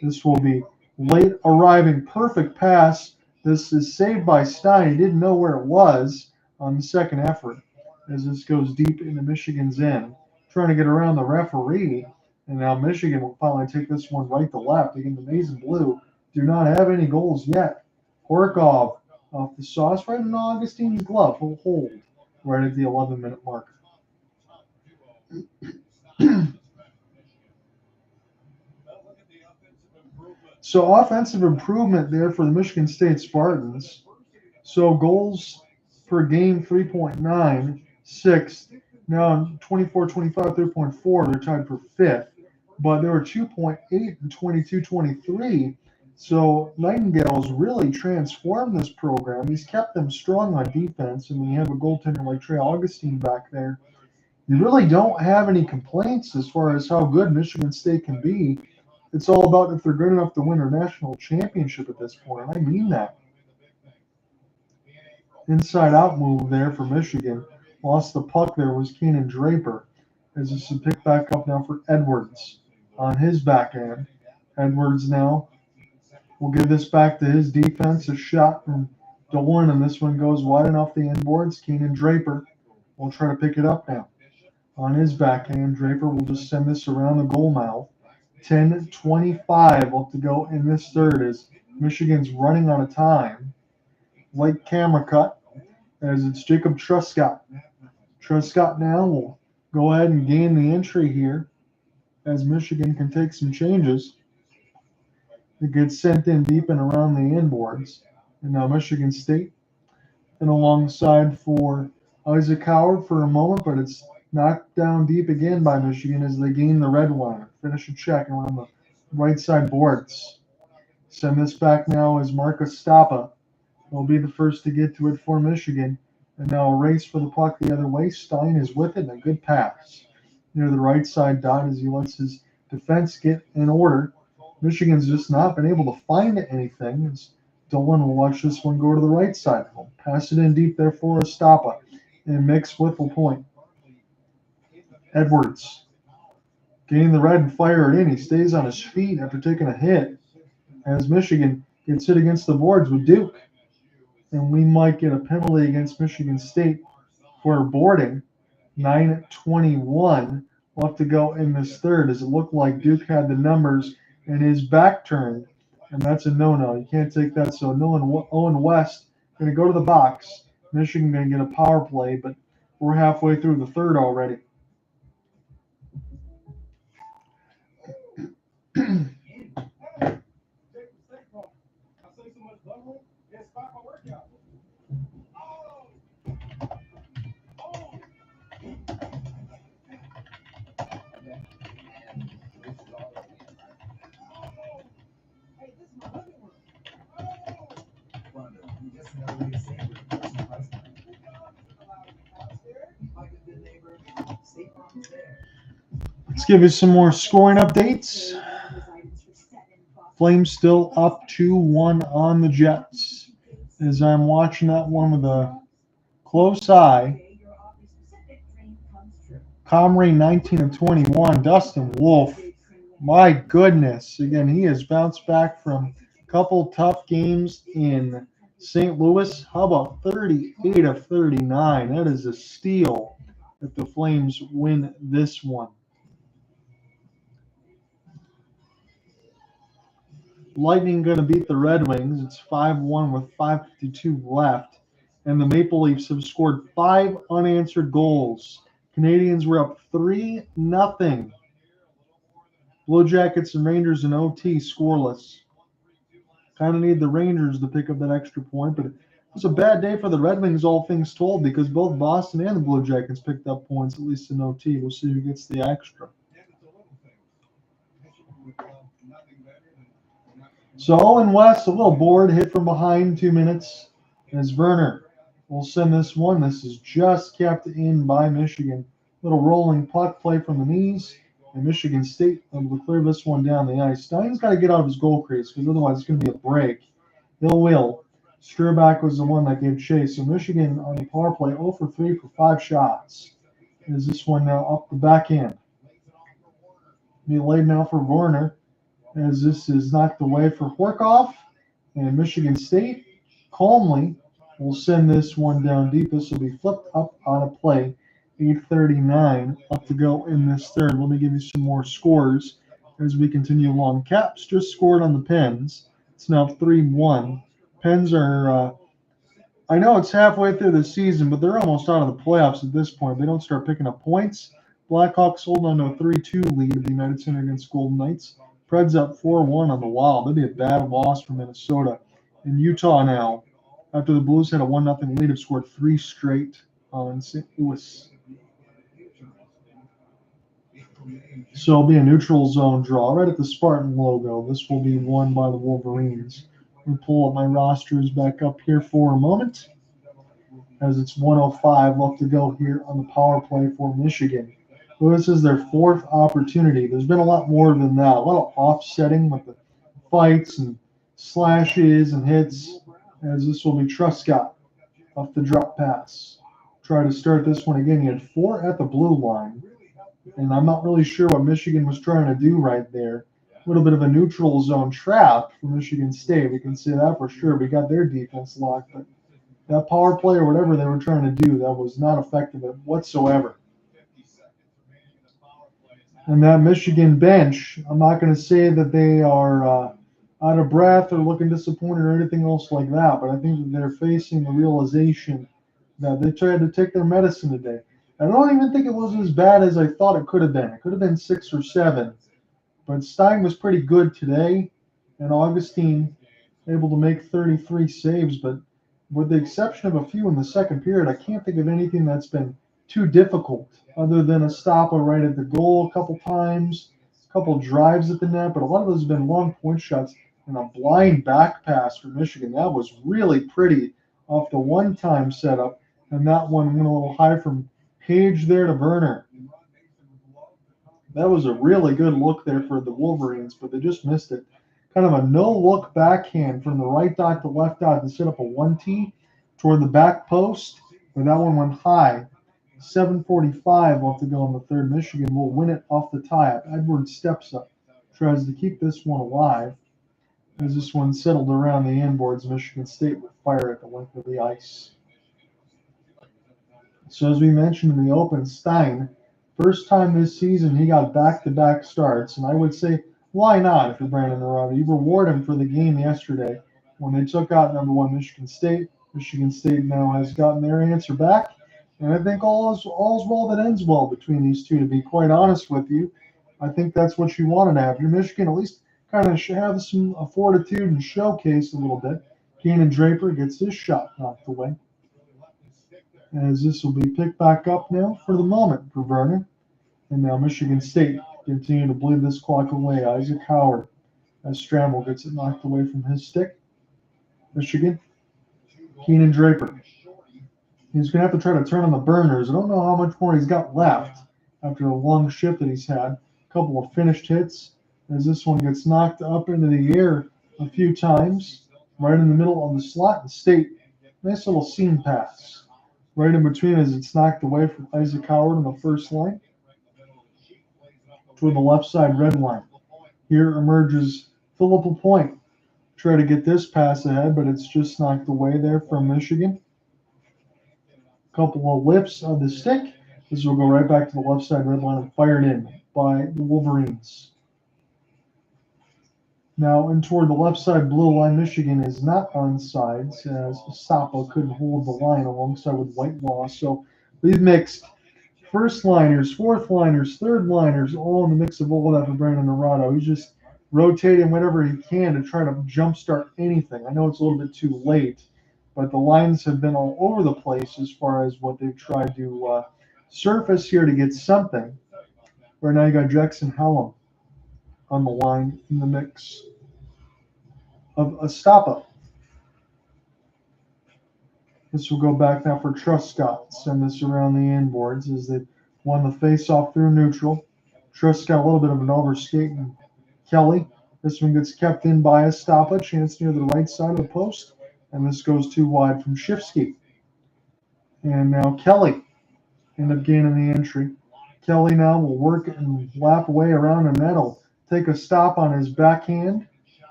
This will be late arriving perfect pass. This is saved by Stein. He didn't know where it was on the second effort as this goes deep into Michigan's end. Trying to get around the referee. And now Michigan will finally take this one right to left. Again, the Maize and Blue do not have any goals yet. Horkov off the sauce right in Augustine's glove. He'll hold right at the 11-minute mark. So offensive improvement there for the Michigan State Spartans. So goals per game, 3.9, sixth. Now 24-25, 3.4, they're tied for fifth. But they were 2.8 and 22-23. So Nightingale's really transformed this program. He's kept them strong on defense, and when you have a goaltender like Trey Augustine back there, you really don't have any complaints as far as how good Michigan State can be. It's all about if they're good enough to win a national championship at this point. And I mean that. Inside out move there for Michigan. Lost the puck there was Keenan Draper. As this is picked back up now for Edwards on his backhand. Edwards now will give this back to his defense. A shot from Dorwart, and this one goes wide enough the inboards. Keenan Draper will try to pick it up now. On his backhand, Draper will just send this around the goal mouth. 10:25 left to go in this third as Michigan's running out of time. Late camera cut as it's Jacob Truscott. Truscott now will go ahead and gain the entry here as Michigan can take some changes. It gets sent in deep and around the inboards. And now Michigan State and alongside for Isaac Howard for a moment, but it's knocked down deep again by Michigan as they gain the red line. Finish a check around the right side boards. Send this back now as Marcus Stappa will be the first to get to it for Michigan. And now a race for the puck the other way. Stein is with it and a good pass near the right side dot as he lets his defense get in order. Michigan's just not been able to find anything. As Dolan will watch this one go to the right side. He'll pass it in deep there for Stappa and mix with the point. Edwards getting the red and fire it in. He stays on his feet after taking a hit as Michigan gets hit against the boards with Duke. And we might get a penalty against Michigan State for boarding. 9:21 left to go in this third as it looked like Duke had the numbers and his back turned. And that's a no-no. You can't take that. So Owen West going to go to the box. Michigan going to get a power play, but we're halfway through the third already. Let's give you some more scoring updates. Flames still up 2-1 on the Jets. As I'm watching that one with a close eye. Comrie 19-21. Dustin Wolf. My goodness. Again, he has bounced back from a couple tough games in St. Louis. How about 38 of 39? That is a steal if the Flames win this one. Lightning going to beat the Red Wings. It's 5-1 with 5:52 left. And the Maple Leafs have scored 5 unanswered goals. Canadians were up 3-0. Blue Jackets and Rangers in OT scoreless. Kind of need the Rangers to pick up that extra point, but was a bad day for the Red Wings, all things told, because both Boston and the Blue Jackets picked up points, at least in OT. We'll see who gets the extra. So Owen West, a little board, hit from behind 2 minutes, as Werner will send this one. This is just kept in by Michigan. Little rolling puck play from the knees, and Michigan State able to clear this one down the ice. Stein's got to get out of his goal crease, because otherwise it's going to be a break. He'll will. Sturback was the one that gave chase. So Michigan on the power play 0 for 3 for 5 shots. Is this one now up the back end? Be laid now for Werner, as this is knocked away for Horkoff. And Michigan State calmly will send this one down deep. This will be flipped up on a play. 8:39 up to go in this third. Let me give you some more scores as we continue along. Caps just scored on the Pens. It's now 3-1. Pens are, I know it's halfway through the season, but they're almost out of the playoffs at this point. They don't start picking up points. Blackhawks holding on to a 3-2 lead at the United Center against Golden Knights. Preds up 4-1 on the Wild. That'd be a bad loss for Minnesota. In Utah now, after the Blues had a 1-0 lead, have scored 3 straight on St. Louis. So it'll be a neutral zone draw right at the Spartan logo. This will be won by the Wolverines. We'll pull up my rosters back up here for a moment, as it's 1:05 left to go here on the power play for Michigan. So this is their 4th opportunity. There's been a lot more than that. A lot of offsetting with the fights and slashes and hits, as this will be Truscott off the drop pass. Try to start this one again. He had 4 at the blue line. And I'm not really sure what Michigan was trying to do right there. A little bit of a neutral zone trap for Michigan State. We can say that for sure. We got their defense locked. But that power play or whatever they were trying to do, that was not effective whatsoever. And that Michigan bench, I'm not going to say that they are out of breath or looking disappointed or anything else like that. But I think that they're facing the realization that they tried to take their medicine today. I don't even think it was as bad as I thought it could have been. It could have been 6 or 7. But Stein was pretty good today, and Augustine able to make 33 saves. But with the exception of a few in the second period, I can't think of anything that's been too difficult other than a stopper right at the goal a couple times, a couple drives at the net. But a lot of those have been long point shots and a blind back pass for Michigan. That was really pretty off the one-time setup, and that one went a little high from Hage there to Werner. That was a really good look there for the Wolverines, but they just missed it. Kind of a no-look backhand from the right dot to left dot to set up a 1T toward the back post, but that one went high. 7:45 left to go in the third. Michigan will win it off the tie-up. Edwards steps up, tries to keep this one alive. As this one settled around the inboards, Michigan State with fire at the length of the ice. So as we mentioned in the open, Stein, first time this season he got back-to-back starts, and I would say, why not if you're Brandon Naurato? You reward him for the game yesterday when they took out number 1 Michigan State. Michigan State now has gotten their answer back, and I think all's well that ends well between these two, to be quite honest with you. I think that's what you wanted to have. Your Michigan at least kind of have some fortitude and showcase a little bit. Keenan Draper gets his shot knocked away, as this will be picked back up now for the moment for Werner. And now Michigan State continue to bleed this clock away. Isaac Howard, as Stramel gets it knocked away from his stick. Michigan, Keenan Draper. He's going to have to try to turn on the burners. I don't know how much more he's got left after a long shift that he's had. A couple of finished hits, as this one gets knocked up into the air a few times. Right in the middle of the slot and State. Nice little seam pass. Right in between as it's knocked away from Isaac Howard on the first line toward the left side red line. Here emerges Philip LaPointe. Try to get this pass ahead, but it's just knocked away there from Michigan. Couple of lips of the stick. This will go right back to the left side red line and fired in by the Wolverines. Now, in toward the left side blue line, Michigan is not on sides, as Sapa couldn't hold the line alongside with Whitelaw. So we've mixed first liners, fourth liners, third liners, all in the mix of all that for Brandon Naurato. He's just rotating whatever he can to try to jumpstart anything. I know it's a little bit too late, but the lines have been all over the place as far as what they've tried to surface here to get something. Right now you got Jackson Hallum on the line in the mix of Estapa. This will go back now for Truscott. Send this around the inboards as they won the face-off through neutral. Truscott a little bit of an overskate. And Kelly, this one gets kept in by Estapa. Chance near the right side of the post. And this goes too wide from Schifsky. And now Kelly end up gaining the entry. Kelly now will work and lap away around the net. He'll take a stop on his backhand.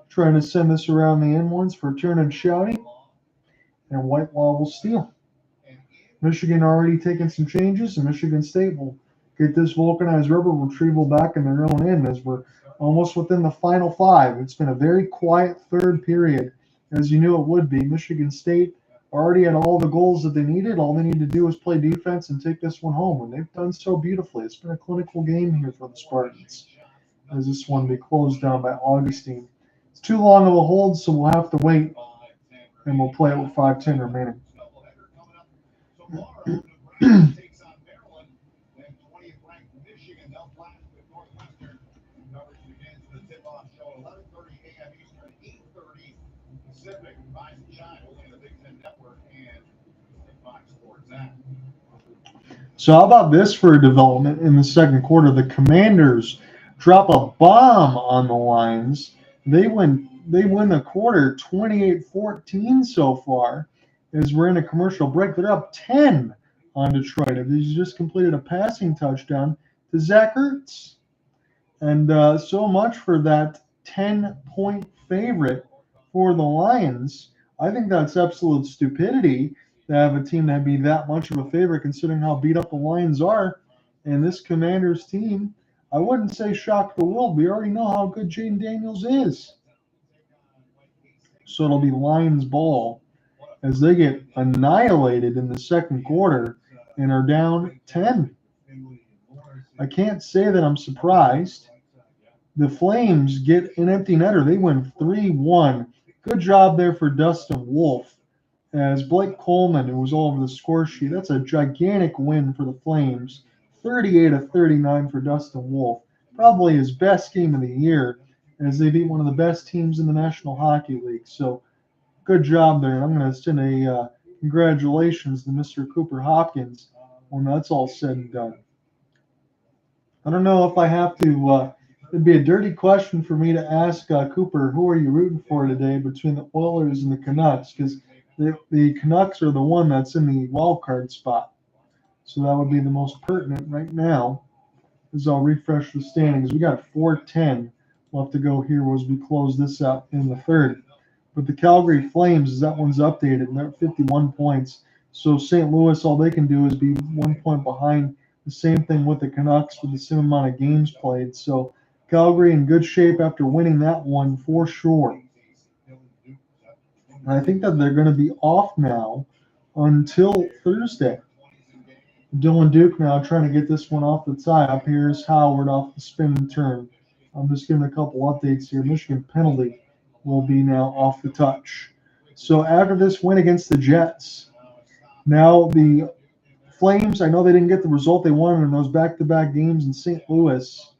Trying to send this around the inboards for Turn and Shouty. And Whitelaw will steal. Michigan already taking some changes, and Michigan State will get this vulcanized rubber retrieval back in their own end as we're almost within the final 5. It's been a very quiet third period, as you knew it would be. Michigan State already had all the goals that they needed. All they need to do is play defense and take this one home, and they've done so beautifully. It's been a clinical game here for the Spartans, as this one will be closed down by Augustine. It's too long of a hold, so we'll have to wait. And we'll play it with 5:10 remaining. So how about this for a development in the second quarter? The Commanders drop a bomb on the lines. They win the quarter 28-14 so far as we're in a commercial break. They're up 10 on Detroit. They just completed a passing touchdown to Zach Ertz. And so much for that 10-point favorite for the Lions. I think that's absolute stupidity to have a team that be that much of a favorite considering how beat up the Lions are. And this Commanders team, I wouldn't say shock the world. We already know how good Jaden Daniels is. So it'll be Lions ball as they get annihilated in the second quarter and are down 10. I can't say that I'm surprised. The Flames get an empty netter. They win 3-1. Good job there for Dustin Wolf. As Blake Coleman, who was all over the score sheet, that's a gigantic win for the Flames. 38-39 for Dustin Wolf. Probably his best game of the year, as they beat one of the best teams in the National Hockey League. So good job there. And I'm going to send a congratulations to Mr. Cooper Hopkins when that's all said and done. I don't know if I have to it'd be a dirty question for me to ask Cooper, who are you rooting for today between the Oilers and the Canucks? Because the Canucks are the one that's in the wild card spot. So that would be the most pertinent right now. As I'll refresh the standings. We got 4:10 left to go here as we close this out in the third. But the Calgary Flames, that one's updated, and they're at 51 points. So St. Louis, all they can do is be 1 point behind. The same thing with the Canucks with the same amount of games played. So Calgary in good shape after winning that one for sure. And I think that they're going to be off now until Thursday. Dylan Duke now trying to get this one off the tie. Up here's Howard off the spin and turn. I'm just giving a couple updates here. Michigan penalty will be now off the touch. So after this win against the Jets, now the Flames, I know they didn't get the result they wanted in those back-to-back games in St. Louis.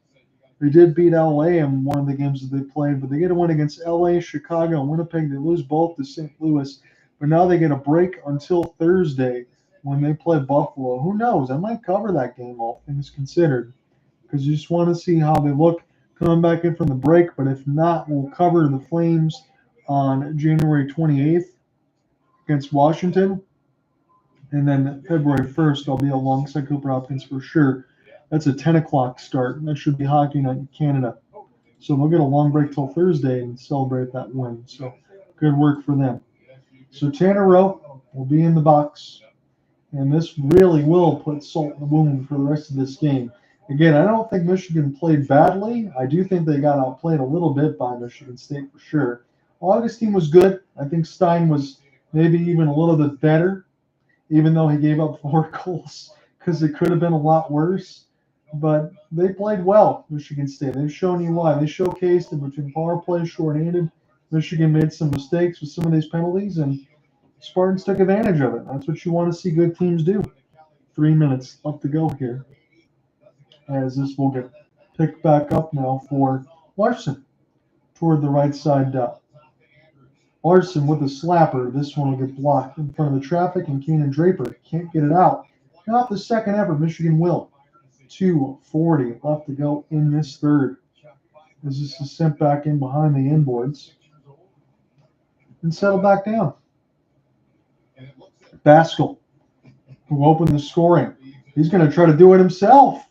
They did beat LA in one of the games that they played, but they get a win against LA, Chicago, and Winnipeg. They lose both to St. Louis, but now they get a break until Thursday when they play Buffalo. Who knows? I might cover that game, all things considered, because you just want to see how they look coming back in from the break. But if not, we'll cover the Flames on January 28th against Washington. And then February 1st, I'll be alongside Cooper Hopkins for sure. That's a 10 o'clock start. That should be hockey night in Canada. So they'll get a long break till Thursday and celebrate that win. So good work for them. So Tanner Rowe will be in the box. And this really will put salt in the wound for the rest of this game. Again, I don't think Michigan played badly. I do think they got outplayed a little bit by Michigan State for sure. Augustine was good. I think Stein was maybe even a little bit better, even though he gave up 4 goals, because it could have been a lot worse. But they played well, Michigan State. They've shown you why. They showcased it between power play, short-handed. Michigan made some mistakes with some of these penalties, and Spartans took advantage of it. That's what you want to see good teams do. 3 minutes left to go here, as this will get picked back up now for Larson toward the right side. Larson with a slapper. This one will get blocked in front of the traffic, and Keenan Draper can't get it out. Not the second effort. Michigan will. 2:40 left to go in this third. As this is sent back in behind the inboards and settle back down. Basgall, who opened the scoring. He's going to try to do it himself.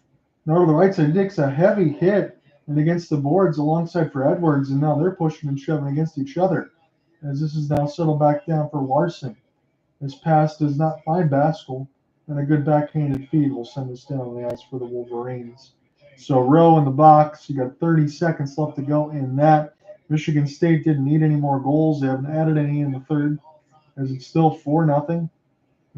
Now to the right side, takes a heavy hit and against the boards alongside for Edwards, and now they're pushing and shoving against each other. As this is now settled back down for Larson. This pass does not find Basgall, and a good backhanded feed will send us down the ice for the Wolverines. So row in the box. You got 30 seconds left to go in that. Michigan State didn't need any more goals. They haven't added any in the third, as it's still 4-0.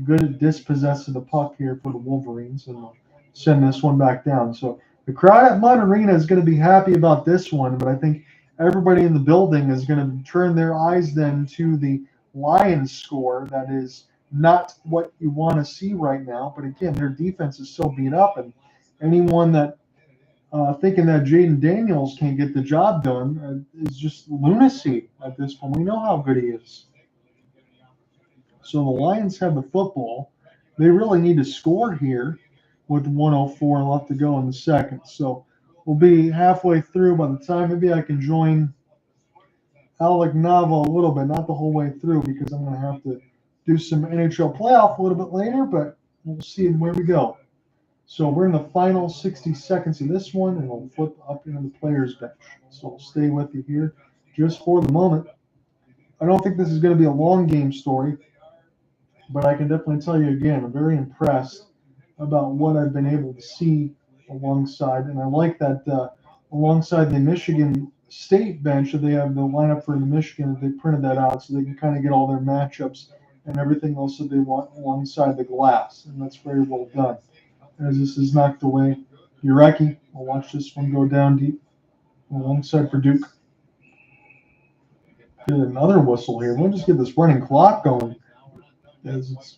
Good at dispossessing the puck here for the Wolverines, and they'll send this one back down. So the crowd at Munn Arena is going to be happy about this one, but I think everybody in the building is going to turn their eyes then to the Lions score. That is not what you want to see right now. But again, their defense is so beat up, and anyone that thinking that Jaden Daniels can't get the job done is just lunacy at this point. We know how good he is. So the Lions have the football. They really need to score here with 1:04 left to go in the second. So we'll be halfway through by the time. Maybe I can join Alec Nava a little bit, not the whole way through, because I'm going to have to do some NHL playoff a little bit later, but we'll see where we go. So we're in the final 60 seconds of this one, and we'll flip up into the players' bench. So I'll stay with you here just for the moment. I don't think this is going to be a long game story, but I can definitely tell you again, I'm very impressed about what I've been able to see alongside. And I like that alongside the Michigan State bench, that they have the lineup for the Michigan, they printed that out so they can kind of get all their matchups and everything else that they want alongside the glass. And that's very well done. As this is knocked away, Ureki will watch this one go down deep alongside for Duke. Get another whistle here. We'll just get this running clock going, as it's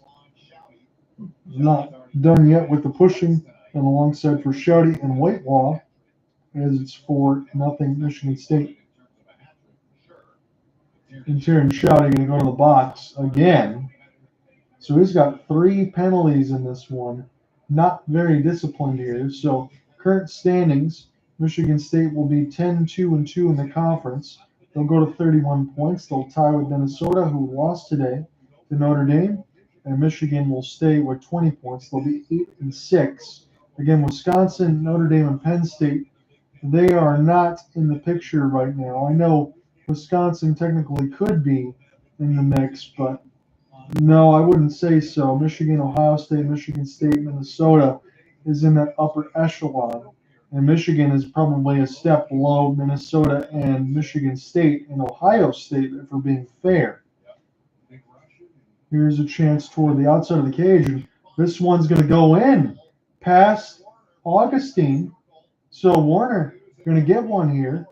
not done yet with the pushing, and alongside for Shouty and Whitelaw, as it's 4-0 Michigan State. And Taryn Shouty going to go to the box again. So he's got 3 penalties in this one. Not very disciplined here. So current standings, Michigan State will be 10-2-2 in the conference. They'll go to 31 points. They'll tie with Minnesota, who lost today to Notre Dame. And Michigan will stay with 20 points. They'll be 8-6. Again, Wisconsin, Notre Dame, and Penn State, they are not in the picture right now. I know Wisconsin technically could be in the mix, but no, I wouldn't say so. Michigan, Ohio State, Michigan State, Minnesota is in that upper echelon. And Michigan is probably a step below Minnesota and Michigan State and Ohio State, if we're being fair. Here's a chance toward the outside of the cage, and this one's going to go in past Augustine. So Werner going to get one here,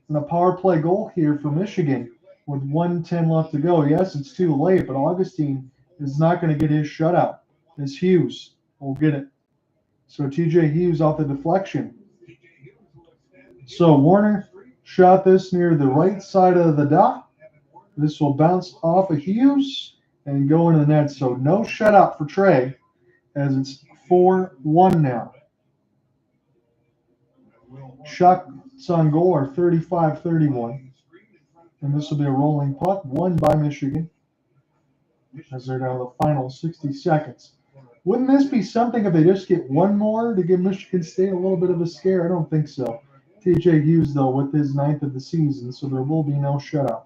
and a power play goal here for Michigan with 1:10 left to go. Yes, it's too late, but Augustine is not going to get his shutout, as Hughes will get it. So TJ Hughes off the deflection. So Werner shot this near the right side of the dot. This will bounce off of Hughes and go into the net. So no shutout for Trey, as it's 4-1 now. Shots on goal are 35-31. And this will be a rolling puck, won by Michigan, as they're down to the final 60 seconds. Wouldn't this be something if they just get one more to give Michigan State a little bit of a scare? I don't think so. TJ Hughes, though, with his 9th of the season, so there will be no shutout.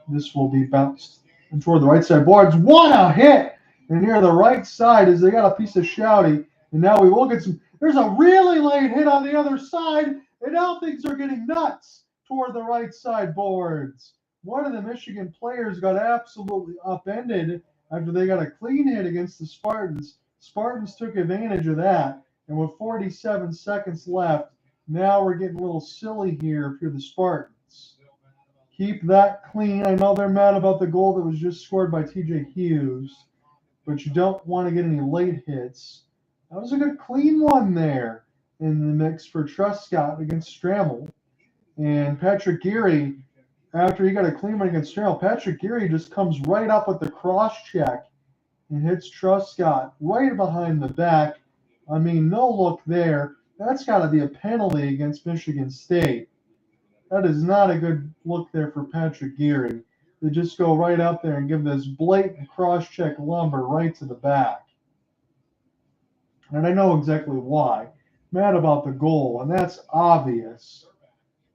This will be bounced. And toward the right side boards, what a hit! And near the right side is they got a piece of Shouty, and now we will get some. There's a really late hit on the other side, and now things are getting nuts toward the right side boards. One of the Michigan players got absolutely upended after they got a clean hit against the Spartans. Spartans took advantage of that, and with 47 seconds left, now we're getting a little silly here if you're the Spartans. keep that clean. I know they're mad about the goal that was just scored by TJ Hughes, but you don't want to get any late hits. That was a good clean one there in the mix for Truscott against Stramel. And Patrick Geary, after he got a clean one against Stramel, Patrick Geary just comes right up with the cross check and hits Truscott right behind the back. I mean, no look there. That's got to be a penalty against Michigan State. That is not a good look there for Patrick Geary. They just go right up there and give this blatant cross-check lumber right to the back. And I know exactly why. Mad about the goal, and that's obvious.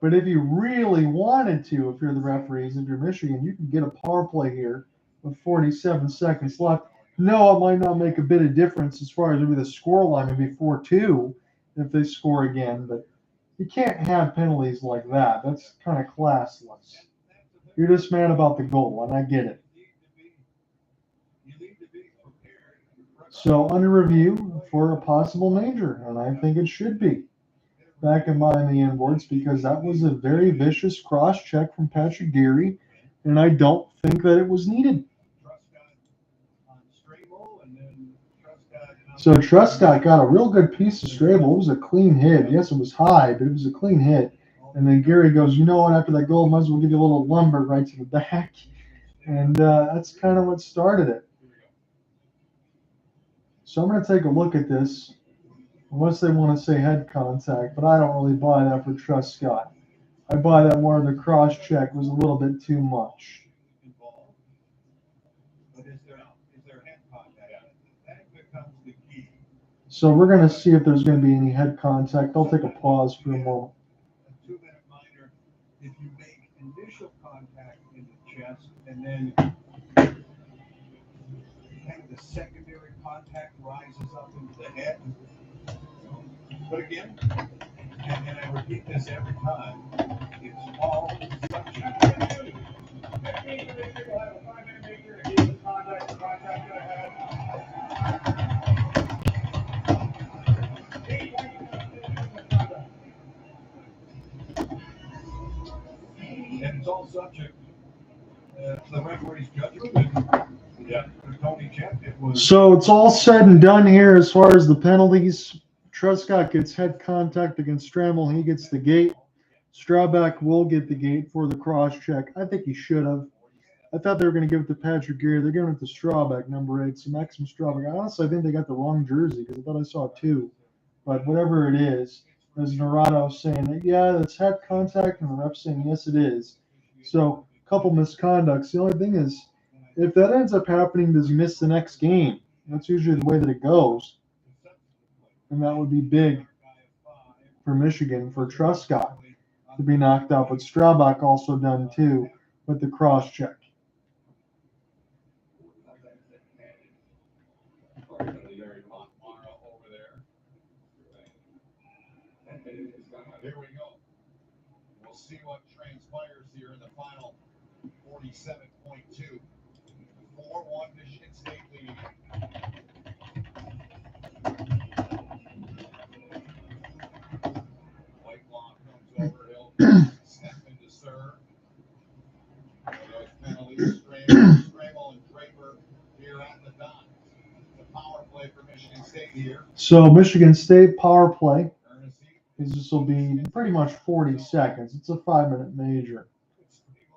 But if you really wanted to, if you're the referees, if you're Michigan, you can get a power play here with 47 seconds left. No, it might not make a bit of difference as far as maybe the score line, maybe 4-2 if they score again, but you can't have penalties like that. That's kind of classless. You're just mad about the goal, and I get it. So under review for a possible major, and I think it should be back in behind the inboards because that was a very vicious cross check from Patrick Geary, and I don't think that it was needed. So Truscott got a real good piece of Stramel. It was a clean hit. Yes, it was high, but it was a clean hit. And then Geary goes, you know what, after that goal, might as well give you a little lumber right to the back. And that's kind of what started it. So I'm going to take a look at this, unless they want to say head contact, but I don't really buy that for Truscott. I buy that more the cross check was a little bit too much. So we're going to see if there's going to be any head contact. I'll take a pause for a moment. A 2-minute minor, if you make initial contact in the chest and then kind of the secondary contact rises up into the head. But again, and I repeat this every time, it's all subject. That means that they will have a 5-minute major to give the contact to the head. And it's all subject to the referee's judgment. Yeah, Tony checked it was. So it's all said and done here as far as the penalties. Truscott gets head contact against Stramel. He gets the gate. Strawback will get the gate for the cross check. I think he should have. I thought they were going to give it to Patrick Geary. They're giving it to Strawback, number 8. So Maxim Strawback. Honestly, I think they got the wrong jersey because I thought I saw 2. But whatever it is, there's Naurato saying that, yeah, that's head contact, and the ref saying, yes, it is. So a couple misconducts. The only thing is, if that ends up happening, does he miss the next game? That's usually the way that it goes. And that would be big for Michigan, for Truscott to be knocked out. But Strawback also done too with the cross check. Here we go. We'll see what transpires here in the final 47.2. 4-1 Michigan State lead. Whitelaw comes over. He'll step in to serve. Those penalties, Stramel and Draper here at the dot. The power play for Michigan State here. So Michigan State power play. This will be pretty much 40 seconds. It's a 5-minute major.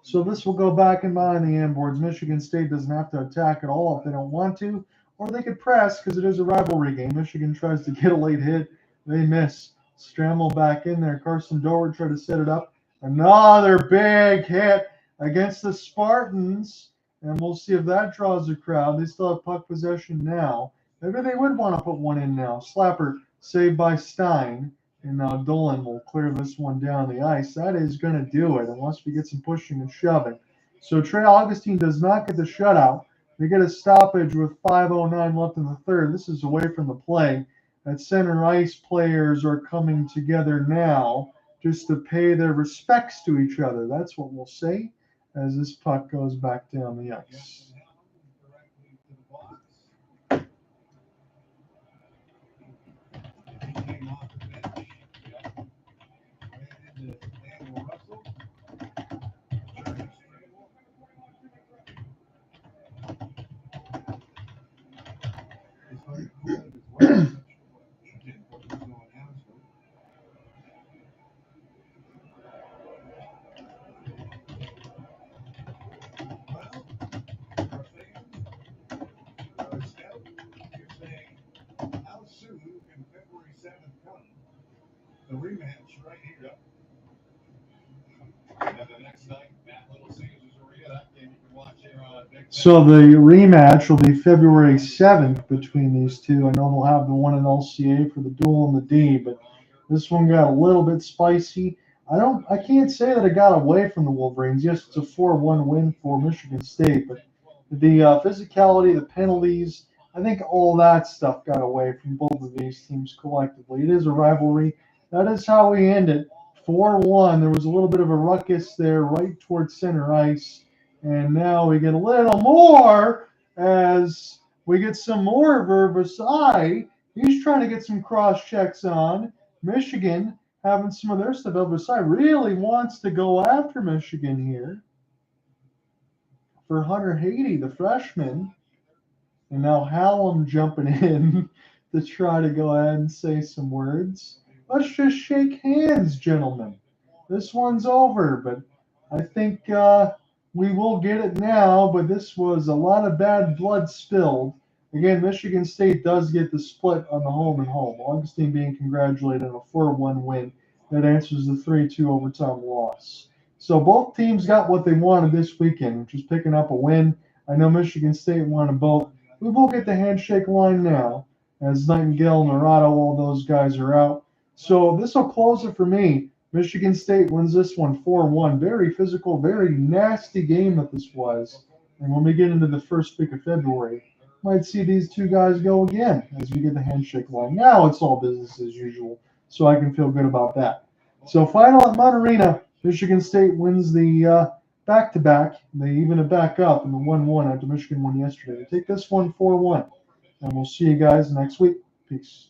So this will go back and behind the inboards. Michigan State doesn't have to attack at all if they don't want to, or they could press because it is a rivalry game. Michigan tries to get a late hit. They miss. Stramel back in there. Karsen Dorwart tried to set it up. Another big hit against the Spartans, and we'll see if that draws a crowd. They still have puck possession now. Maybe they would want to put one in now. Slapper saved by Stein. And now Dolan will clear this one down the ice. That is going to do it unless we get some pushing and shoving. So Trey Augustine does not get the shutout. They get a stoppage with 5:09 left in the third. This is away from the play. That center ice players are coming together now just to pay their respects to each other. That's what we'll say as this puck goes back down the ice. the rematch right here. And the next night at Little Caesars Arena, that game you can watch here on Big. So the rematch will be February 7th between these two. I know they'll have the one in LCA for the dual and the D, but this one got a little bit spicy. I can't say that it got away from the Wolverines. Yes, it's a 4-1 win for Michigan State, but the physicality, the penalties, I think all that stuff got away from both of these teams collectively. It is a rivalry. That is how we end it. 4-1. There was a little bit of a ruckus there right towards center ice. And now we get a little more as we get some more of Versailles. He's trying to get some cross checks on. Michigan having some of their stuff. Versailles really wants to go after Michigan here. For Hunter Hage, the freshman. And now Hallum jumping in to try to go ahead and say some words. Let's just shake hands, gentlemen. This one's over, but I think we will get it now, but this was a lot of bad blood spilled. Again, Michigan State does get the split on the home and home. Augustine being congratulated on a 4-1 win. That answers the 3-2 overtime loss. So both teams got what they wanted this weekend, which is picking up a win. I know Michigan State wanted both. We will get the handshake line now, as Nightingale, Naurato, all those guys are out. So this will close it for me. Michigan State wins this one 4-1. Very physical, very nasty game that this was. And when we get into the first week of February, might see these two guys go again as we get the handshake line. Now it's all business as usual, so I can feel good about that. So final at Munn Arena, Michigan State wins the back-to-back. They even it back up in the 1-1 after Michigan won yesterday. They take this one 4-1. And we'll see you guys next week. Peace.